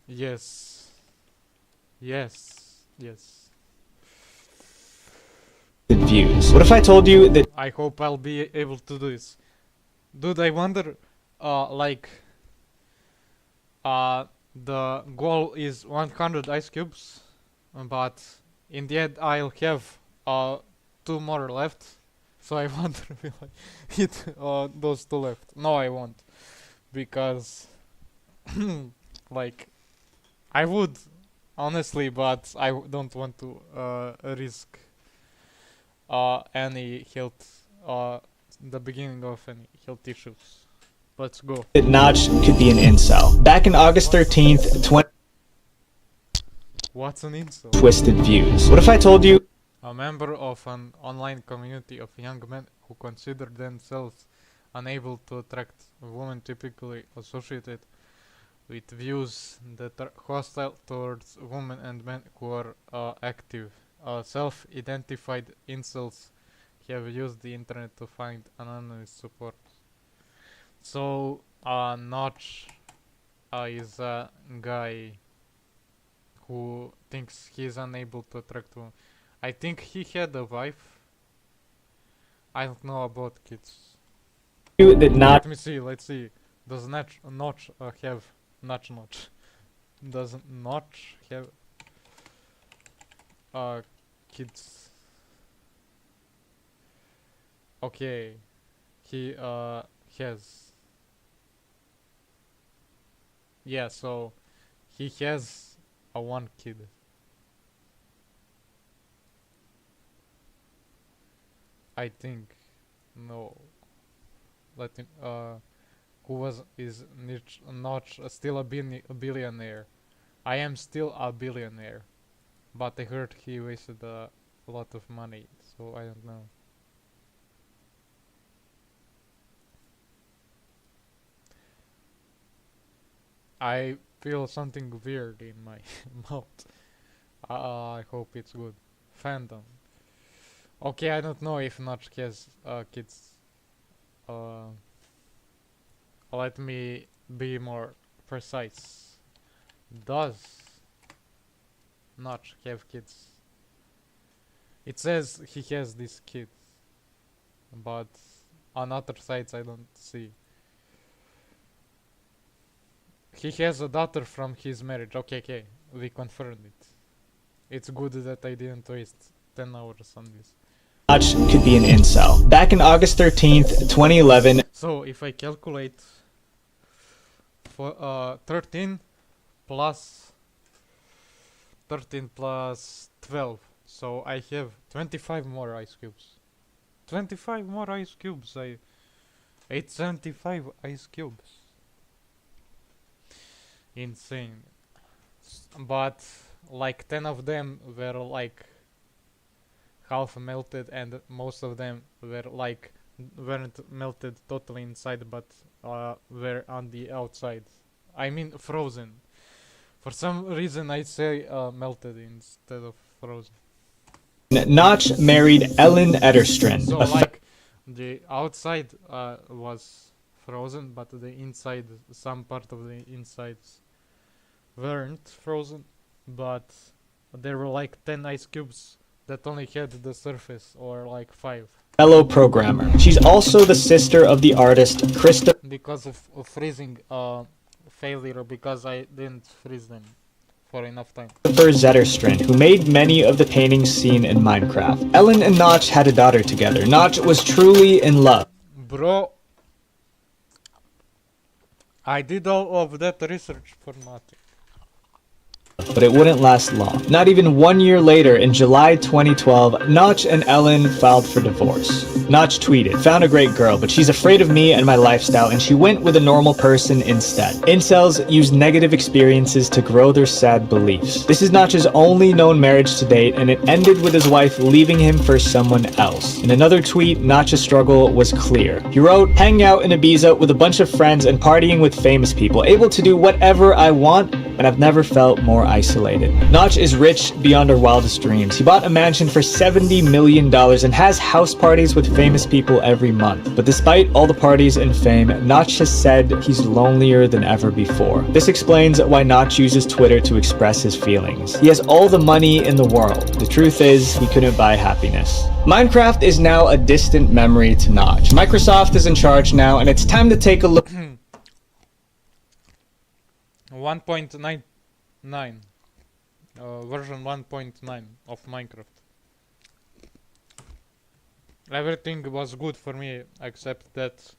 F: Yes.
E: Views. What if I told you that...
F: I hope I'll be able to do this. Dude, I wonder, the goal is 100 ice cubes, but in the end I'll have 2 more left, so I won't really hit those 2 left. No, I won't, because like I would honestly, but I don't want to risk any health, the beginning of any health issues. Let's go.
E: That Notch could be an incel. Back in August 13th,
F: What's an incel?
E: Twisted Views. What if I told you?
F: A member of an online community of young men who consider themselves unable to attract women typically associated with views that are hostile towards women and men who are active. Self-identified incels have used the internet to find anonymous support. So, Notch is a guy who thinks he's unable to attract women. I think he had a wife. I don't know about kids. Let me see, let's see. Does Notch have Notch? Does Notch have kids? Okay, he has. Yeah, so he has a 1 kid. I think. No. Let him. Is Notch still a billionaire? I am still a billionaire, but I heard he wasted a lot of money, so I don't know. I feel something weird in my mouth. I hope it's good. Fandom. Okay, I don't know if Notch has kids. Let me be more precise. Does Notch have kids? It says he has these kids, but on other sites I don't see. He has a daughter from his marriage. Okay, we confirmed it. It's good that I didn't waste 10 hours on this.
E: Notch could be an incel. Back in August 13th, 2011.
F: So if I calculate for 13 plus 12, so I have 25 more ice cubes. 25 more ice cubes. 875 ice cubes. Insane. But like 10 of them were like half melted, and most of them were like weren't melted totally inside, but were on the outside. I mean frozen. For some reason I say melted instead of frozen.
E: Notch married Ellen Ederstrand.
F: So like the outside was frozen, but the inside, some part of the insides weren't frozen, but there were like 10 ice cubes that only had the surface, or like 5.
E: Fellow programmer. She's also the sister of the artist Krista.
F: Because of freezing failure, because I didn't freeze them for enough time.
E: Zetterstrand, who made many of the paintings seen in Minecraft. Ellen and Notch had a daughter together. Notch was truly in love.
F: Bro, I did all of that research for nothing.
E: But it wouldn't last long. Not even 1 year later, in July 2012, Notch and Ellen filed for divorce. Notch tweeted, "Found a great girl, but she's afraid of me and my lifestyle, and she went with a normal person instead." Incels use negative experiences to grow their sad beliefs. This is Notch's only known marriage to date, and it ended with his wife leaving him for someone else. In another tweet, Notch's struggle was clear. He wrote, "Hanging out in Ibiza with a bunch of friends and partying with famous people, able to do whatever I want, and I've never felt more isolated." Notch is rich beyond our wildest dreams. He bought a mansion for $70 million and has house parties with famous people every month. But despite all the parties and fame, Notch has said he's lonelier than ever before. This explains why Notch uses Twitter to express his feelings. He has all the money in the world. The truth is, he couldn't buy happiness. Minecraft is now a distant memory to Notch. Microsoft is in charge now, and it's time to take a look.
F: 1.99. version 1.9 of Minecraft. Everything was good for me except that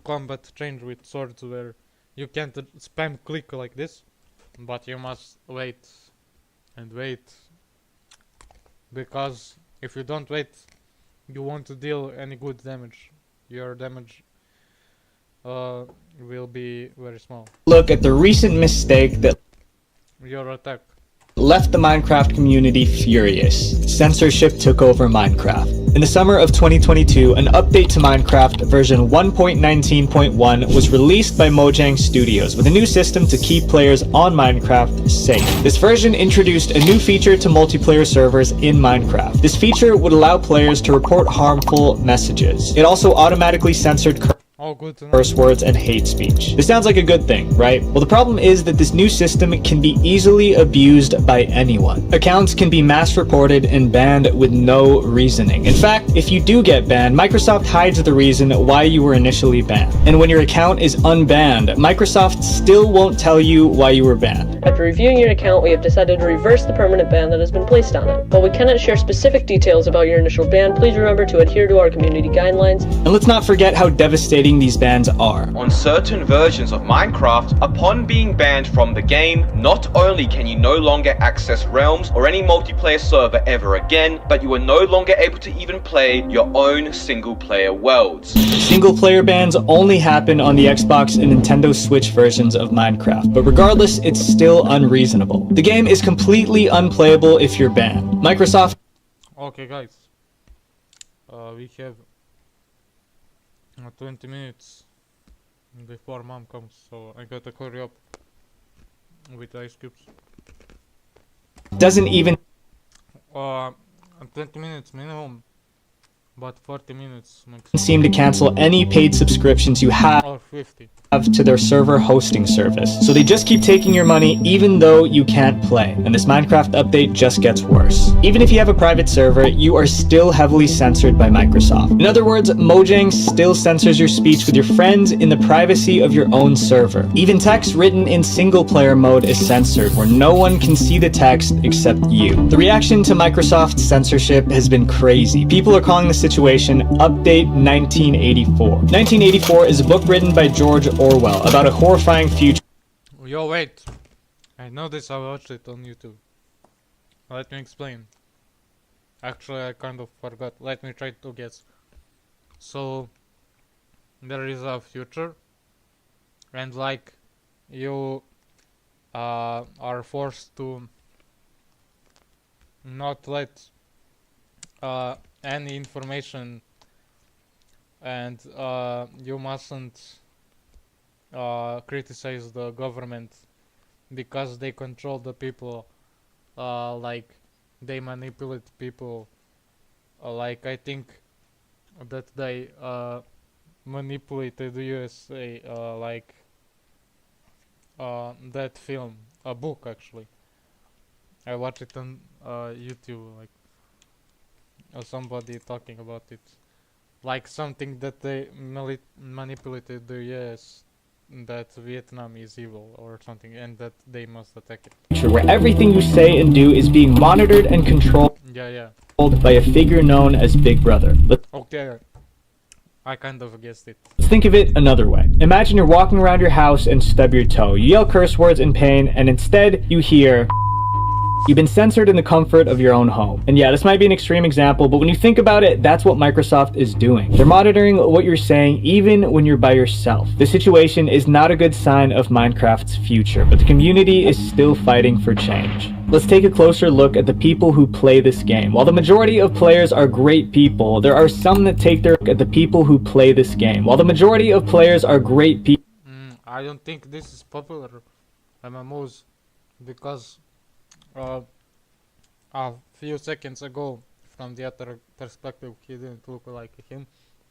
F: combat changed with swords where you can't spam click like this, but you must wait and wait, because if you don't wait you won't deal any good damage. Your damage will be very small.
E: Look at the recent mistake that
F: Your attack.
E: left the Minecraft community furious. Censorship took over Minecraft. In the summer of 2022, an update to Minecraft version 1.19.1 was released by Mojang Studios with a new system to keep players on Minecraft safe. This version introduced a new feature to multiplayer servers in Minecraft. This feature would allow players to report harmful messages. It also automatically censored curse words and hate speech. This sounds like a good thing, right? Well, the problem is that this new system can be easily abused by anyone. Accounts can be mass reported and banned with no reasoning. In fact, if you do get banned, Microsoft hides the reason why you were initially banned. And when your account is unbanned, Microsoft still won't tell you why you were banned.
D: After reviewing your account, we have decided to reverse the permanent ban that has been placed on it. While we cannot share specific details about your initial ban, please remember to adhere to our community guidelines.
E: And let's not forget how devastating these bans are.
H: On certain versions of Minecraft, upon being banned from the game, not only can you no longer access realms or any multiplayer server ever again, but you are no longer able to even play your own single-player worlds.
E: Single-player bans only happen on the Xbox and Nintendo Switch versions of Minecraft, but regardless, it's still unreasonable. The game is completely unplayable if you're banned. Microsoft...
F: Okay guys, we have 20 minutes before mom comes, so I gotta hurry up with ice cubes.
E: doesn't even
F: 20 minutes minimum, but 40 minutes maximum.
E: seem to cancel any paid subscriptions you have
F: Or 50.
E: to their server hosting service. So they just keep taking your money even though you can't play. And this Minecraft update just gets worse. Even if you have a private server, you are still heavily censored by Microsoft. In other words, Mojang still censors your speech with your friends in the privacy of your own server. Even text written in single player mode is censored, where no one can see the text except you. The reaction to Microsoft's censorship has been crazy. People are calling the situation Update 1984. 1984 is a book written by George Orwell about a horrifying future.
F: Yo, wait. I know this, I watched it on YouTube. Let me explain. Actually, I kind of forgot. Let me try to guess. So, there is a future, and like, you are forced to not let any information, and you mustn't criticize the government because they control the people, like they manipulate people, like I think that they manipulated the USA, like that film, a book actually. I watched it on YouTube, like somebody talking about it, like something that they manipulated the US, that Vietnam is evil or something, and that they must attack it.
E: Where everything you say and do is being monitored and controlled by a figure known as Big Brother.
F: Okay, I kind of guessed it.
E: Let's think of it another way. Imagine you're walking around your house and stub your toe. You yell curse words in pain, and instead you hear... You've been censored in the comfort of your own home. And yeah, this might be an extreme example, but when you think about it, that's what Microsoft is doing. They're monitoring what you're saying even when you're by yourself. This situation is not a good sign of Minecraft's future, but the community is still fighting for change. Let's take a closer look at the people who play this game. While the majority of players are great people, there are some that take their look at the people who play this game. While the majority of players are great people...
F: I don't think this is popular MMOs, because a few seconds ago, from the other perspective, he didn't look like him,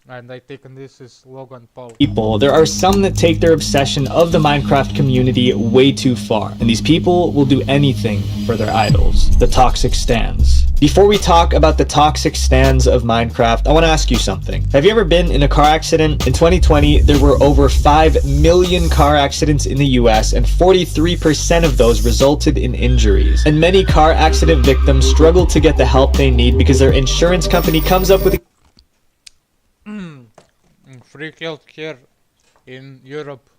F: and I think this is Logan Paul.
E: There are some that take their obsession of the Minecraft community way too far, and these people will do anything for their idols, the Toxic Stans. Before we talk about the toxic stands of Minecraft, I want to ask you something. Have you ever been in a car accident? In 2020, there were over 5 million car accidents in the US, and 43% of those resulted in injuries. And many car accident victims struggle to get the help they need because their insurance company comes up with
F: free healthcare in Europe.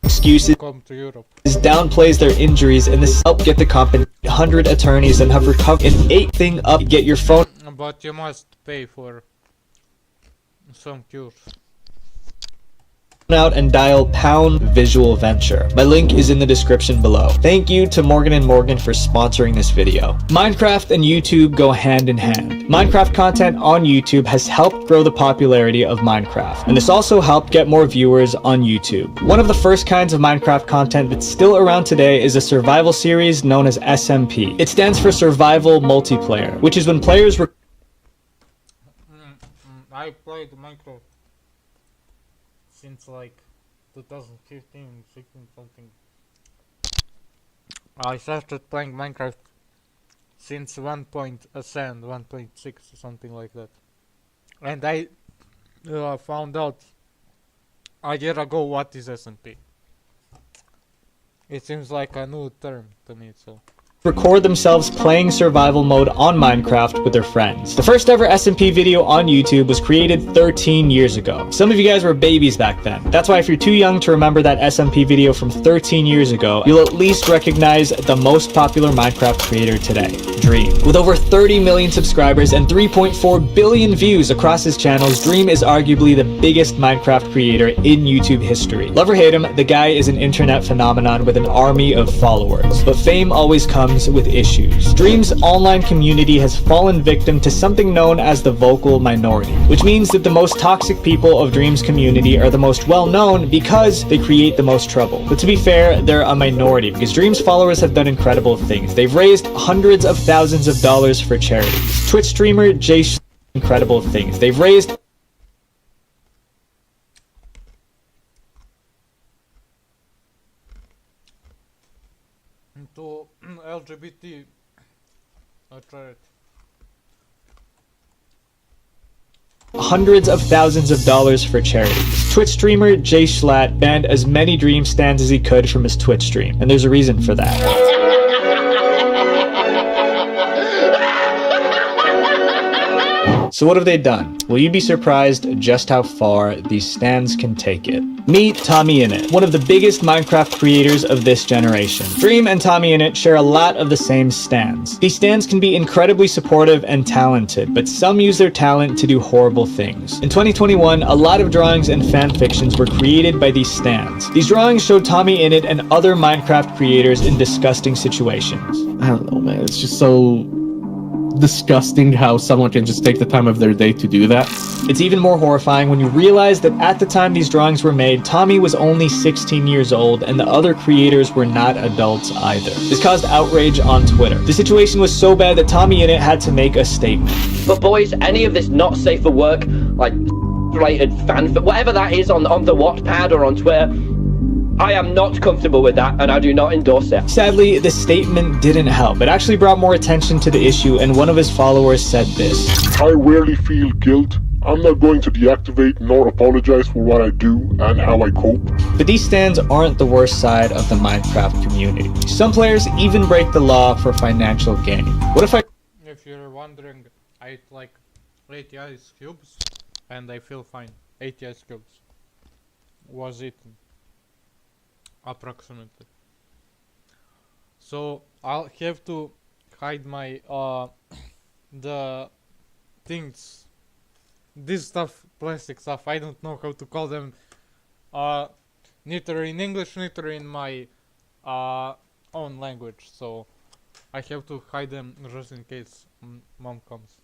E: excuses,
F: Welcome to Europe.
E: downplays their injuries, and this help get the company 100 attorneys and have recovered an 8 thing up. Get your phone
F: But you must pay for some cures.
E: out and dial pound Visual Venture. My link is in the description below. Thank you to Morgan & Morgan for sponsoring this video. Minecraft and YouTube go hand in hand. Minecraft content on YouTube has helped grow the popularity of Minecraft, and this also helped get more viewers on YouTube. One of the first kinds of Minecraft content that's still around today is a survival series known as SMP. It stands for Survival Multiplayer, which is when players
F: I played Minecraft since like 2015, 16 something. I started playing Minecraft since 1.6 something like that. And I found out a year ago what is SMP. It seems like a new term to me, so.
E: record themselves playing survival mode on Minecraft with their friends. The first ever SMP video on YouTube was created 13 years ago. Some of you guys were babies back then. That's why if you're too young to remember that SMP video from 13 years ago, you'll at least recognize the most popular Minecraft creator today, Dream. With over 30 million subscribers and 3.4 billion views across his channels, Dream is arguably the biggest Minecraft creator in YouTube history. Love or hate him, the guy is an internet phenomenon with an army of followers. But fame always comes with issues. Dream's online community has fallen victim to something known as the vocal minority, which means that the most toxic people of Dream's community are the most well-known because they create the most trouble. But to be fair, they're a minority because Dream's followers have done incredible things. They've raised hundreds of thousands of dollars for charities. Twitch streamer Jay incredible things. They've raised
F: To LGBT, I tried.
E: hundreds of thousands of dollars for charities. Twitch streamer Jay Schlatt banned as many Dream stands as he could from his Twitch stream, and there's a reason for that. So what have they done? Well, you'd be surprised just how far these stands can take it. Meet TommyInnit, one of the biggest Minecraft creators of this generation. Dream and TommyInnit share a lot of the same stands. These stands can be incredibly supportive and talented, but some use their talent to do horrible things. In 2021, a lot of drawings and fan fictions were created by these stands. These drawings showed TommyInnit and other Minecraft creators in disgusting situations.
C: I don't know, man. It's just so disgusting how someone can just take the time of their day to do that.
E: It's even more horrifying when you realize that at the time these drawings were made, Tommy was only 16 years old and the other creators were not adults either. This caused outrage on Twitter. The situation was so bad that TommyInnit had to make a statement.
I: But boys, any of this not safe for work, like rated fanfic, whatever that is on the Wattpad or on Twitter, I am not comfortable with that, and I do not endorse it.
E: Sadly, the statement didn't help. It actually brought more attention to the issue, and one of his followers said this.
W: I rarely feel guilt. I'm not going to deactivate nor apologize for what I do and how I cope.
E: But these stands aren't the worst side of the Minecraft community. Some players even break the law for financial gain. What if I...
F: If you're wondering, I ate like 80 ice cubes, and I feel fine. 80 ice cubes was eaten. Approximately. So I'll have to hide my the things, this stuff, plastic stuff, I don't know how to call them, neither in English, neither in my own language, so I have to hide them just in case mom comes.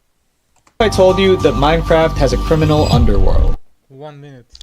E: I told you that Minecraft has a criminal underworld.
F: 1 minute.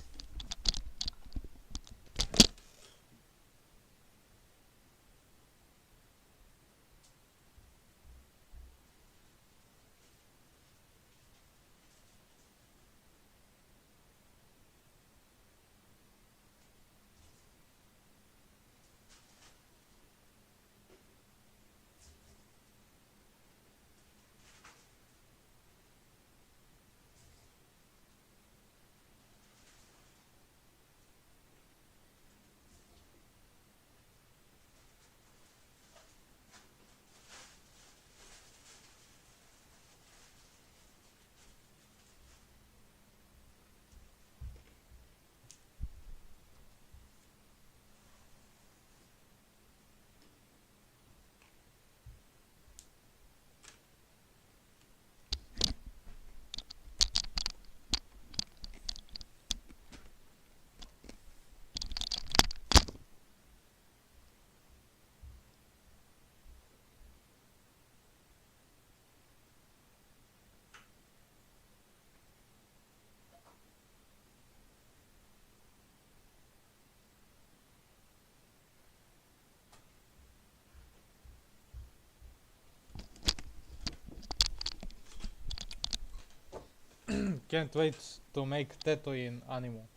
F: can't wait to make Tatooine anime.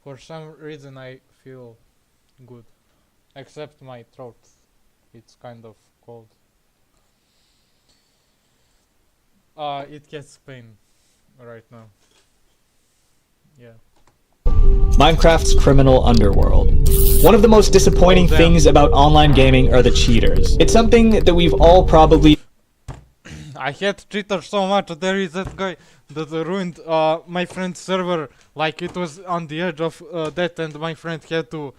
F: For some reason I feel good. Except my throat. It's kind of cold. It gets pain right now. Yeah.
E: Minecraft's criminal underworld. One of the most disappointing things about online gaming are the cheaters. It's something that we've all probably...
F: I hate cheaters so much. There is that guy that ruined my friend's server. Like it was on the edge of death, and my friend had to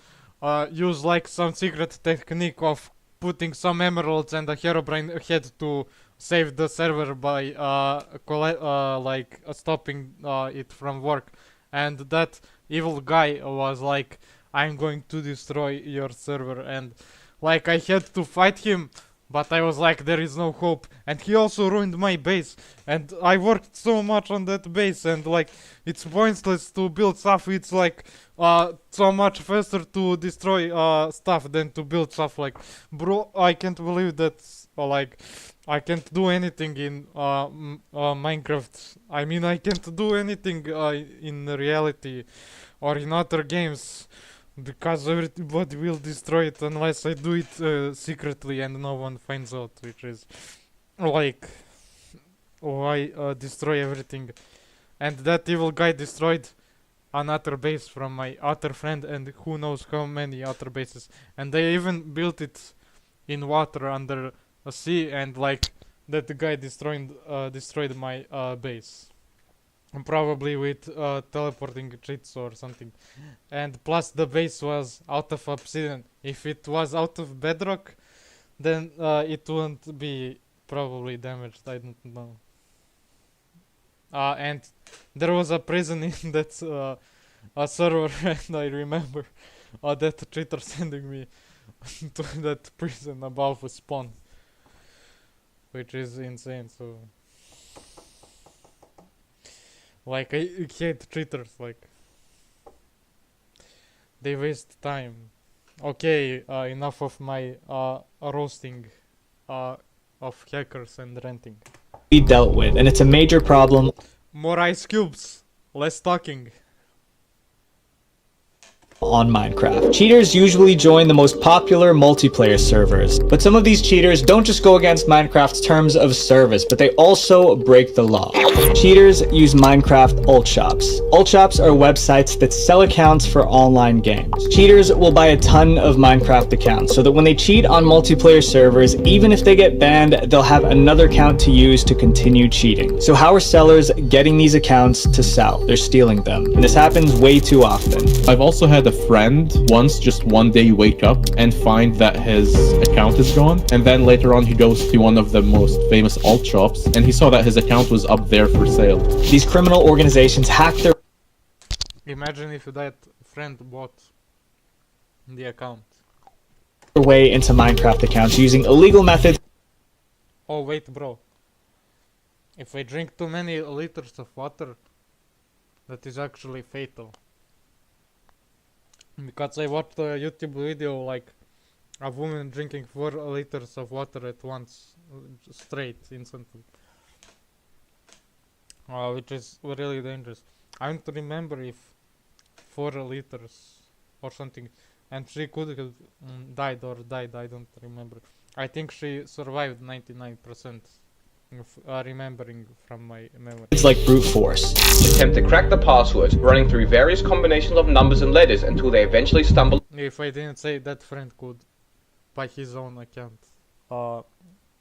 F: use like some secret technique of putting some emeralds, and the Herobrine had to save the server by stopping it from work. And that evil guy was like, I'm going to destroy your server, and like I had to fight him, but I was like, there is no hope. And he also ruined my base, and I worked so much on that base, and like it's pointless to build stuff. It's like so much faster to destroy stuff than to build stuff. Like, bro, I can't believe that like I can't do anything in Minecraft. I mean, I can't do anything in reality or in other games, because everybody will destroy it unless I do it secretly and no one finds out, which is like why destroy everything. And that evil guy destroyed another base from my other friend, and who knows how many other bases, and they even built it in water under a sea, and like that guy destroyed my base. And probably with teleporting cheats or something. And plus the base was out of obsidian. If it was out of bedrock, then it wouldn't be probably damaged. I don't know. And there was a prison in that server, and I remember that cheater sending me to that prison above a spawn, which is insane. So like, I hate cheaters. Like, they waste time. Okay, enough of my roasting of hackers and ranting.
E: ...be dealt with, and it's a major problem.
F: More ice cubes, less talking.
E: On Minecraft. Cheaters usually join the most popular multiplayer servers, but some of these cheaters don't just go against Minecraft's terms of service, but they also break the law. Cheaters use Minecraft ult shops. Ult shops are websites that sell accounts for online games. Cheaters will buy a ton of Minecraft accounts, so that when they cheat on multiplayer servers, even if they get banned, they'll have another account to use to continue cheating. So how are sellers getting these accounts to sell? They're stealing them, and this happens way too often.
C: I've also had a friend once just one day wake up and find that his account is gone, and then later on he goes to one of the most famous alt shops and he saw that his account was up there for sale.
E: These criminal organizations hack their...
F: Imagine if that friend bought the account.
E: ...way into Minecraft accounts using illegal methods.
F: Oh wait, bro. If I drink too many liters of water, that is actually fatal. Because I watched a YouTube video like a woman drinking 4 liters of water at once, straight, instantly. Which is really dangerous. I don't remember if 4 liters or something, and she could have died, I don't remember. I think she survived 99%. Remembering from my memory.
E: It's like brute force.
H: Attempt to crack the password, running through various combinations of numbers and letters until they eventually stumble.
F: If I didn't say that friend could buy his own account.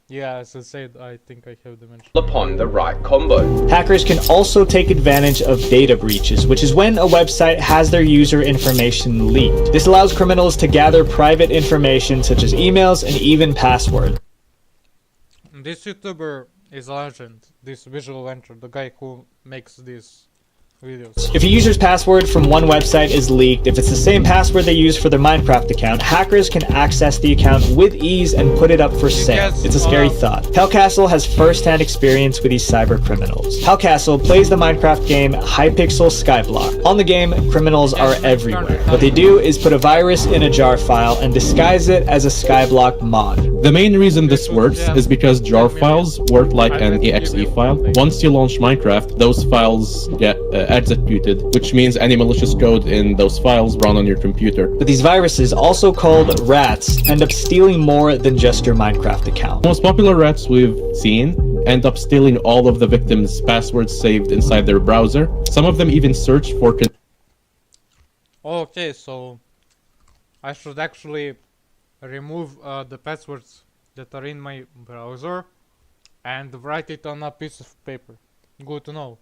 F: Yeah, as I said, I think I have dimension.
H: Upon the right combo.
E: Hackers can also take advantage of data breaches, which is when a website has their user information leaked. This allows criminals to gather private information such as emails and even passwords.
F: This YouTuber is a legend, this Visual Venture, the guy who makes these videos.
E: If a user's password from one website is leaked, if it's the same password they use for their Minecraft account, hackers can access the account with ease and put it up for sale. It's a scary thought. Hellcastle has first-hand experience with these cyber criminals. Hellcastle plays the Minecraft game Hypixel Skyblock. On the game, criminals are everywhere. What they do is put a virus in a jar file and disguise it as a Skyblock mod.
C: The main reason this works is because jar files work like an exe file. Once you launch Minecraft, those files get executed, which means any malicious code in those files run on your computer.
E: But these viruses, also called rats, end up stealing more than just your Minecraft account.
C: The most popular rats we've seen end up stealing all of the victims' passwords saved inside their browser. Some of them even search for...
F: Okay, so I should actually remove the passwords that are in my browser and write it on a piece of paper. Good to know.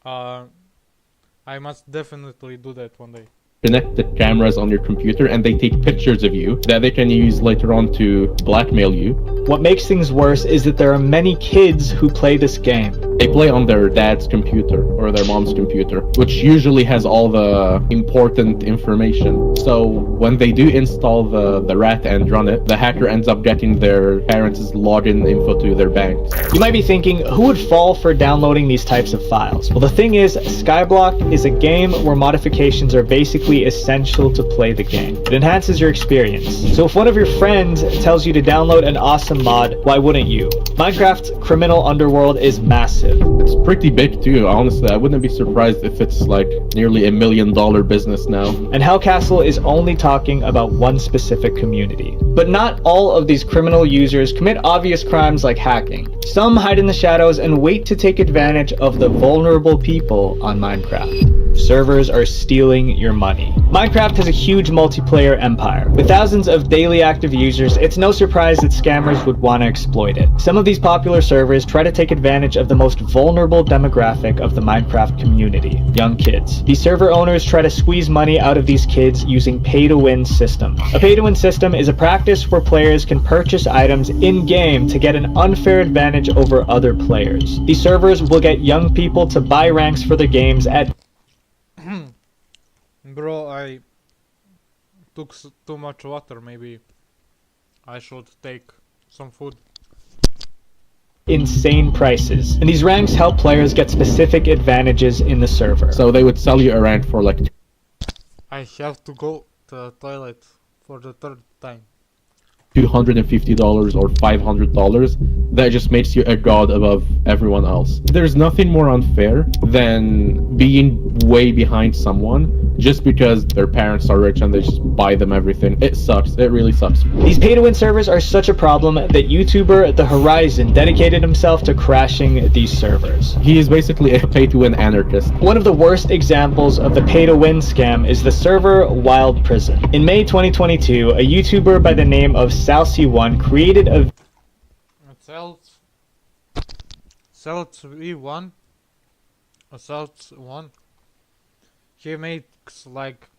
F: I must definitely do that one day.
C: Connected cameras on your computer, and they take pictures of you that they can use later on to blackmail you.
E: What makes things worse is that there are many kids who play this game.
C: They play on their dad's computer or their mom's computer, which usually has all the important information. So when they do install the rat and run it, the hacker ends up getting their parents' login info to their bank.
E: You might be thinking, who would fall for downloading these types of files? Well, the thing is, Skyblock is a game where modifications are basically essential to play the game. It enhances your experience. So if one of your friends tells you to download an awesome mod, why wouldn't you? Minecraft's criminal underworld is massive.
C: It's pretty big too, honestly. I wouldn't be surprised if it's like nearly $1 million business now.
E: And Hellcastle is only talking about one specific community. But not all of these criminal users commit obvious crimes like hacking. Some hide in the shadows and wait to take advantage of the vulnerable people on Minecraft. Servers are stealing your money. Minecraft has a huge multiplayer empire. With thousands of daily active users, it's no surprise that scammers would want to exploit it. Some of these popular servers try to take advantage of the most vulnerable demographic of the Minecraft community, young kids. These server owners try to squeeze money out of these kids using pay-to-win system. A pay-to-win system is a practice where players can purchase items in-game to get an unfair advantage over other players. These servers will get young people to buy ranks for their games at
F: Bro, I took too much water. Maybe I should take some food.
E: Insane prices. And these ranks help players get specific advantages in the server.
C: So they would sell you a rank for like...
F: I have to go to the toilet for the third time.
C: $250 or $500, that just makes you a god above everyone else. There's nothing more unfair than being way behind someone just because their parents are rich and they just buy them everything. It sucks. It really sucks.
E: These pay-to-win servers are such a problem that YouTuber The Horizon dedicated himself to crashing these servers.
C: He is basically a pay-to-win anarchist.
E: One of the worst examples of the pay-to-win scam is the server Wild Prison. In May 2022, a YouTuber by the name of Salcy1 created a
F: Salcy1. He makes like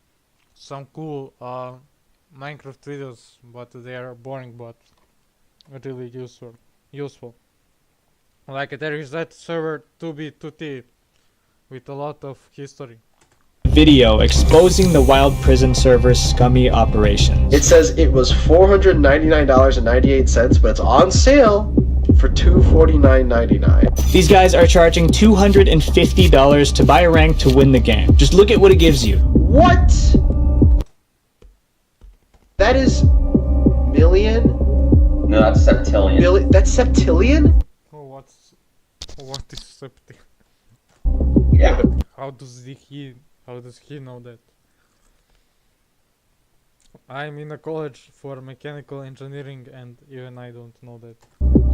F: some cool Minecraft videos, but they are boring but really useful. Like there is that server 2B2T with a lot of history.
E: Video exposing the Wild Prison server's scummy operations.
A: It says it was $499.98, but it's on sale for $249.99.
E: These guys are charging $250 to buy a rank to win the game. Just look at what it gives you.
A: What? That is million?
J: No, that's septillion.
A: That's septillion?
F: Oh, what is septillion?
J: Yeah.
F: How does he know that? I'm in a college for mechanical engineering and even I don't know that.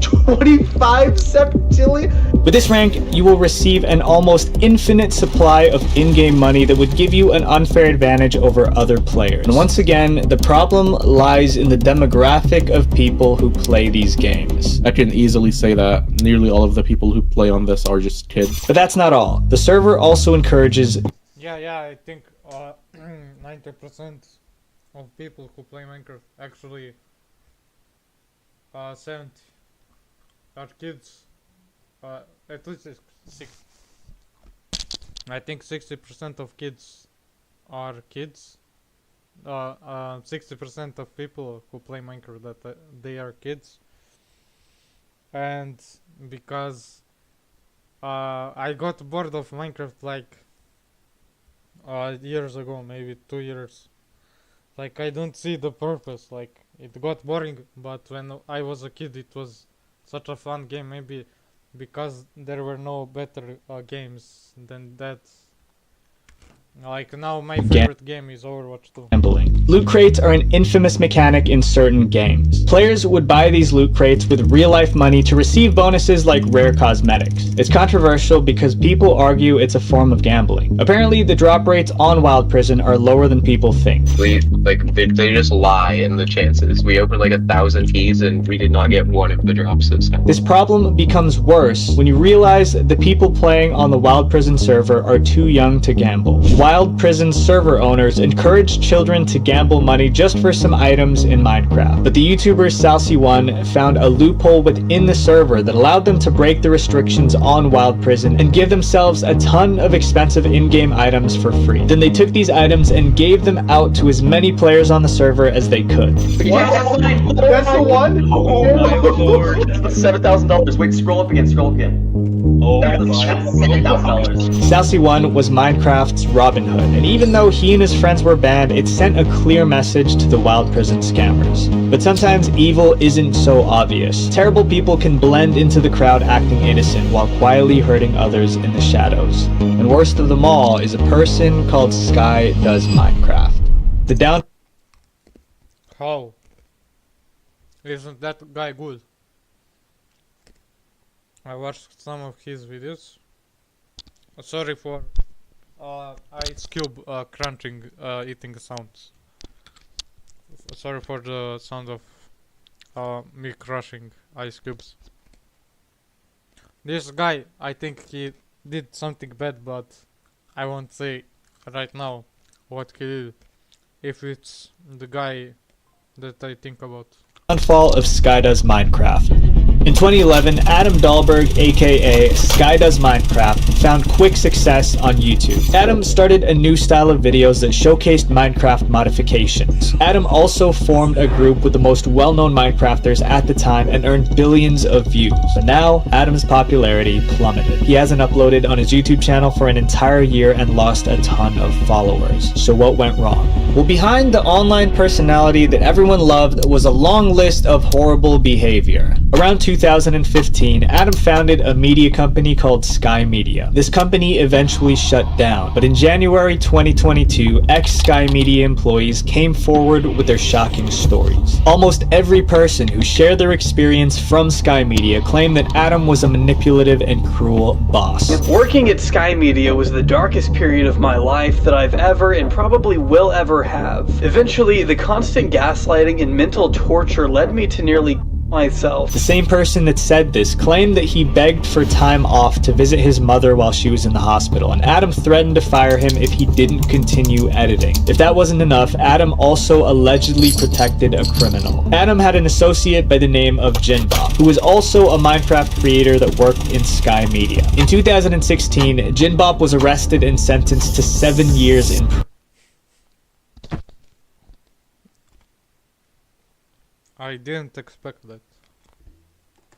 A: 25 septillion?
E: With this rank, you will receive an almost infinite supply of in-game money that would give you an unfair advantage over other players. And once again, the problem lies in the demographic of people who play these games.
C: I can easily say that nearly all of the people who play on this are just kids.
E: But that's not all. The server also encourages...
F: Yeah, I think 90% of people who play Minecraft, actually 70 are kids, at least 6. I think 60% of kids are kids. 60% of people who play Minecraft that they are kids. And because I got bored of Minecraft like years ago, maybe 2 years. Like I don't see the purpose. Like it got boring, but when I was a kid, it was such a fun game. Maybe because there were no better games than that. Like now my favorite game is Overwatch 2.
E: Gambling. Loot crates are an infamous mechanic in certain games. Players would buy these loot crates with real-life money to receive bonuses like rare cosmetics. It's controversial because people argue it's a form of gambling. Apparently, the drop rates on Wild Prison are lower than people think.
K: They just lie in the chances. We opened like 1,000 keys and we did not get one of the drops this time.
E: This problem becomes worse when you realize the people playing on the Wild Prison server are too young to gamble. Wild Prison server owners encourage children to gamble money just for some items in Minecraft. But the YouTuber Salsy1 found a loophole within the server that allowed them to break the restrictions on Wild Prison and give themselves a ton of expensive in-game items for free. Then they took these items and gave them out to as many players on the server as they could.
O: That's the one?
J: Oh my lord. $7,000. Wait, scroll up again. Oh, $7,000.
E: Salsy1 was Minecraft's Robin Hood, and even though he and his friends were banned, it sent a clear message to the Wild Prison scammers. But sometimes evil isn't so obvious. Terrible people can blend into the crowd acting innocent while quietly hurting others in the shadows. And worst of them all is a person called Sky Does Minecraft. The down...
F: How? Isn't that guy good? I watched some of his videos. Sorry for ice cube crunching eating sounds. Sorry for the sound of me crushing ice cubes. This guy, I think he did something bad, but I won't say right now what he did, if it's the guy that I think about.
E: Downfall of Sky Does Minecraft. In 2011, Adam Dahlberg, aka Sky Does Minecraft, found quick success on YouTube. Adam started a new style of videos that showcased Minecraft modifications. Adam also formed a group with the most well-known Minecrafters at the time and earned billions of views. But now, Adam's popularity plummeted. He hasn't uploaded on his YouTube channel for an entire year and lost a ton of followers. So what went wrong? Well, behind the online personality that everyone loved was a long list of horrible behavior. Around 2015, Adam founded a media company called Sky Media. This company eventually shut down, but in January 2022, ex-Sky Media employees came forward with their shocking stories. Almost every person who shared their experience from Sky Media claimed that Adam was a manipulative and cruel boss.
M: Working at Sky Media was the darkest period of my life that I've ever and probably will ever have. Eventually, the constant gaslighting and mental torture led me to nearly myself.
E: The same person that said this claimed that he begged for time off to visit his mother while she was in the hospital, and Adam threatened to fire him if he didn't continue editing. If that wasn't enough, Adam also allegedly protected a criminal. Adam had an associate by the name of Jinbop, who was also a Minecraft creator that worked in Sky Media. In 2016, Jinbop was arrested and sentenced to 7 years in prison.
F: I didn't expect that.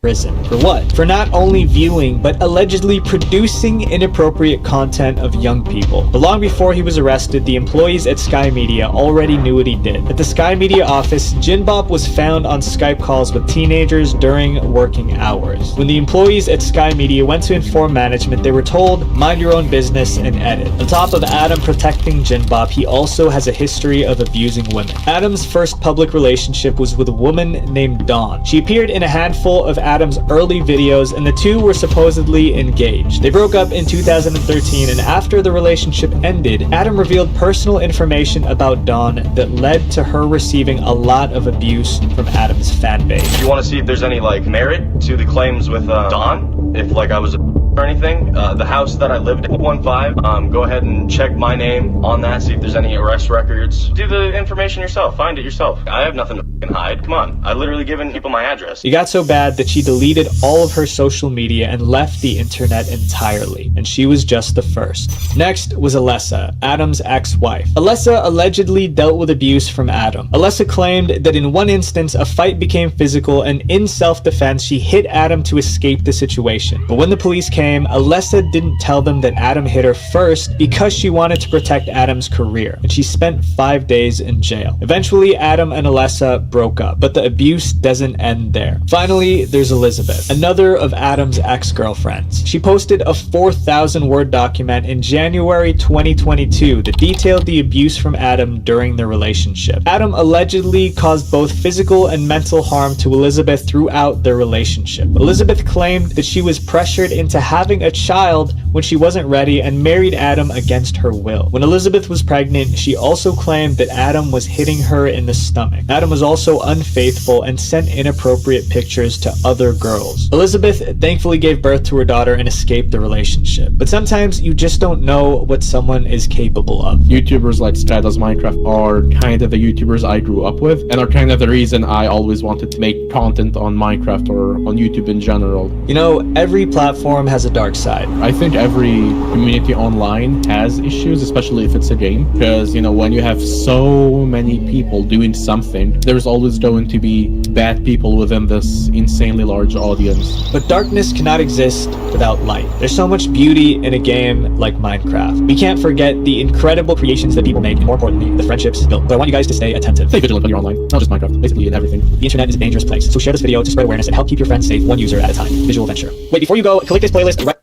E: For what? For not only viewing, but allegedly producing inappropriate content of young people. But long before he was arrested, the employees at Sky Media already knew what he did. At the Sky Media office, Jinbop was found on Skype calls with teenagers during working hours. When the employees at Sky Media went to inform management, they were told, mind your own business and edit. On top of Adam protecting Jinbop, he also has a history of abusing women. Adam's first public relationship was with a woman named Dawn. She appeared in a handful of Adam's early videos, and the two were supposedly engaged. They broke up in 2013, and after the relationship ended, Adam revealed personal information about Dawn that led to her receiving a lot of abuse from Adam's fanbase.
N: If you want to see if there's any merit to the claims with Dawn, if I was or anything, the house that I lived in, 15, go ahead and check my name on that, see if there's any arrest records. Do the information yourself, find it yourself. I have nothing to can hide. Come on, I literally given people my address.
E: It got so bad that she deleted all of her social media and left the internet entirely, and she was just the first. Next was Alessa, Adam's ex-wife. Alessa allegedly dealt with abuse from Adam. Alessa claimed that in one instance a fight became physical, and in self-defense she hit Adam to escape the situation. But when the police came, Alessa didn't tell them that Adam hit her first because she wanted to protect Adam's career, and she spent 5 days in jail. Eventually, Adam and Alessa broke up, but the abuse doesn't end there. Finally, there's Elizabeth, another of Adam's ex-girlfriends. She posted a 4,000-word document in January 2022 that detailed the abuse from Adam during their relationship. Adam allegedly caused both physical and mental harm to Elizabeth throughout their relationship. Elizabeth claimed that she was pressured into having a child when she wasn't ready and married Adam against her will. When Elizabeth was pregnant, she also claimed that Adam was hitting her in the stomach. Adam was also unfaithful and sent inappropriate pictures to other girls. Elizabeth thankfully gave birth to her daughter and escaped the relationship. But sometimes you just don't know what someone is capable of.
C: YouTubers like Stratos Minecraft are kind of the YouTubers I grew up with, and are kind of the reason I always wanted to make content on Minecraft or on YouTube in general.
E: You know, every platform has a dark side.
C: I think every community online has issues, especially if it's a game, because, you know, when you have so many people doing something, there's always going to be bad people within this insanely large audience.
E: But darkness cannot exist without light. There's so much beauty in a game like Minecraft. We can't forget the incredible creations that people make, and more importantly, the friendships built. But I want you guys to stay attentive.
C: Stay vigilant when you're online, not just Minecraft, basically in everything.
E: The internet is a dangerous place, so share this video to spread awareness and help keep your friends safe one user at a time. Visual Venture. Wait, before you go, click this playlist right.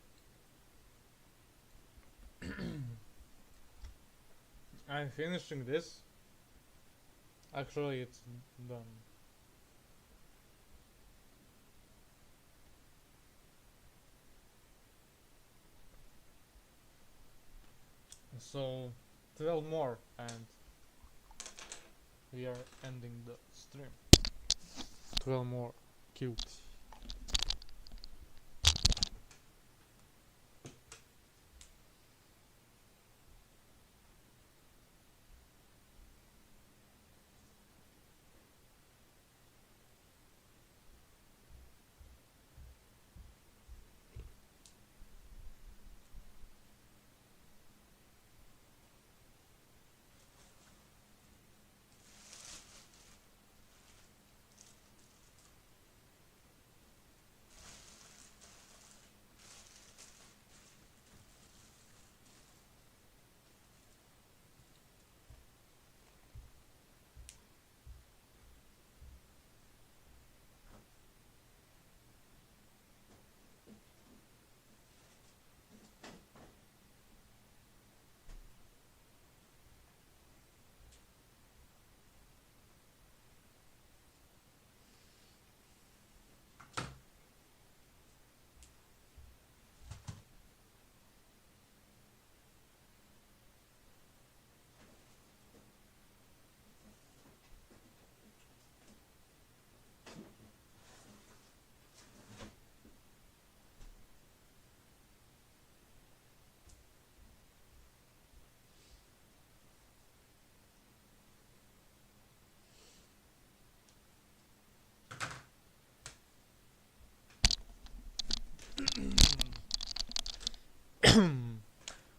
F: I'm finishing this. Actually, it's done. So, 12 more and we are ending the stream. 12 more. Cute.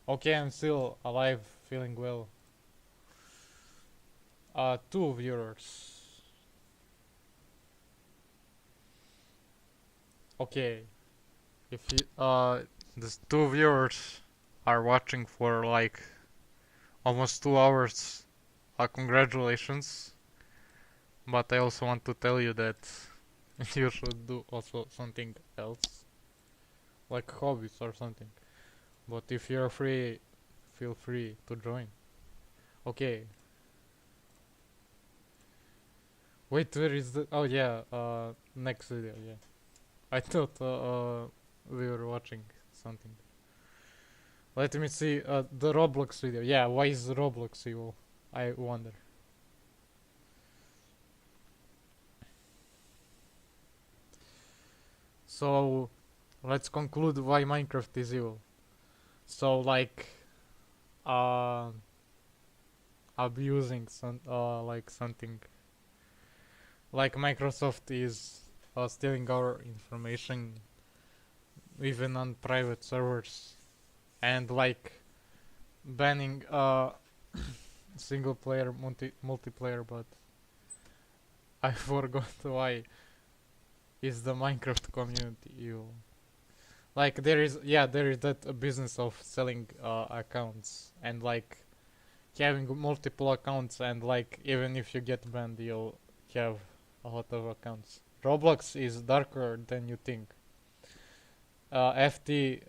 F: Okay, I'm still alive, feeling well. 2 viewers. Okay, if you, these 2 viewers are watching for like almost 2 hours, congratulations. But I also want to tell you that you should do also something else, like hobbies or something. But if you're free, feel free to join. Okay. Wait, where is the... Oh yeah, next video, yeah. I thought we were watching something. Let me see, the Roblox video. Yeah, why is Roblox evil? I wonder. So, let's conclude why Minecraft is evil. So, like, abusing some, like something like Microsoft is stealing our information even on private servers, and like banning single player multiplayer, but I forgot why is the Minecraft community evil. Like there is that business of selling accounts and like having multiple accounts, and like even if you get banned you'll have a lot of accounts. Roblox is darker than you think. FT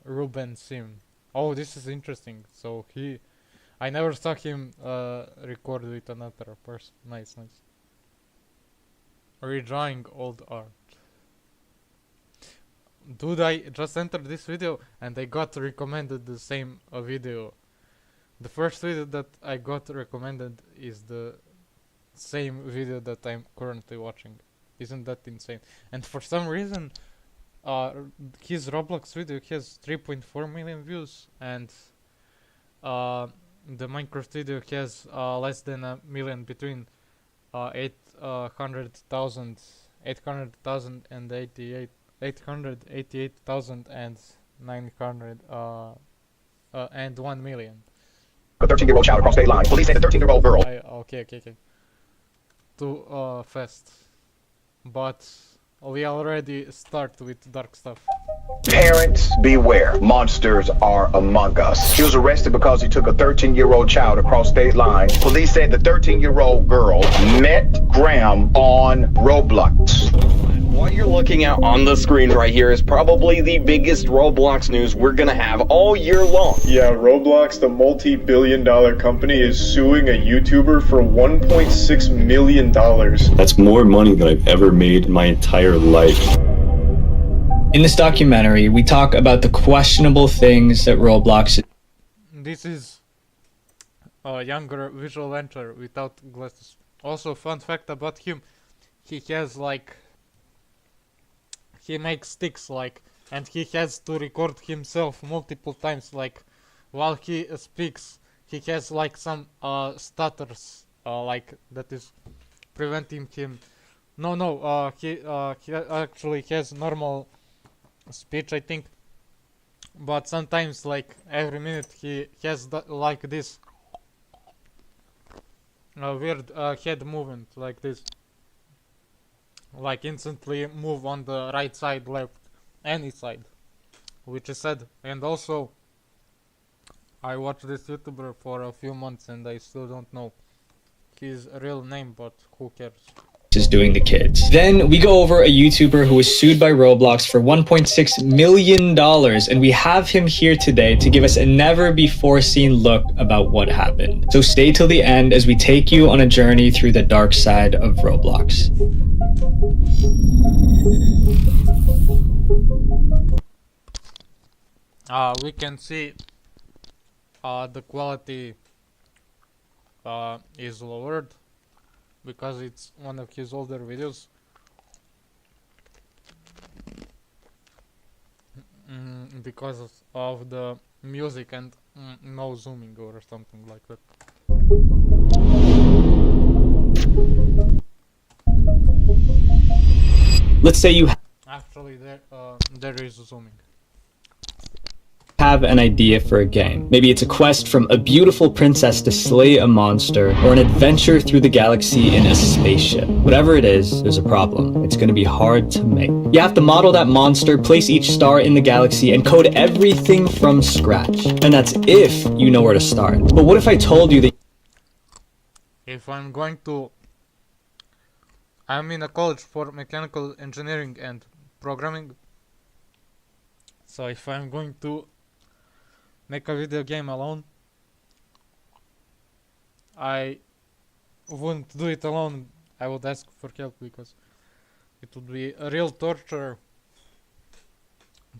F: Ruben Sim. Oh, this is interesting. So I never saw him record with another person. Nice. Redrawing old art. Dude, I just entered this video and I got recommended the same video. The first video that I got recommended is the same video that I'm currently watching. Isn't that insane? And for some reason, his Roblox video has 3.4 million views, and the Minecraft video has less than a million, between 888,000 and 888,000 and 900 and 1 million.
U: A 13-year-old child across state lines. Police say the 13-year-old girl.
F: Okay. Too fast. But we already start with dark stuff.
U: Parents, beware. Monsters are among us. He was arrested because he took a 13-year-old child across state lines. Police said the 13-year-old girl met Graham on Roblox.
J: What you're looking at on the screen right here is probably the biggest Roblox news we're gonna have all year long.
S: Yeah, Roblox, the multi-billion-dollar company, is suing a YouTuber for $1.6 million.
L: That's more money than I've ever made in my entire life.
E: In this documentary, we talk about the questionable things that Roblox is.
F: This is a younger visual venture without glasses. Also, fun fact about him, he has like... he makes sticks, like, and he has to record himself multiple times, like, while he speaks, he has like some stutters, like, that is preventing him. He actually has normal speech, I think, but sometimes, like, every minute he has like this weird head movement, like this. Like instantly move on the right side, left, any side, which is sad. And also, I watched this YouTuber for a few months and I still don't know his real name, but who cares?
E: Is doing the kids. Then we go over a YouTuber who was sued by Roblox for $1.6 million, and we have him here today to give us a never before seen look about what happened. So stay till the end as we take you on a journey through the dark side of Roblox.
F: We can see the quality is lowered because it's one of his older videos. Because of the music and no zooming or something like that.
E: Let's say you
F: Actually, there is zooming.
E: Have an idea for a game. Maybe it's a quest from a beautiful princess to slay a monster, or an adventure through the galaxy in a spaceship. Whatever it is, there's a problem. It's going to be hard to make. You have to model that monster, place each star in the galaxy, and code everything from scratch. And that's if you know where to start. But what if I told you that...
F: If I'm going to... I'm in a college for mechanical engineering and programming. So if I'm going to make a video game alone, I wouldn't do it alone. I would ask for help because it would be a real torture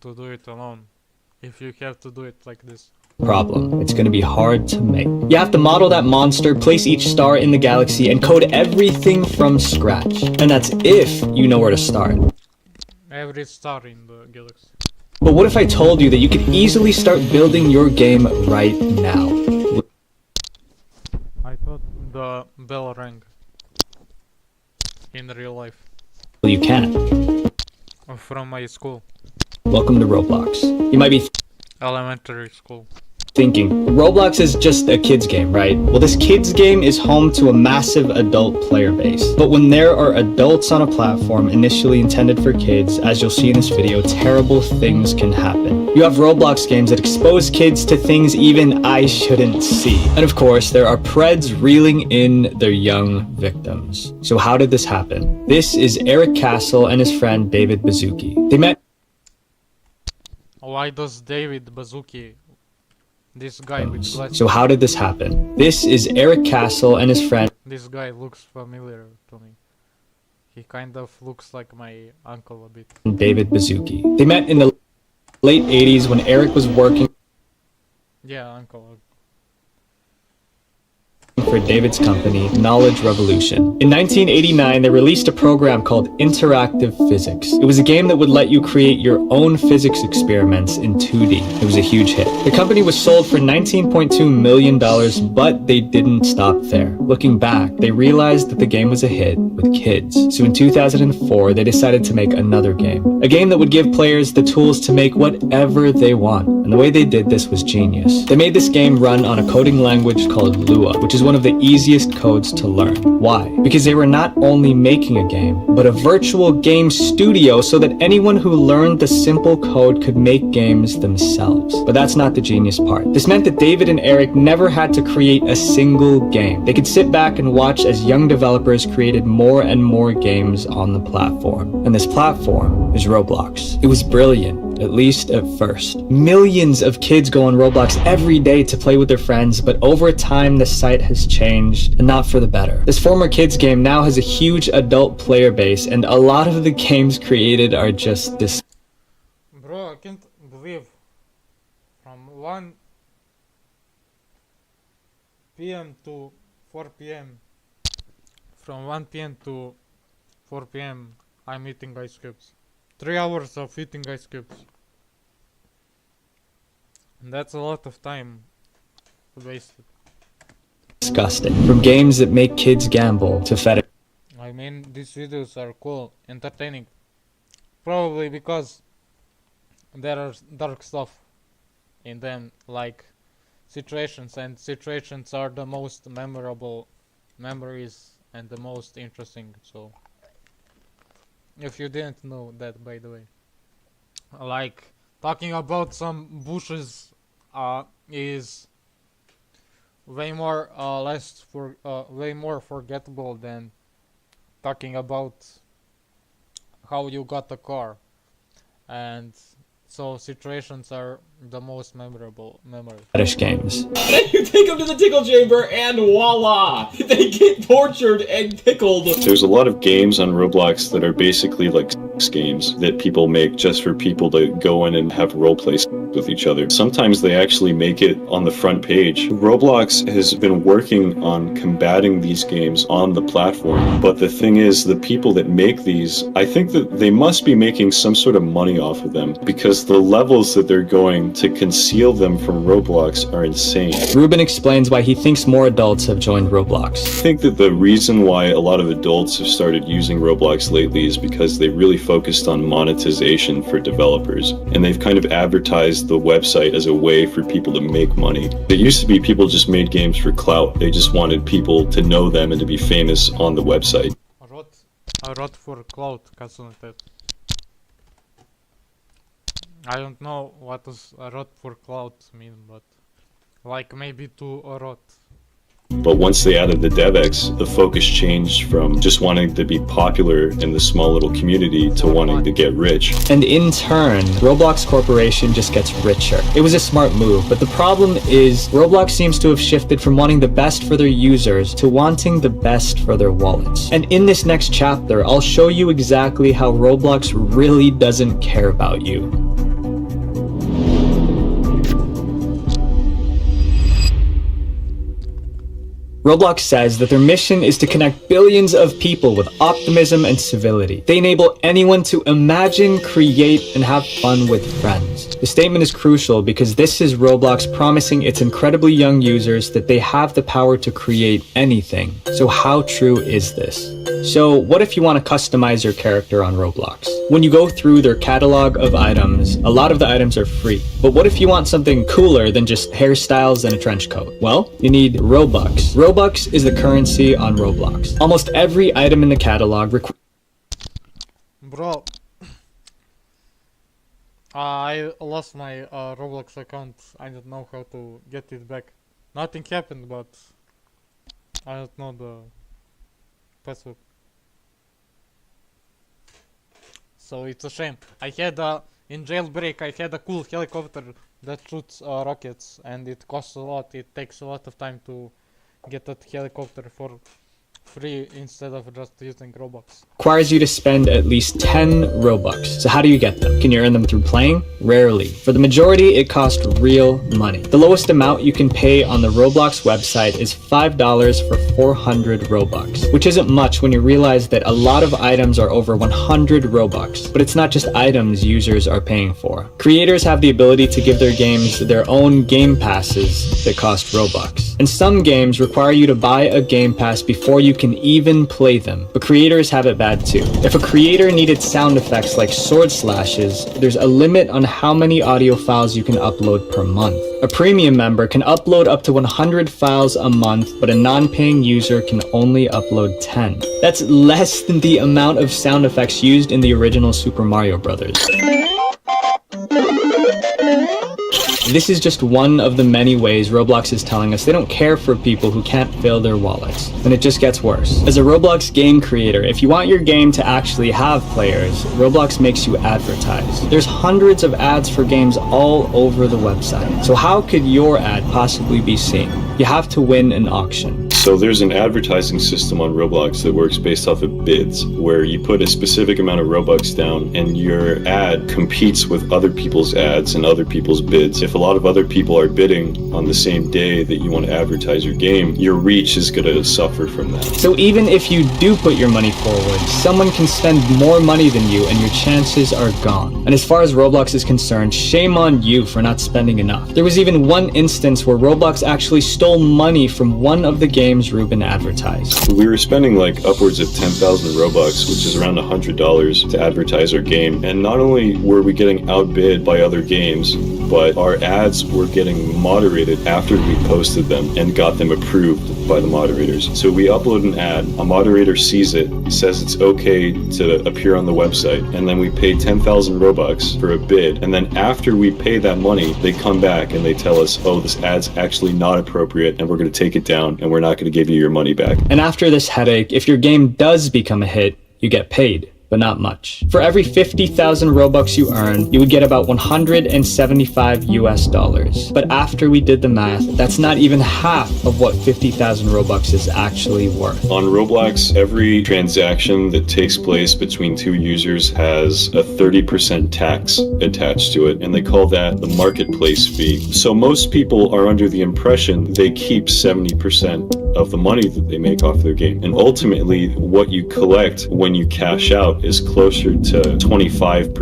F: to do it alone if you have to do it like this.
E: Problem. It's going to be hard to make. You have to model that monster, place each star in the galaxy, and code everything from scratch. And that's if you know where to start.
F: Every star in the galaxy.
E: But what if I told you that you could easily start building your game right now?
F: I thought the bell rang. In real life.
E: Well, you can.
F: From my school.
E: Welcome to Roblox. You might be
F: Elementary school.
E: thinking, Roblox is just a kids game, right? Well, this kids game is home to a massive adult player base. But when there are adults on a platform initially intended for kids, as you'll see in this video, terrible things can happen. You have Roblox games that expose kids to things even I shouldn't see. And of course, there are preds reeling in their young victims. So how did this happen? This is Eric Castle and his friend David Baszucki. They met.
F: Why does David Baszucki, this guy with glasses?
E: So how did this happen? This is Eric Castle and his friend.
F: This guy looks familiar to me. He kind of looks like my uncle a bit.
E: David Baszucki. They met in the late 80s when Eric was working
F: Yeah, uncle.
E: for David's company, Knowledge Revolution. In 1989, they released a program called Interactive Physics. It was a game that would let you create your own physics experiments in 2D. It was a huge hit. The company was sold for $19.2 million, but they didn't stop there. Looking back, they realized that the game was a hit with kids. So in 2004, they decided to make another game. A game that would give players the tools to make whatever they want. And the way they did this was genius. They made this game run on a coding language called Lua, which is one of the easiest codes to learn. Why? Because they were not only making a game, but a virtual game studio so that anyone who learned the simple code could make games themselves. But that's not the genius part. This meant that David and Eric never had to create a single game. They could sit back and watch as young developers created more and more games on the platform. And this platform is Roblox. It was brilliant, at least at first. Millions of kids go on Roblox every day to play with their friends, but over time the site has changed, and not for the better. This former kids game now has a huge adult player base, and a lot of the games created are just this.
F: Bro, I can't believe from 1 p.m. to 4 p.m. From 1 p.m. to 4 p.m. I'm eating ice cubes. 3 hours of eating ice cubes. And that's a lot of time wasted.
E: Disgusting. From games that make kids gamble to fetish.
F: I mean, these videos are cool, entertaining. Probably because there are dark stuff in them, like situations, and situations are the most memorable memories and the most interesting, so if you didn't know that, by the way. Like, talking about some bushes is way more way more forgettable than talking about how you got a car. And so situations are the most memorable memory.
E: Fetish games.
J: Then you take them to the tickle chamber and voila! They get tortured and tickled.
L: There's a lot of games on Roblox that are basically like sex games that people make just for people to go in and have roleplay with each other. Sometimes they actually make it on the front page. Roblox has been working on combating these games on the platform, but the thing is, the people that make these, I think that they must be making some sort of money off of them, because the levels that they're going to conceal them from Roblox are insane.
E: Ruben explains why he thinks more adults have joined Roblox.
L: I think that the reason why a lot of adults have started using Roblox lately is because they really focused on monetization for developers, and they've kind of advertised the website as a way for people to make money. It used to be people just made games for clout. They just wanted people to know them and to be famous on the website.
F: I wrote for cloud, Kasunetet. I don't know what does a rot for cloud mean, but like maybe to a rot.
L: But once they added the DevX, the focus changed from just wanting to be popular in the small little community to wanting to get rich.
E: And in turn, Roblox Corporation just gets richer. It was a smart move, but the problem is Roblox seems to have shifted from wanting the best for their users to wanting the best for their wallets. And in this next chapter, I'll show you exactly how Roblox really doesn't care about you. Roblox says that their mission is to connect billions of people with optimism and civility. They enable anyone to imagine, create, and have fun with friends. gains. The statement is crucial because this is Roblox promising its incredibly young users that they have the power to create anything. So how true is this? So what if you want to customize your character on Roblox? When you go through their catalog of items, a lot of the items are free. But what if you want something cooler than just hairstyles and a trench coat? Well, you need Robux. Robux is the currency on Roblox. Almost every item in the catalog
F: Bro, I lost my Roblox account. I don't know how to get it back. Nothing happened, but I don't know the password. So it's a shame. I had in jailbreak I had a cool helicopter that shoots rockets, and it costs a lot. It takes a lot of time to get that helicopter for free instead of just using Robux.
E: requires you to spend at least 10 Robux. So how do you get them? Can you earn them through playing? Rarely. For the majority, it costs real money. The lowest amount you can pay on the Roblox website is $5 for 400 Robux, which isn't much when you realize that a lot of items are over 100 Robux. But it's not just items users are paying for. Creators have the ability to give their games their own game passes that cost Robux. And some games require you to buy a game pass before you can even play them. But creators have it bad too. If a creator needed sound effects like sword slashes, there's a limit on how many audio files you can upload per month. A premium member can upload up to 100 files a month, but a non-paying user can only upload 10. That's less than the amount of sound effects used in the original Super Mario Brothers. This is just one of the many ways Roblox is telling us they don't care for people who can't fill their wallets. And it just gets worse. As a Roblox game creator, if you want your game to actually have players, Roblox makes you advertise. There's hundreds of ads for games all over the website. So how could your ad possibly be seen? You have to win an auction.
L: So there's an advertising system on Roblox that works based off of bids, where you put a specific amount of Robux down and your ad competes with other people's ads and other people's bids. If a lot of other people are bidding on the same day that you want to advertise your game, your reach is going to suffer from that.
E: So even if you do put your money forward, someone can spend more money than you and your chances are gone. And as far as Roblox is concerned, shame on you for not spending enough. There was even one instance where Roblox actually stole money from one of the games Ruben advertised.
L: We were spending like upwards of 10,000 Robux, which is around $100 to advertise our game. And not only were we getting outbid by other games, but our ads were getting moderated after we posted them and got them approved by the moderators. So we upload an ad, a moderator sees it, says it's okay to appear on the website, and then we pay 10,000 Robux for a bid. And then after we pay that money, they come back and they tell us, oh, this ad's actually not appropriate and we're going to take it down and we're not going to give you your money back.
E: And after this headache, if your game does become a hit, you get paid. But not much. For every 50,000 Robux you earn, you would get about 175 US dollars. But after we did the math, that's not even half of what 50,000 Robux is actually worth.
L: On Roblox, every transaction that takes place between two users has a 30% tax attached to it, and they call that the marketplace fee. So most people are under the impression they keep 70% of the money that they make off their game. And ultimately, what you collect when you cash out is closer to 25%.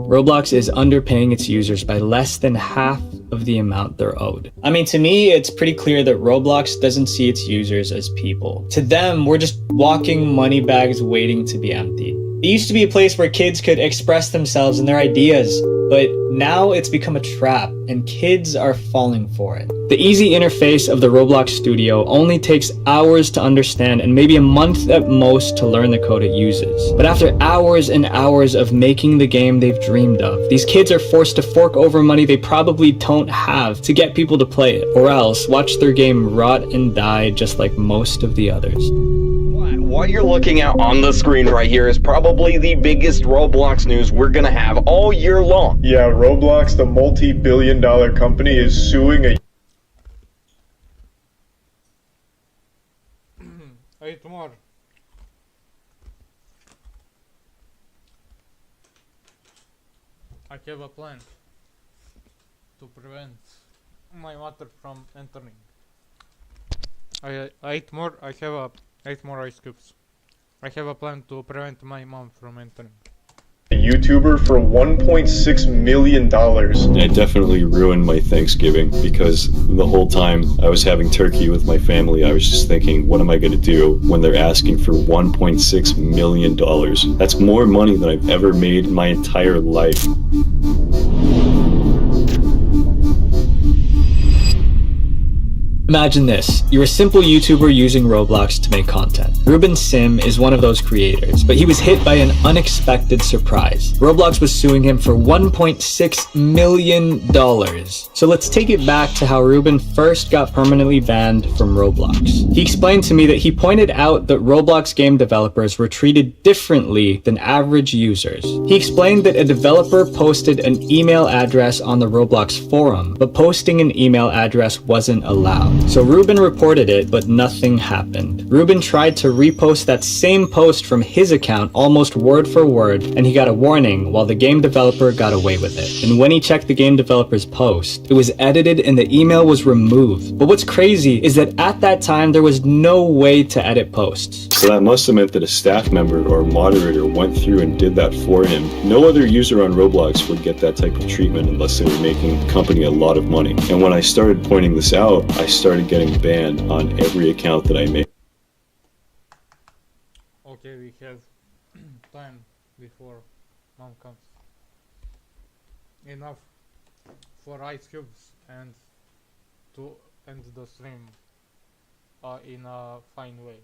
E: Roblox is underpaying its users by less than half of the amount they're owed. I mean, to me, it's pretty clear that Roblox doesn't see its users as people. To them, we're just walking money bags waiting to be emptied. It used to be a place where kids could express themselves and their ideas, but now it's become a trap, and kids are falling for it. The easy interface of the Roblox studio only takes hours to understand and maybe a month at most to learn the code it uses. But after hours and hours of making the game they've dreamed of, these kids are forced to fork over money they probably don't have to get people to play it, or else watch their game rot and die just like most of the others.
J: What you're looking at on the screen right here is probably the biggest Roblox news we're gonna have all year long.
S: Yeah, Roblox, the multi-billion-dollar company, is suing a...
F: Wait more. I have a plan to prevent my mother from entering. I ate more. I have 8 more ice cubes. I have a plan to prevent my mom from entering.
N: a YouTuber for $1.6 million.
L: And it definitely ruined my Thanksgiving because the whole time I was having turkey with my family, I was just thinking, what am I going to do when they're asking for $1.6 million? That's more money than I've ever made in my entire life.
E: Imagine this, you're a simple YouTuber using Roblox to make content. Ruben Sim is one of those creators, but he was hit by an unexpected surprise. Roblox was suing him for $1.6 million. So let's take it back to how Ruben first got permanently banned from Roblox. He explained to me that he pointed out that Roblox game developers were treated differently than average users. He explained that a developer posted an email address on the Roblox forum, but posting an email address wasn't allowed. So Ruben reported it, but nothing happened. Ruben tried to repost that same post from his account almost word for word, and he got a warning while the game developer got away with it. And when he checked the game developer's post, it was edited and the email was removed. But what's crazy is that at that time, there was no way to edit posts.
L: So that must have meant that a staff member or moderator went through and did that for him. No other user on Roblox would get that type of treatment unless they were making the company a lot of money. And when I started pointing this out, I started getting banned on every account that I made.
F: Okay, we have time before mom comes. Enough for ice cubes and to end the stream in a fine way.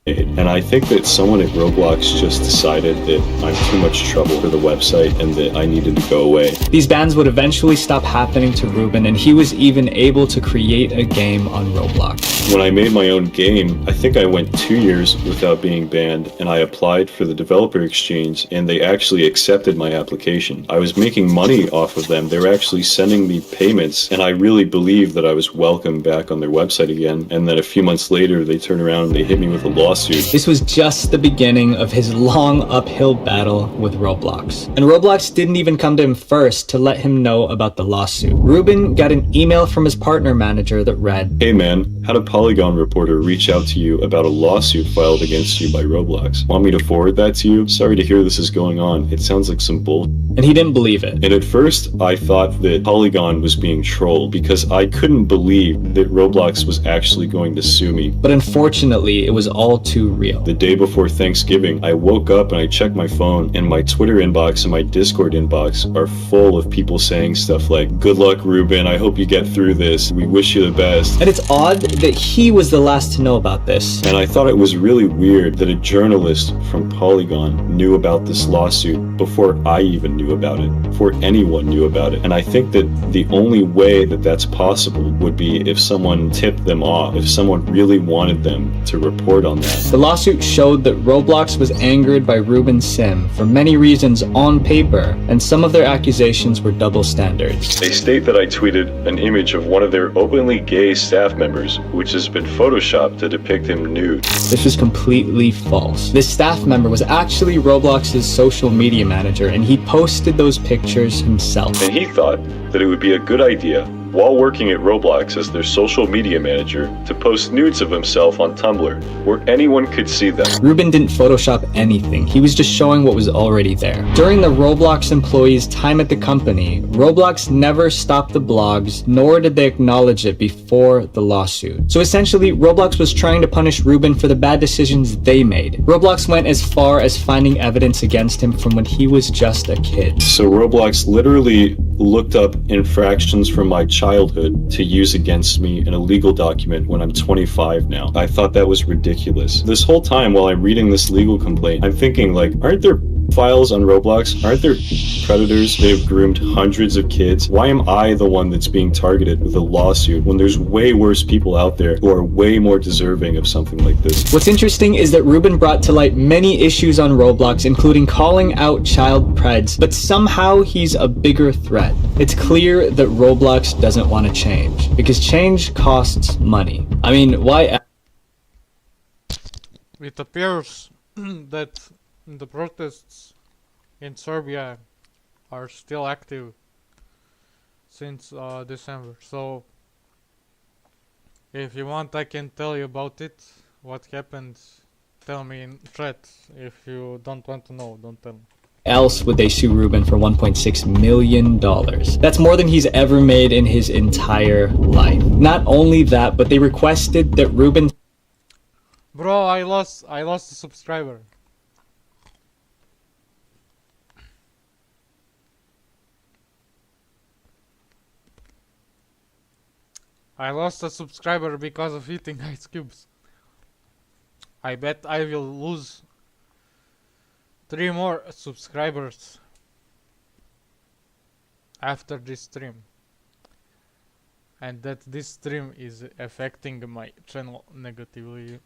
L: And I think that someone at Roblox just decided that I'm too much trouble for the website and that I needed to go away.
E: These bans would eventually stop happening to Ruben, and he was even able to create a game on Roblox.
L: When I made my own game, I think I went 2 years without being banned, and I applied for the developer exchange, and they actually accepted my application. I was making money off of them. They were actually sending me payments, and I really believed that I was welcome back on their website again. And then a few months later, they turned around and they hit me with a lawsuit.
E: This was just the beginning of his long uphill battle with Roblox. And Roblox didn't even come to him first to let him know about the lawsuit. Ruben got an email from his partner manager that read,
L: "Hey man, had a Polygon reporter reach out to you about a lawsuit filed against you by Roblox. Want me to forward that to you? Sorry to hear this is going on. It sounds like some bull."
E: And he didn't believe it.
L: And at first, I thought that Polygon was being trolled because I couldn't believe that Roblox was actually going to sue me.
E: But unfortunately, it was all too real.
L: The day before Thanksgiving, I woke up and I checked my phone, and my Twitter inbox and my Discord inbox are full of people saying stuff like, "Good luck, Ruben. I hope you get through this. We wish you the best."
E: And it's odd that he was the last to know about this.
L: And I thought it was really weird that a journalist from Polygon knew about this lawsuit before I even knew about it, before anyone knew about it. And I think that the only way that that's possible would be if someone tipped them off, if someone really wanted them to report on that.
E: The lawsuit showed that Roblox was angered by Ruben Sim for many reasons on paper, and some of their accusations were double standards.
L: They state that I tweeted an image of one of their openly gay staff members, which has been photoshopped to depict him nude.
E: This was completely false. This staff member was actually Roblox's social media manager, and he posted those pictures himself.
L: And he thought that it would be a good idea, while working at Roblox as their social media manager, to post nudes of himself on Tumblr, where anyone could see them.
E: Ruben didn't Photoshop anything, he was just showing what was already there. During the Roblox employees' time at the company, Roblox never stopped the blogs, nor did they acknowledge it before the lawsuit. So essentially, Roblox was trying to punish Ruben for the bad decisions they made. Roblox went as far as finding evidence against him from when he was just a kid.
L: So Roblox literally looked up infractions from my childhood to use against me in a legal document when I'm 25 now. I thought that was ridiculous. This whole time while I'm reading this legal complaint, I'm thinking like, aren't there files on Roblox? Aren't there predators that have groomed hundreds of kids? Why am I the one that's being targeted with a lawsuit when there's way worse people out there who are way more deserving of something like this?
E: What's interesting is that Ruben brought to light many issues on Roblox, including calling out child preds, but somehow he's a bigger threat. It's clear that Roblox doesn't want to change, because change costs money. I mean, why?
F: It appears that the protests in Serbia are still active since December. So if you want, I can tell you about it. What happened, tell me in chat. If you don't want to know, don't tell me.
E: else would they sue Ruben for $1.6 million? That's more than he's ever made in his entire life. Not only that, but they requested that Ruben...
F: Bro, I lost a subscriber. I lost a subscriber because of eating ice cubes. I bet I will lose 3 more subscribers after this stream. And that this stream is affecting my channel negatively.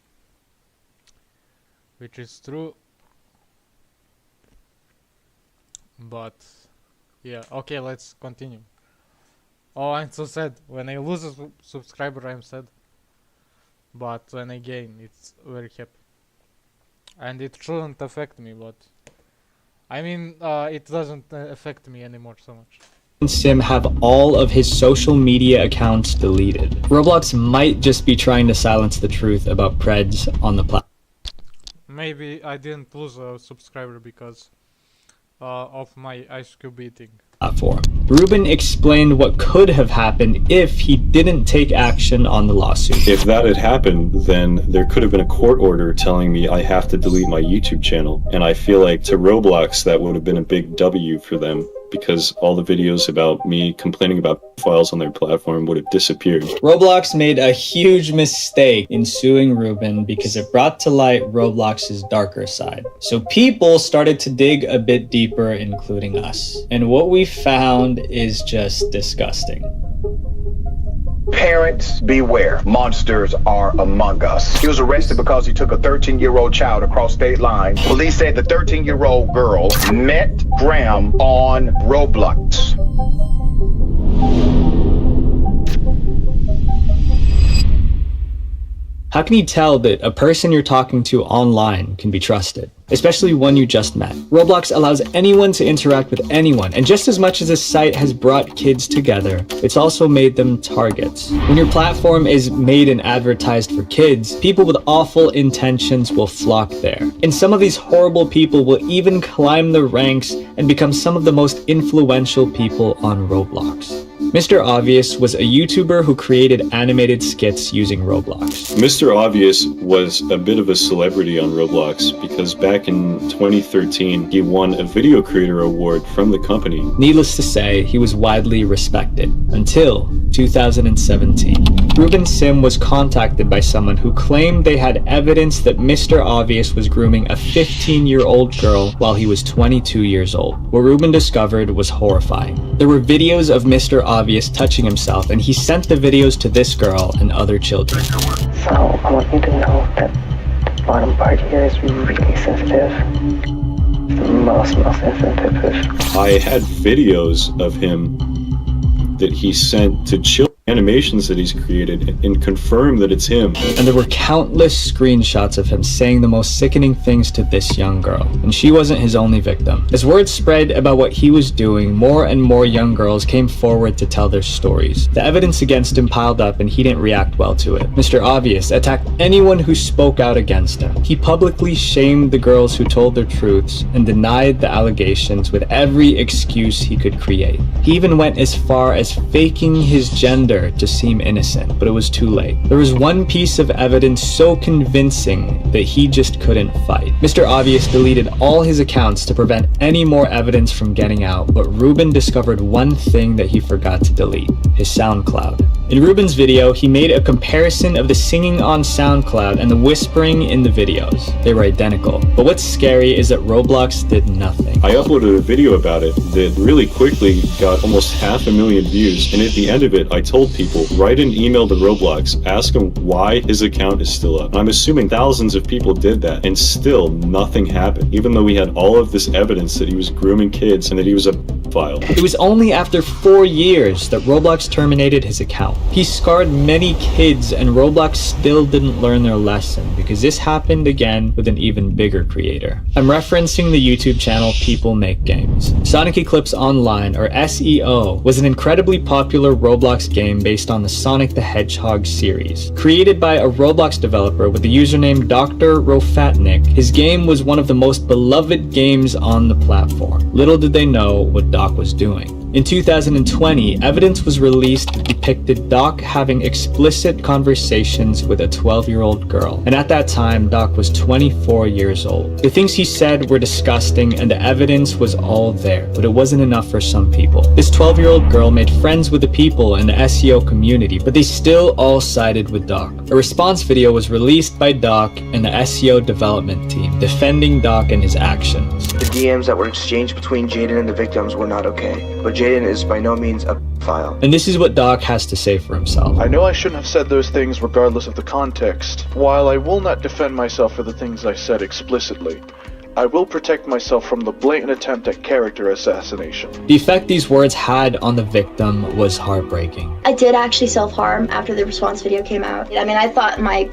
F: Which is true. But yeah, okay, let's continue. Oh, I'm so sad. When I lose a subscriber, I'm sad. But when I gain, it's very happy. And it shouldn't affect me, but... I mean, it doesn't affect me anymore so much.
E: Sim have all of his social media accounts deleted. Roblox might just be trying to silence the truth about Preds on the platform.
F: Maybe I didn't lose a subscriber because of my ice cube eating.
E: Ruben explained what could have happened if he didn't take action on the lawsuit.
L: If that had happened, then there could have been a court order telling me I have to delete my YouTube channel. And I feel like to Roblox, that would have been a big W for them, because all the videos about me complaining about files on their platform would have disappeared.
E: Roblox made a huge mistake in suing Ruben because it brought to light Roblox's darker side. So people started to dig a bit deeper, including us. And what we found is just disgusting.
U: Parents, beware. Monsters are among us. He was arrested because he took a 13-year-old child across state lines. Police said the 13-year-old girl met Graham on Roblox.
E: How can you tell that a person you're talking to online can be trusted? Especially one you just met. Roblox allows anyone to interact with anyone, and just as much as this site has brought kids together, it's also made them targets. When your platform is made and advertised for kids, people with awful intentions will flock there. And some of these horrible people will even climb the ranks and become some of the most influential people on Roblox. Mr. Obvious was a YouTuber who created animated skits using Roblox.
L: Mr. Obvious was a bit of a celebrity on Roblox because back in 2013, he won a Video Creator Award from the company.
E: Needless to say, he was widely respected until 2017. Ruben Sim was contacted by someone who claimed they had evidence that Mr. Obvious was grooming a 15-year-old girl while he was 22 years old. What Ruben discovered was horrifying. There were videos of Mr. Obvious touching himself, and he sent the videos to this girl and other children.
Q: So I want you to know that the bottom part here is really sensitive. The most sensitive.
L: I had videos of him that he sent to children, animations that he's created, and confirm that it's him.
E: And there were countless screenshots of him saying the most sickening things to this young girl. And she wasn't his only victim. As word spread about what he was doing, more and more young girls came forward to tell their stories. The evidence against him piled up and he didn't react well to it. Mr. Obvious attacked anyone who spoke out against him. He publicly shamed the girls who told their truths and denied the allegations with every excuse he could create. He even went as far as faking his gender to seem innocent, but it was too late. There was one piece of evidence so convincing that he just couldn't fight. Mr. Obvious deleted all his accounts to prevent any more evidence from getting out, but Ruben discovered one thing that he forgot to delete: his SoundCloud. In Ruben's video, he made a comparison of the singing on SoundCloud and the whispering in the videos. They were identical. But what's scary is that Roblox did nothing.
L: I uploaded a video about it that really quickly got almost 500,000 views, and at the end of it, I told people, write an email to Roblox, ask him why his account is still up. And I'm assuming thousands of people did that, and still nothing happened, even though we had all of this evidence that he was grooming kids and that he was a file.
E: It was only after 4 years that Roblox terminated his account. He scarred many kids, and Roblox still didn't learn their lesson because this happened again with an even bigger creator. I'm referencing the YouTube channel People Make Games. Sonic Eclipse Online, or SEO, was an incredibly popular Roblox game based on the Sonic the Hedgehog series. Created by a Roblox developer with the username Dr. Rofatnik, his game was one of the most beloved games on the platform. Little did they know what Doc was doing. In 2020, evidence was released that depicted Doc having explicit conversations with a 12-year-old girl, and at that time, Doc was 24 years old. The things he said were disgusting, and the evidence was all there, but it wasn't enough for some people. This 12-year-old girl made friends with the people in the SEO community, but they still all sided with Doc. A response video was released by Doc and the SEO development team, defending Doc and his actions.
G: The DMs that were exchanged between Jaden and the victims were not okay, but Jaden is by no means a file.
E: And this is what Doc has to say for himself.
R: I know I shouldn't have said those things regardless of the context. While I will not defend myself for the things I said explicitly, I will protect myself from the blatant attempt at character assassination.
E: The effect these words had on the victim was heartbreaking.
T: I did actually self-harm after the response video came out. I mean, I thought my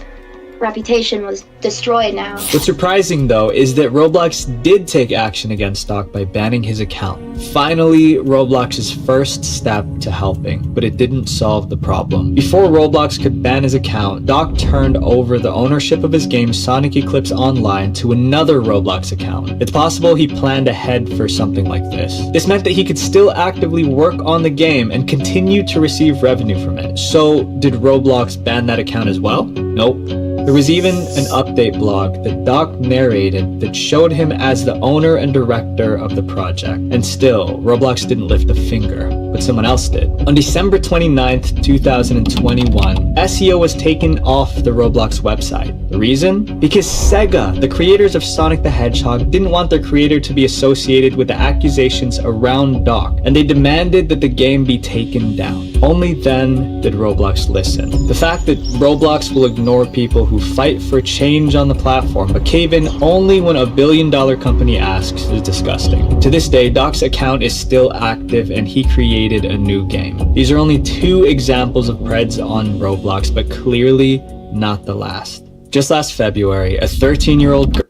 T: reputation was destroyed now.
E: What's surprising though is that Roblox did take action against Doc by banning his account. Finally, Roblox's first step to helping, but it didn't solve the problem. Before Roblox could ban his account, Doc turned over the ownership of his game Sonic Eclipse Online to another Roblox account. It's possible he planned ahead for something like this. This meant that he could still actively work on the game and continue to receive revenue from it. So, did Roblox ban that account as well? Nope. There was even an update blog that Doc narrated that showed him as the owner and director of the project. And still, Roblox didn't lift a finger, but someone else did. On December 29th, 2021, SEO was taken off the Roblox website. The reason? Because Sega, the creators of Sonic the Hedgehog, didn't want their creator to be associated with the accusations around Doc, and they demanded that the game be taken down. Only then did Roblox listen. The fact that Roblox will ignore people who fight for change on the platform but cave in only when a billion-dollar company asks is disgusting. To this day, Doc's account is still active and he created a new game. These are only 2 examples of Preds on Roblox, but clearly not the last. Just last February, a 13-year-old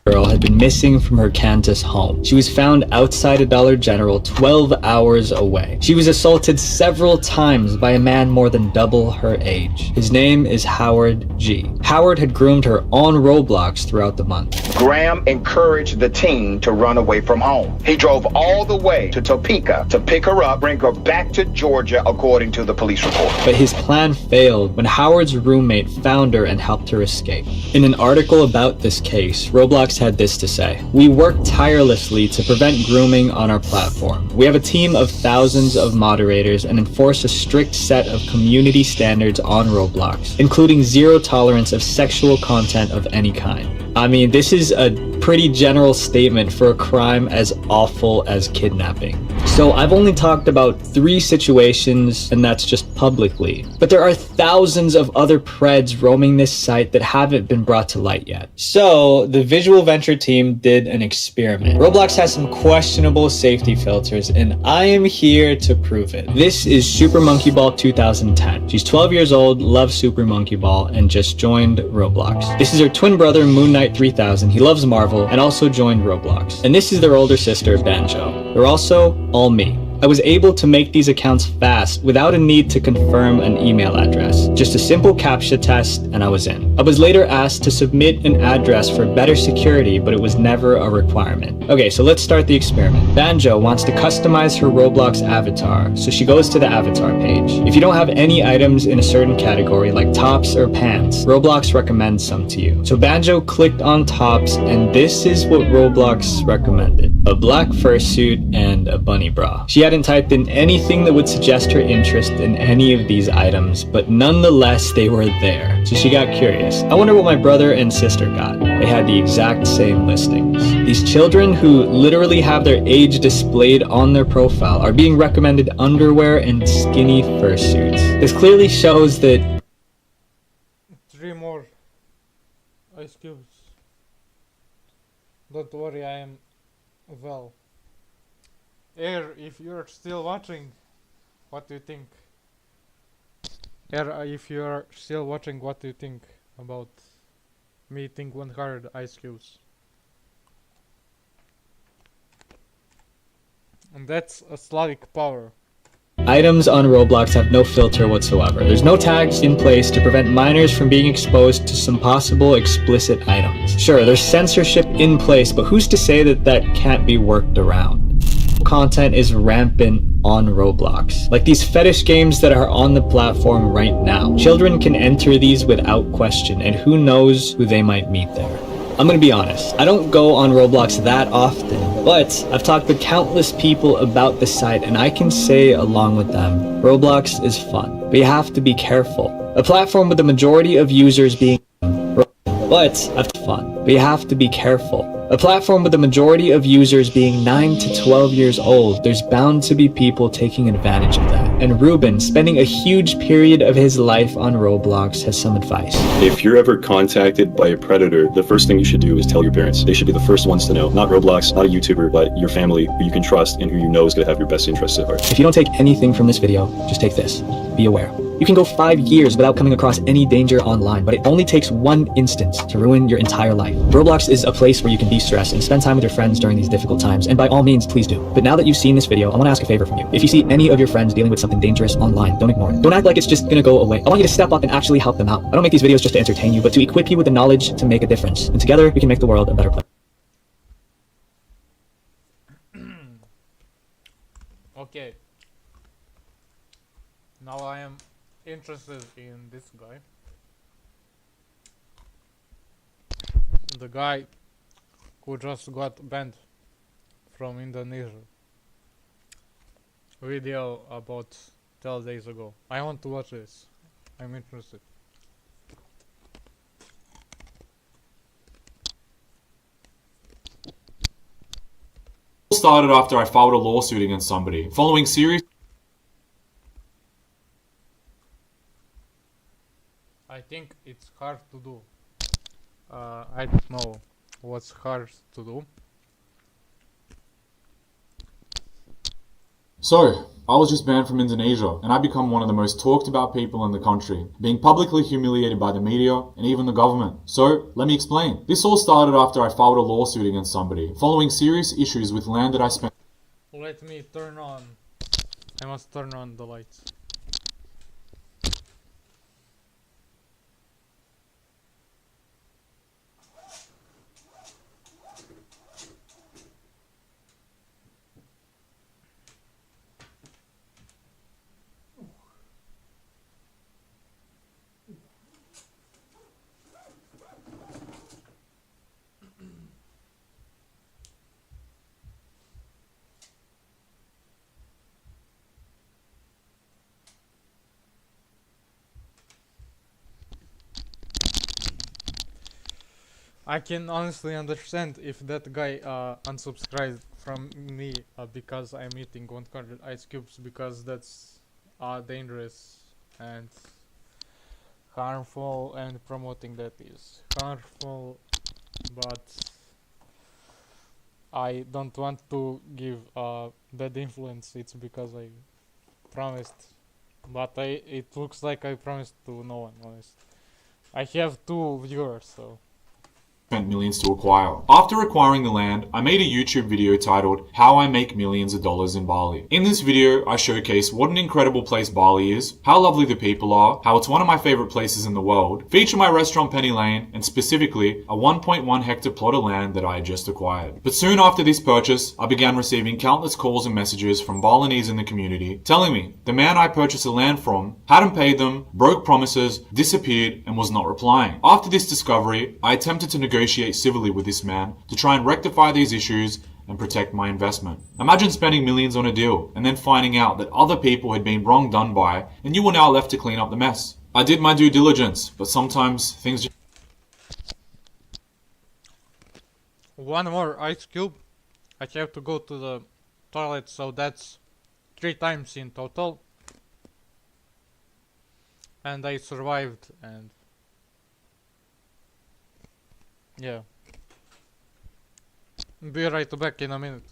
E: girl had been missing from her Kansas home. She was found outside a Dollar General 12 hours away. She was assaulted several times by a man more than double her age. His name is Howard G. Howard had groomed her on Roblox throughout the month.
U: Graham encouraged the teen to run away from home. He drove all the way to Topeka to pick her up, bring her back to Georgia, according to the police report.
E: But his plan failed when Howard's roommate found her and helped her escape. In an article about this case, Roblox had this to say: "We work tirelessly to prevent grooming on our platform. We have a team of thousands of moderators and enforce a strict set of community standards on Roblox, including zero tolerance of sexual content of any kind." I mean, this is a pretty general statement for a crime as awful as kidnapping. So I've only talked about 3 situations, and that's just publicly. But there are thousands of other Preds roaming this site that haven't been brought to light yet. So the Visual Venture team did an experiment. Roblox has some questionable safety filters, and I am here to prove it. This is Super Monkey Ball 2010. She's 12 years old, loves Super Monkey Ball, and just joined Roblox. This is her twin brother, Moon Knight 3000. He loves Marvel and also joined Roblox. And this is their older sister, Banjo. They're also all me. I was able to make these accounts fast without a need to confirm an email address. Just a simple CAPTCHA test and I was in. I was later asked to submit an address for better security, but it was never a requirement. Okay, so let's start the experiment. Banjo wants to customize her Roblox avatar, so she goes to the avatar page. If you don't have any items in a certain category like tops or pants, Roblox recommends some to you. So Banjo clicked on tops, and this is what Roblox recommended: a black fursuit and a bunny bra. She hadn't typed in anything that would suggest her interest in any of these items, but nonetheless they were there. So she got curious. I wonder what my brother and sister got. They had the exact same listings. These children who literally have their age displayed on their profile are being recommended underwear and skinny fursuits. This clearly shows that
F: 3 more ice cubes. Don't worry, I am well. Air, if you're still watching, what do you think? Air, if you're still watching, what do you think about me eating 100 ice cubes? And that's a Slavic power.
E: Items on Roblox have no filter whatsoever. There's no tags in place to prevent minors from being exposed to some possible explicit items. Sure, there's censorship in place, but who's to say that that can't be worked around? Content is rampant on Roblox. Like these fetish games that are on the platform right now. Children can enter these without question, and who knows who they might meet there. I'm gonna be honest, I don't go on Roblox that often, but I've talked to countless people about the site, and I can say along with them, Roblox is fun, but you have to be careful. A platform with the majority of users being but you have to be careful. A platform with the majority of users being 9 to 12 years old, there's bound to be people taking advantage of that. And Ruben, spending a huge period of his life on Roblox, has some advice.
L: If you're ever contacted by a predator, the first thing you should do is tell your parents. They should be the first ones to know. Not Roblox, not a YouTuber, but your family, who you can trust and who you know is going to have your best interests at heart.
E: If you don't take anything from this video, just take this. Be aware. You can go 5 years without coming across any danger online, but it only takes one instance to ruin your entire life. Roblox is a place where you can de-stress and spend time with your friends during these difficult times, and by all means, please do. But now that you've seen this video, I want to ask a favor from you. If you see any of your friends dealing with something dangerous online, don't ignore it. Don't act like it's just gonna go away. I want you to step up and actually help them out. I don't make these videos just to entertain you, but to equip you with the knowledge to make a difference. And together, we can make the world a better place.
F: Okay. Now I am interested in this guy. The guy who just got banned from Indonesia. Video about 12 days ago. I want to watch this. I'm interested.
B: Started after I filed a lawsuit against somebody. Following serious...
F: I think it's hard to do. I don't know what's hard to do.
B: So, I was just banned from Indonesia, and I become one of the most talked about people in the country, being publicly humiliated by the media and even the government. So, let me explain. This all started after I filed a lawsuit against somebody, following serious issues with land that I spent...
F: Let me turn on... I must turn on the lights. I can honestly understand if that guy unsubscribed from me because I'm eating 100 ice cubes, because that's dangerous and harmful, and promoting that is harmful, but I don't want to give bad influence. It's because I promised, but it looks like I promised to no one, honest. I have 2 viewers, so
B: spent millions to acquire. After acquiring the land, I made a YouTube video titled How I Make Millions of Dollars in Bali. In this video, I showcase what an incredible place Bali is, how lovely the people are, how it's one of my favorite places in the world, feature my restaurant Penny Lane, and specifically a 1.1 hectare plot of land that I had just acquired. But soon after this purchase, I began receiving countless calls and messages from Balinese in the community telling me the man I purchased the land from hadn't paid them, broke promises, disappeared, and was not replying. After this discovery, I attempted to negotiate civilly with this man to try and rectify these issues and protect my investment. Imagine spending millions on a deal and then finding out that other people had been wrong done by, and you were now left to clean up the mess. I did my due diligence, but sometimes things just...
F: One more ice cube. I have to go to the toilet, so that's 3 times in total. And I survived, and yeah. Be right back in a minute.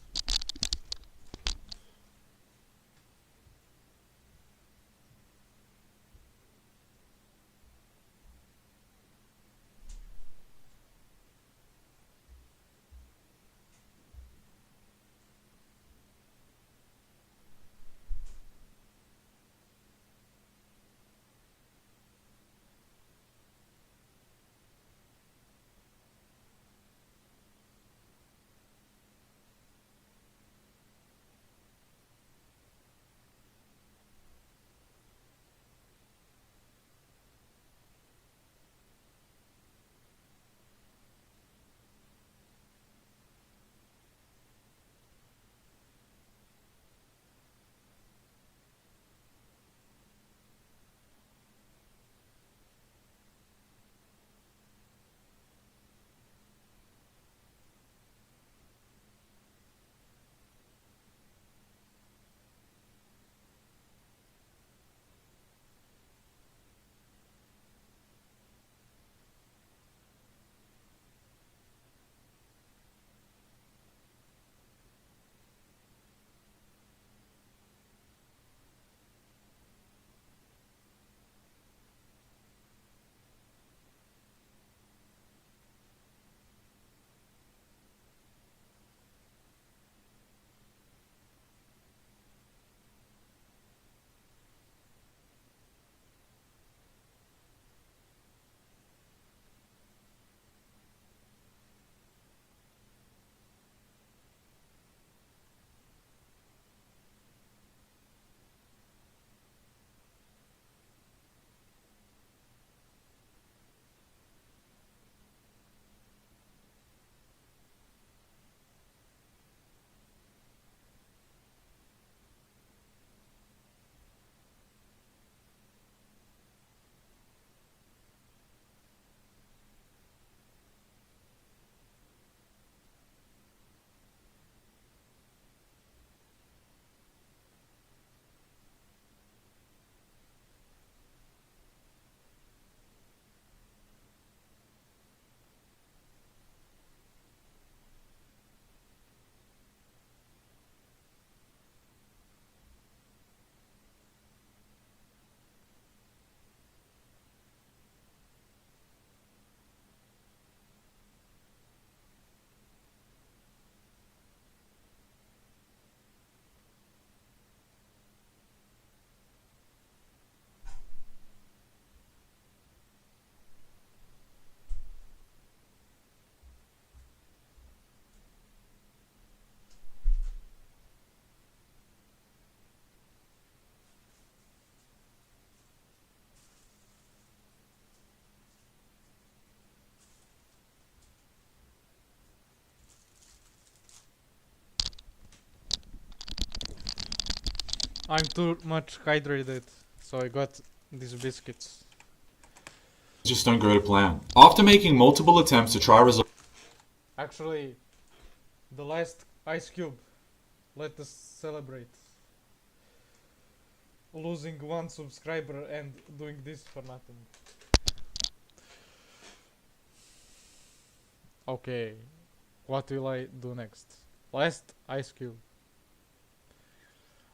F: I'm too much hydrated, so I got these biscuits.
B: Just don't go to plan. After making multiple attempts to try resolve.
F: Actually, the last ice cube. Let us celebrate. Losing 1 subscriber and doing this for nothing. Okay, what will I do next? Last ice cube.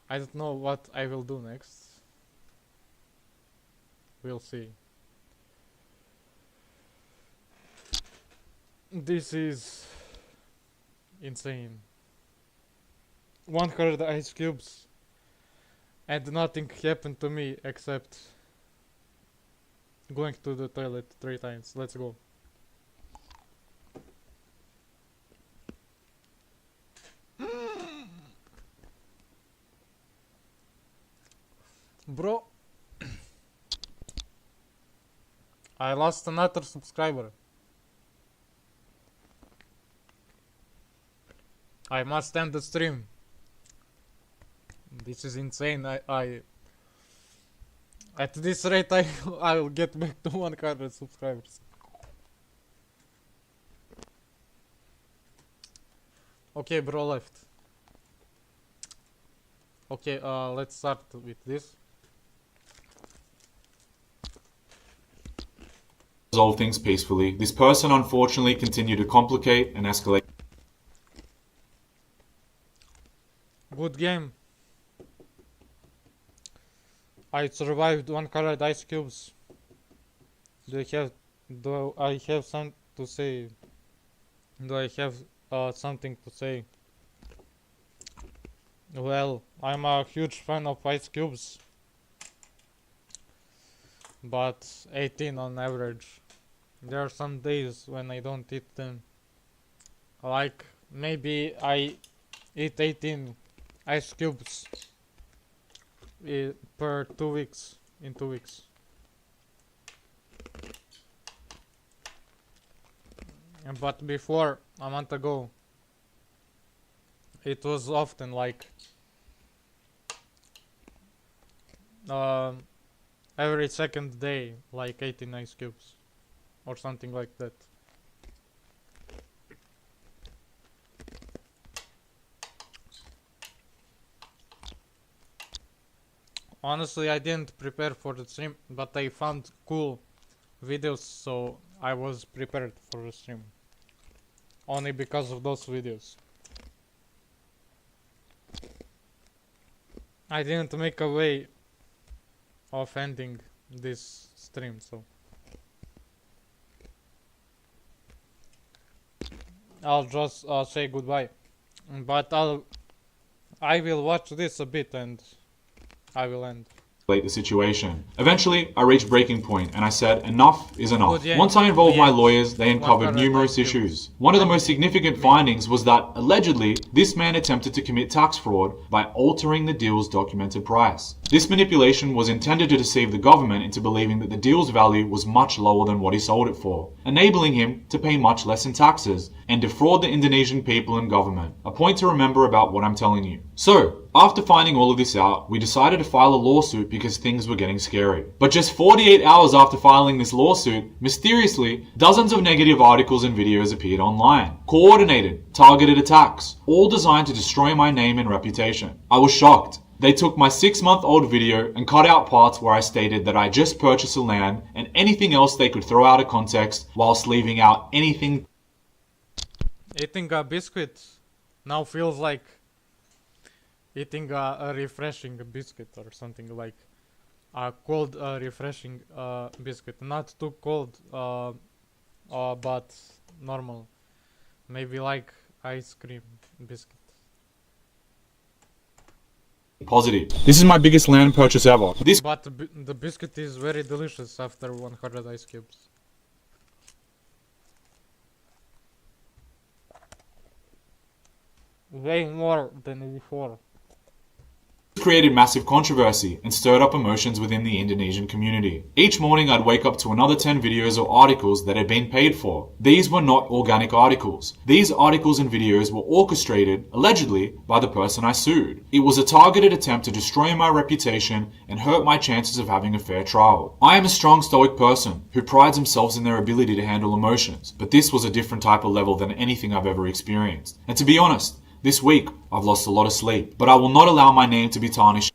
F: I don't know what I will do next. We'll see. This is insane. 100 ice cubes and nothing happened to me except going to the toilet 3 times. Let's go. Bro, I lost another subscriber. I must end the stream. This is insane. I at this rate I will get back to 100 subscribers. Okay, bro left. Okay, let's start with this.
B: Resolve things peacefully. This person unfortunately continued to complicate and escalate.
F: Good game. I survived 100 ice cubes. Do I have something to say? Do I have something to say? Well, I'm a huge fan of ice cubes, but 18 on average. There are some days when I don't eat them. Like maybe I eat 18 ice cubes per 2 weeks, in 2 weeks. But before, a month ago, it was often like every second day, like 18 ice cubes or something like that. Honestly, I didn't prepare for the stream, but I found cool videos, so I was prepared for the stream. Only because of those videos. I didn't make a way of ending this stream, so I'll just say goodbye. But I will watch this a bit and I will end.
B: The situation. Eventually, I reached breaking point and I said enough is enough.
F: Good, yeah.
B: Once I involved my
F: Yeah.
B: lawyers, they uncovered numerous issues. One of the most significant findings was that, allegedly, this man attempted to commit tax fraud by altering the deal's documented price. This manipulation was intended to deceive the government into believing that the deal's value was much lower than what he sold it for, enabling him to pay much less in taxes and defraud the Indonesian people and government. A point to remember about what I'm telling you. So, after finding all of this out, we decided to file a lawsuit because things were getting scary. But just 48 hours after filing this lawsuit, mysteriously, dozens of negative articles and videos appeared online. Coordinated, targeted attacks, all designed to destroy my name and reputation. I was shocked. They took my 6-month-old video and cut out parts where I stated that I just purchased a land and anything else they could throw out of context, whilst leaving out anything.
F: Eating a biscuit now feels like eating a refreshing biscuit or something, like a cold refreshing biscuit. Not too cold, but normal. Maybe like ice cream biscuit.
B: Positive. This is my biggest land purchase ever.
F: But the biscuit is very delicious after 100 ice cubes. Way more than before.
B: created massive controversy and stirred up emotions within the Indonesian community. Each morning I'd wake up to another 10 videos or articles that had been paid for. These were not organic articles. These articles and videos were orchestrated, allegedly, by the person I sued. It was a targeted attempt to destroy my reputation and hurt my chances of having a fair trial. I am a strong stoic person who prides themselves in their ability to handle emotions, but this was a different type of level than anything I've ever experienced. And to be honest, this week I've lost a lot of sleep, but I will not allow my name to be tarnished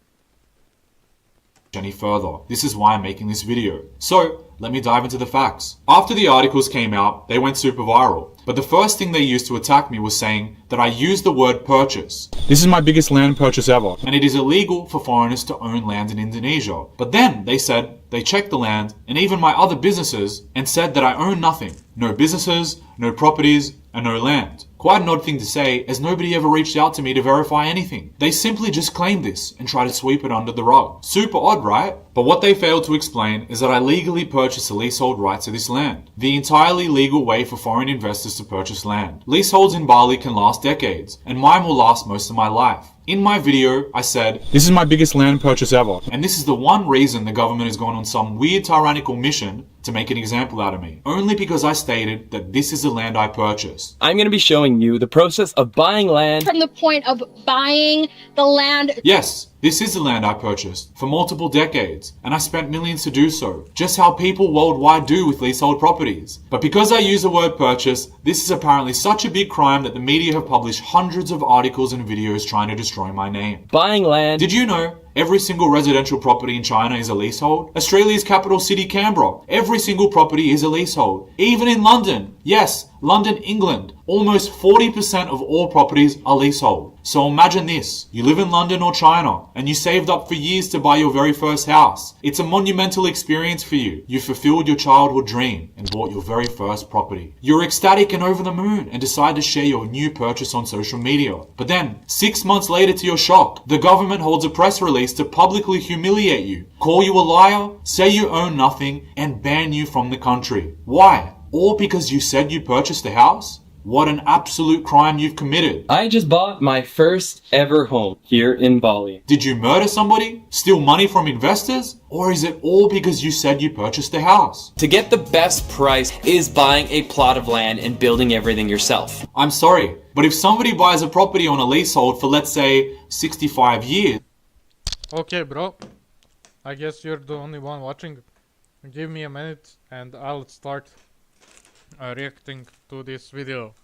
B: any further. This is why I'm making this video. So, let me dive into the facts. After the articles came out, they went super viral. But the first thing they used to attack me was saying that I used the word purchase. This is my biggest land purchase ever, and it is illegal for foreigners to own land in Indonesia. But then they said they checked the land and even my other businesses and said that I own nothing. No businesses, no properties, and no land. Quite an odd thing to say, as nobody ever reached out to me to verify anything. They simply just claimed this and tried to sweep it under the rug. Super odd, right? But what they failed to explain is that I legally purchased the leasehold rights to this land. The entirely legal way for foreign investors to purchase land. Leaseholds in Bali can last decades, and mine will last most of my life. In my video, I said, this is my biggest land purchase ever. And this is the one reason the government has gone on some weird tyrannical mission to make an example out of me. Only because I stated that this is the land I purchased.
D: I'm going to be showing you the process of buying land.
P: From the point of buying the land.
B: Yes, this is the land I purchased for multiple decades, and I spent millions to do so. Just how people worldwide do with leasehold properties. But because I use the word purchase, this is apparently such a big crime that the media have published hundreds of articles and videos trying to destroy my name.
D: Buying land.
B: Did you know every single residential property in China is a leasehold? Australia's capital city, Canberra. Every single property is a leasehold. Even in London. Yes, London, England. Almost 40% of all properties are leasehold. So imagine this. You live in London or China, and you saved up for years to buy your very first house. It's a monumental experience for you. You fulfilled your childhood dream and bought your very first property. You're ecstatic and over the moon and decide to share your new purchase on social media. But then, 6 months later to your shock, the government holds a press release to publicly humiliate you, call you a liar, say you own nothing, and ban you from the country. Why? All because you said you purchased a house? What an absolute crime you've committed.
D: I just bought my first ever home here in Bali.
B: Did you murder somebody? Steal money from investors? Or is it all because you said you purchased a house?
D: To get the best price is buying a plot of land and building everything yourself.
B: I'm sorry, but if somebody buys a property on a leasehold for, let's say, 65 years...
F: Okay, bro. I guess you're the only one watching. Give me a minute and I'll start reacting to this video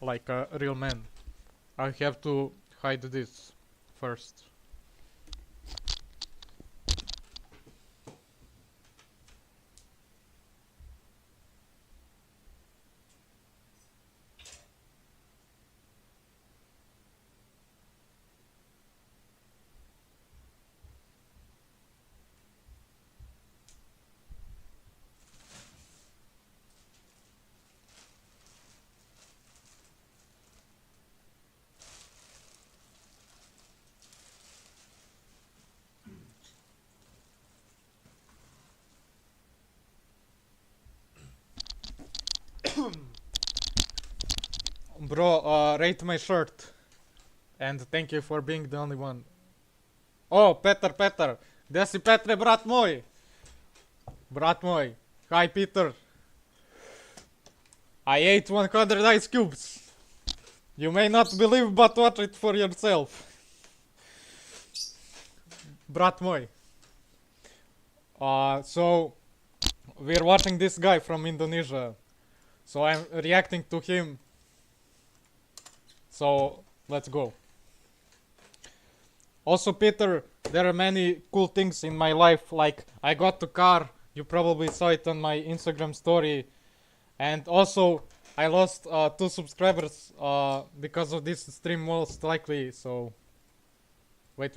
F: like a real man. I have to hide this first. Bro, rate my shirt. And thank you for being the only one. Oh, Peter. Desi Petre, brat moj. Brat moj. Hi, Peter. I ate 100 ice cubes. You may not believe, but watch it for yourself. Brat moj. So, we're watching this guy from Indonesia. So I'm reacting to him. So, let's go. Also, Peter, there are many cool things in my life, like I got a car, you probably saw it on my Instagram story, and also I lost 2 subscribers because of this stream most likely, so wait.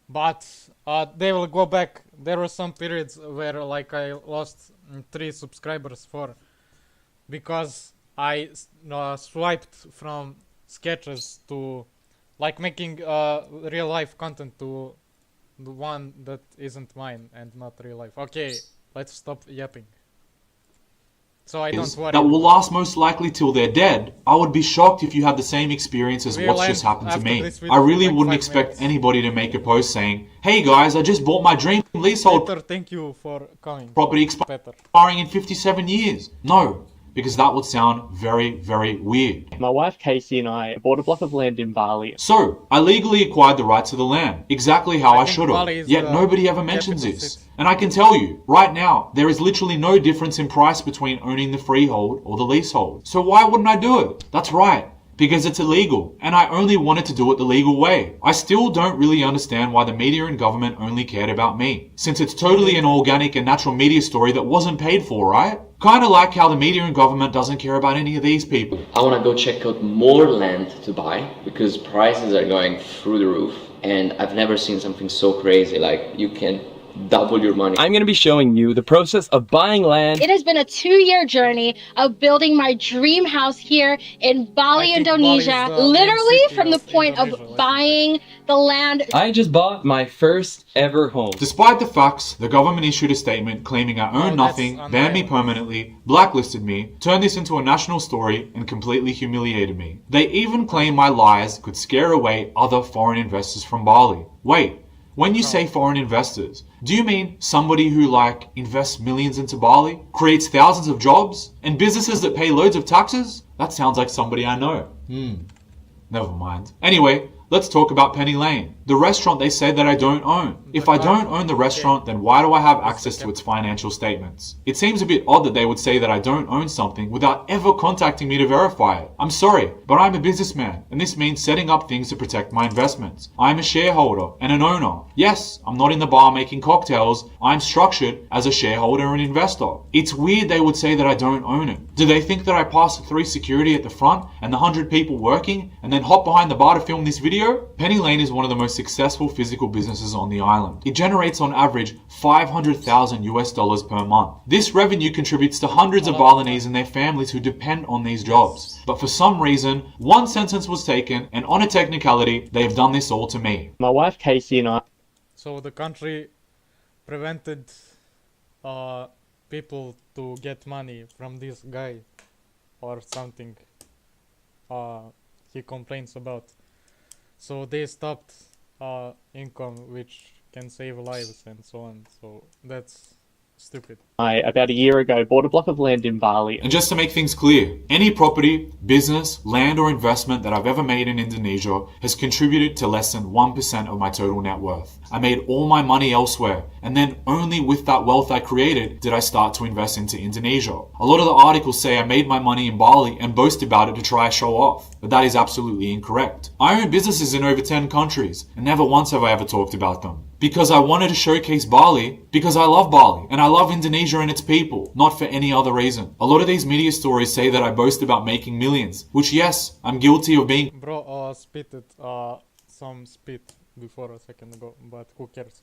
F: But they will go back. There were some periods where like I lost 3 subscribers because I swiped from sketches to like making real life content to the one that isn't mine and not real life. Okay, let's stop yapping. So I don't worry.
B: that will last most likely till they're dead. I would be shocked if you had the same experience as
F: We'll
B: what's
F: end
B: just happened to
F: after
B: me.
F: this
B: I
F: video,
B: really
F: like
B: wouldn't
F: 5
B: expect
F: minutes.
B: anybody to make a post saying, "Hey guys, I just bought my dream leasehold
F: Peter, thank you for coming.
B: property
F: Peter.
B: expiring in 57 years." No, because that would sound very, very weird.
I: My wife Casey and I bought a block of land in Bali.
B: So, I legally acquired the rights to the land, exactly how I
F: think
B: should
F: Bali
B: have,
F: is
B: yet
F: the
B: nobody ever mentions
F: capital
B: this.
F: city.
B: And I can tell you, right now, there is literally no difference in price between owning the freehold or the leasehold. So why wouldn't I do it? That's right. Because it's illegal, and I only wanted to do it the legal way. I still don't really understand why the media and government only cared about me, since it's totally an organic and natural media story that wasn't paid for, right? Kinda like how the media and government doesn't care about any of these people.
V: I want to go check out more land to buy because prices are going through the roof, and I've never seen something so crazy. Like, you can double your money.
D: I'm going to be showing you the process of buying land.
P: It has been a 2-year journey of building my dream house here in Bali, Indonesia, literally from the point of buying the land.
D: I just bought my first ever home.
B: Despite the facts, the government issued a statement claiming I own nothing, banned me permanently, blacklisted me, turned this into a national story, and completely humiliated me. They even claim my lies could scare away other foreign investors from Bali. Wait, when you say foreign investors, do you mean somebody who invests millions into Bali, creates thousands of jobs, and businesses that pay loads of taxes? That sounds like somebody I know. Never mind. Anyway, let's talk about Penny Lane, the restaurant they say that I don't own. If I don't own the restaurant, then why do I have access to its financial statements? It seems a bit odd that they would say that I don't own something without ever contacting me to verify it. I'm sorry, but I'm a businessman, and this means setting up things to protect my investments. I'm a shareholder and an owner. Yes, I'm not in the bar making cocktails. I'm structured as a shareholder and investor. It's weird they would say that I don't own it. Do they think that I pass 3 security at the front and the 100 people working and then hop behind the bar to film this video? Penny Lane is one of the most successful physical businesses on the island. It generates on average $500,000 per month. This revenue contributes to hundreds of Balinese and their families who depend on these jobs. But for some reason, one sentence was taken, and on a technicality, they've done this all to me.
I: My wife Casey and I.
F: So the country prevented people to get money from this guy or something he complains about. So they stopped income which can save lives and so on. So that's stupid.
I: I, about a year ago, bought a block of land in Bali.
B: And just to make things clear, any property, business, land or investment that I've ever made in Indonesia has contributed to less than 1% of my total net worth. I made all my money elsewhere, and then only with that wealth I created did I start to invest into Indonesia. A lot of the articles say I made my money in Bali and boast about it to try to show off, but that is absolutely incorrect. I own businesses in over 10 countries, and never once have I ever talked about them. Because I wanted to showcase Bali, because I love Bali, and I love Indonesia and its people, not for any other reason. A lot of these media stories say that I boast about making millions, which yes, I'm guilty of being—
F: Bro, spitted some spit before a second ago, but who cares?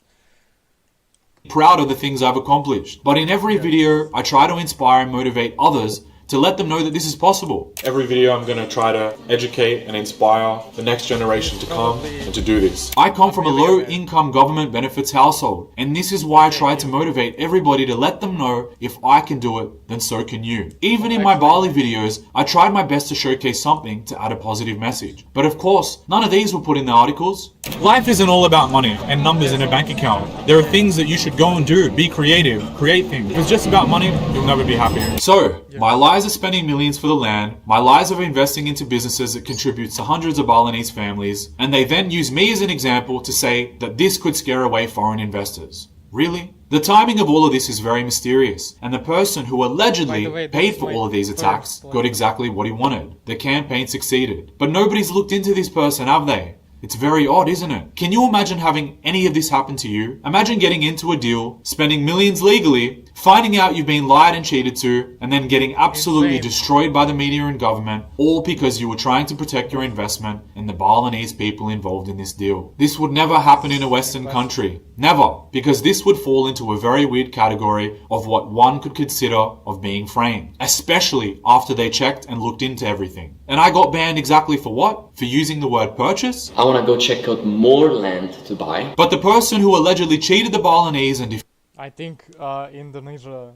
B: proud of the things I've accomplished. But in every video, I try to inspire and motivate others to let them know that this is possible. Every video I'm going to try to educate and inspire the next generation to come and to do this. I come from a low income government benefits household, and this is why I try to motivate everybody to let them know if I can do it, then so can you. Even in my Bali videos, I tried my best to showcase something to add a positive message. But of course, none of these were put in the articles. Life isn't all about money and numbers in a bank account. There are things that you should go and do. Be creative, create things. If it's just about money, you'll never be happy. So, my lies of spending millions for the land, my lies of investing into businesses that contributes to hundreds of Balinese families, and they then use me as an example to say that this could scare away foreign investors. Really? The timing of all of this is very mysterious, and the person who allegedly paid for all of these attacks got exactly what he wanted. The campaign succeeded. But nobody's looked into this person, have they? It's very odd, isn't it? Can you imagine having any of this happen to you? Imagine getting into a deal, spending millions legally, finding out you've been lied and cheated to, and then getting absolutely destroyed by the media and government, all because you were trying to protect your investment and the Balinese people involved in this deal. This would never happen in a Western country. Never. Because this would fall into a very weird category of what one could consider of being framed. Especially after they checked and looked into everything. And I got banned exactly for what? For using the word purchase?
V: I want to go check out more land to buy.
B: But the person who allegedly cheated the Balinese and
F: I think Indonesia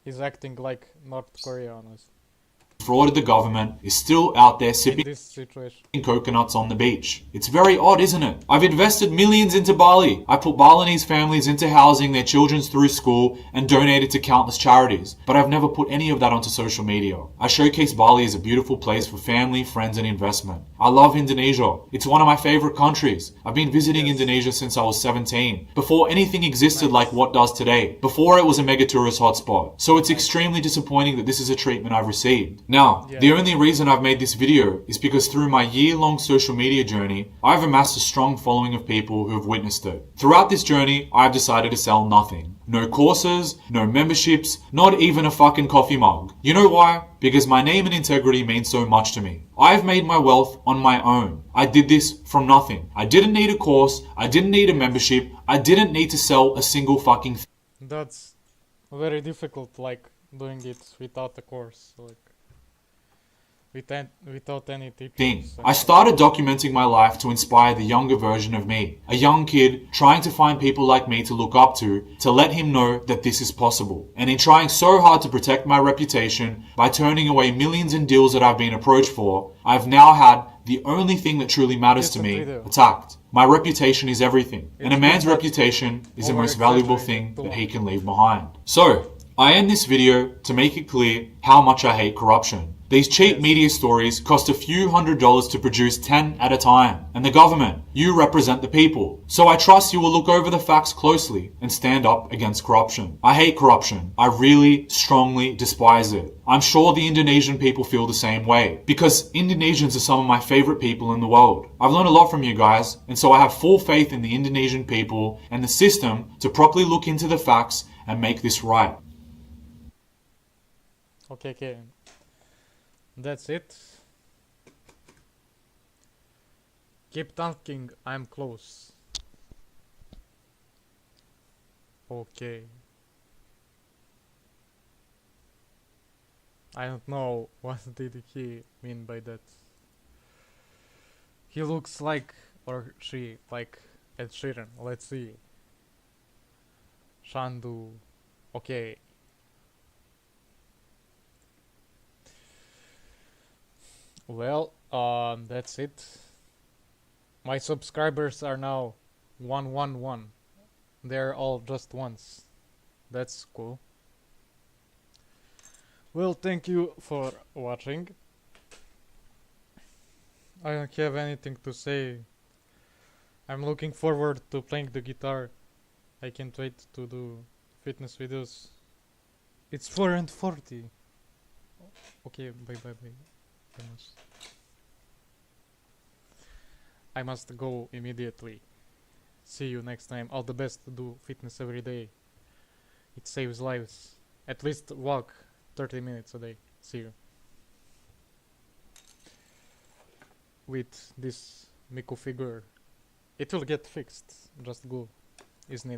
F: He's acting like North Korea, honestly.
B: Defrauded the government is still out there sipping
F: This situation.
B: coconuts on the beach. It's very odd, isn't it? I've invested millions into Bali. I put Balinese families into housing, their children through school, and donated to countless charities. But I've never put any of that onto social media. I showcase Bali as a beautiful place for family, friends, and investment. I love Indonesia. It's one of my favorite countries. I've been visiting Indonesia since I was 17, before anything existed like what does today, before it was a mega tourist hotspot. So it's extremely disappointing that this is a treatment I've received. Now, the only reason I've made this video is because through my year-long social media journey, I've amassed a strong following of people who have witnessed it. Throughout this journey, I've decided to sell nothing. No courses, no memberships, not even a fucking coffee mug. You know why? Because my name and integrity mean so much to me. I've made my wealth on my own. I did this from nothing. I didn't need a course, I didn't need a membership, I didn't need to sell a single fucking thing.
F: That's very difficult, like, doing it without a course, like, without any teachers.
B: I started documenting my life to inspire the younger version of me, a young kid trying to find people like me to look up to let him know that this is possible. And in trying so hard to protect my reputation by turning away millions in deals that I've been approached for, I've now had the only thing that truly matters to me attacked. My reputation is everything, and a man's reputation is the most valuable thing that he can leave behind. So, I end this video to make it clear how much I hate corruption. These cheap media stories cost a few $100s to produce 10 at a time. And the government, you represent the people. So I trust you will look over the facts closely and stand up against corruption. I hate corruption. I really strongly despise it. I'm sure the Indonesian people feel the same way, because Indonesians are some of my favorite people in the world. I've learned a lot from you guys, and so I have full faith in the Indonesian people and the system to properly look into the facts and make this right.
F: Okay. That's it. Keep talking, I'm close. Okay. I don't know what did he mean by that. He looks like, or she, like Ed Sheeran. Let's see. Shandu. Okay. Well, that's it. My subscribers are now 111. They're all just ones. That's cool. Well, thank you for watching. I don't have anything to say. I'm looking forward to playing the guitar. I can't wait to do fitness videos. It's 4:40. Okay, bye. I must go immediately. See you next time. All the best to do fitness every day. It saves lives. At least walk 30 minutes a day. See you. With this Miku figure, it will get fixed. Just go. Isn't it?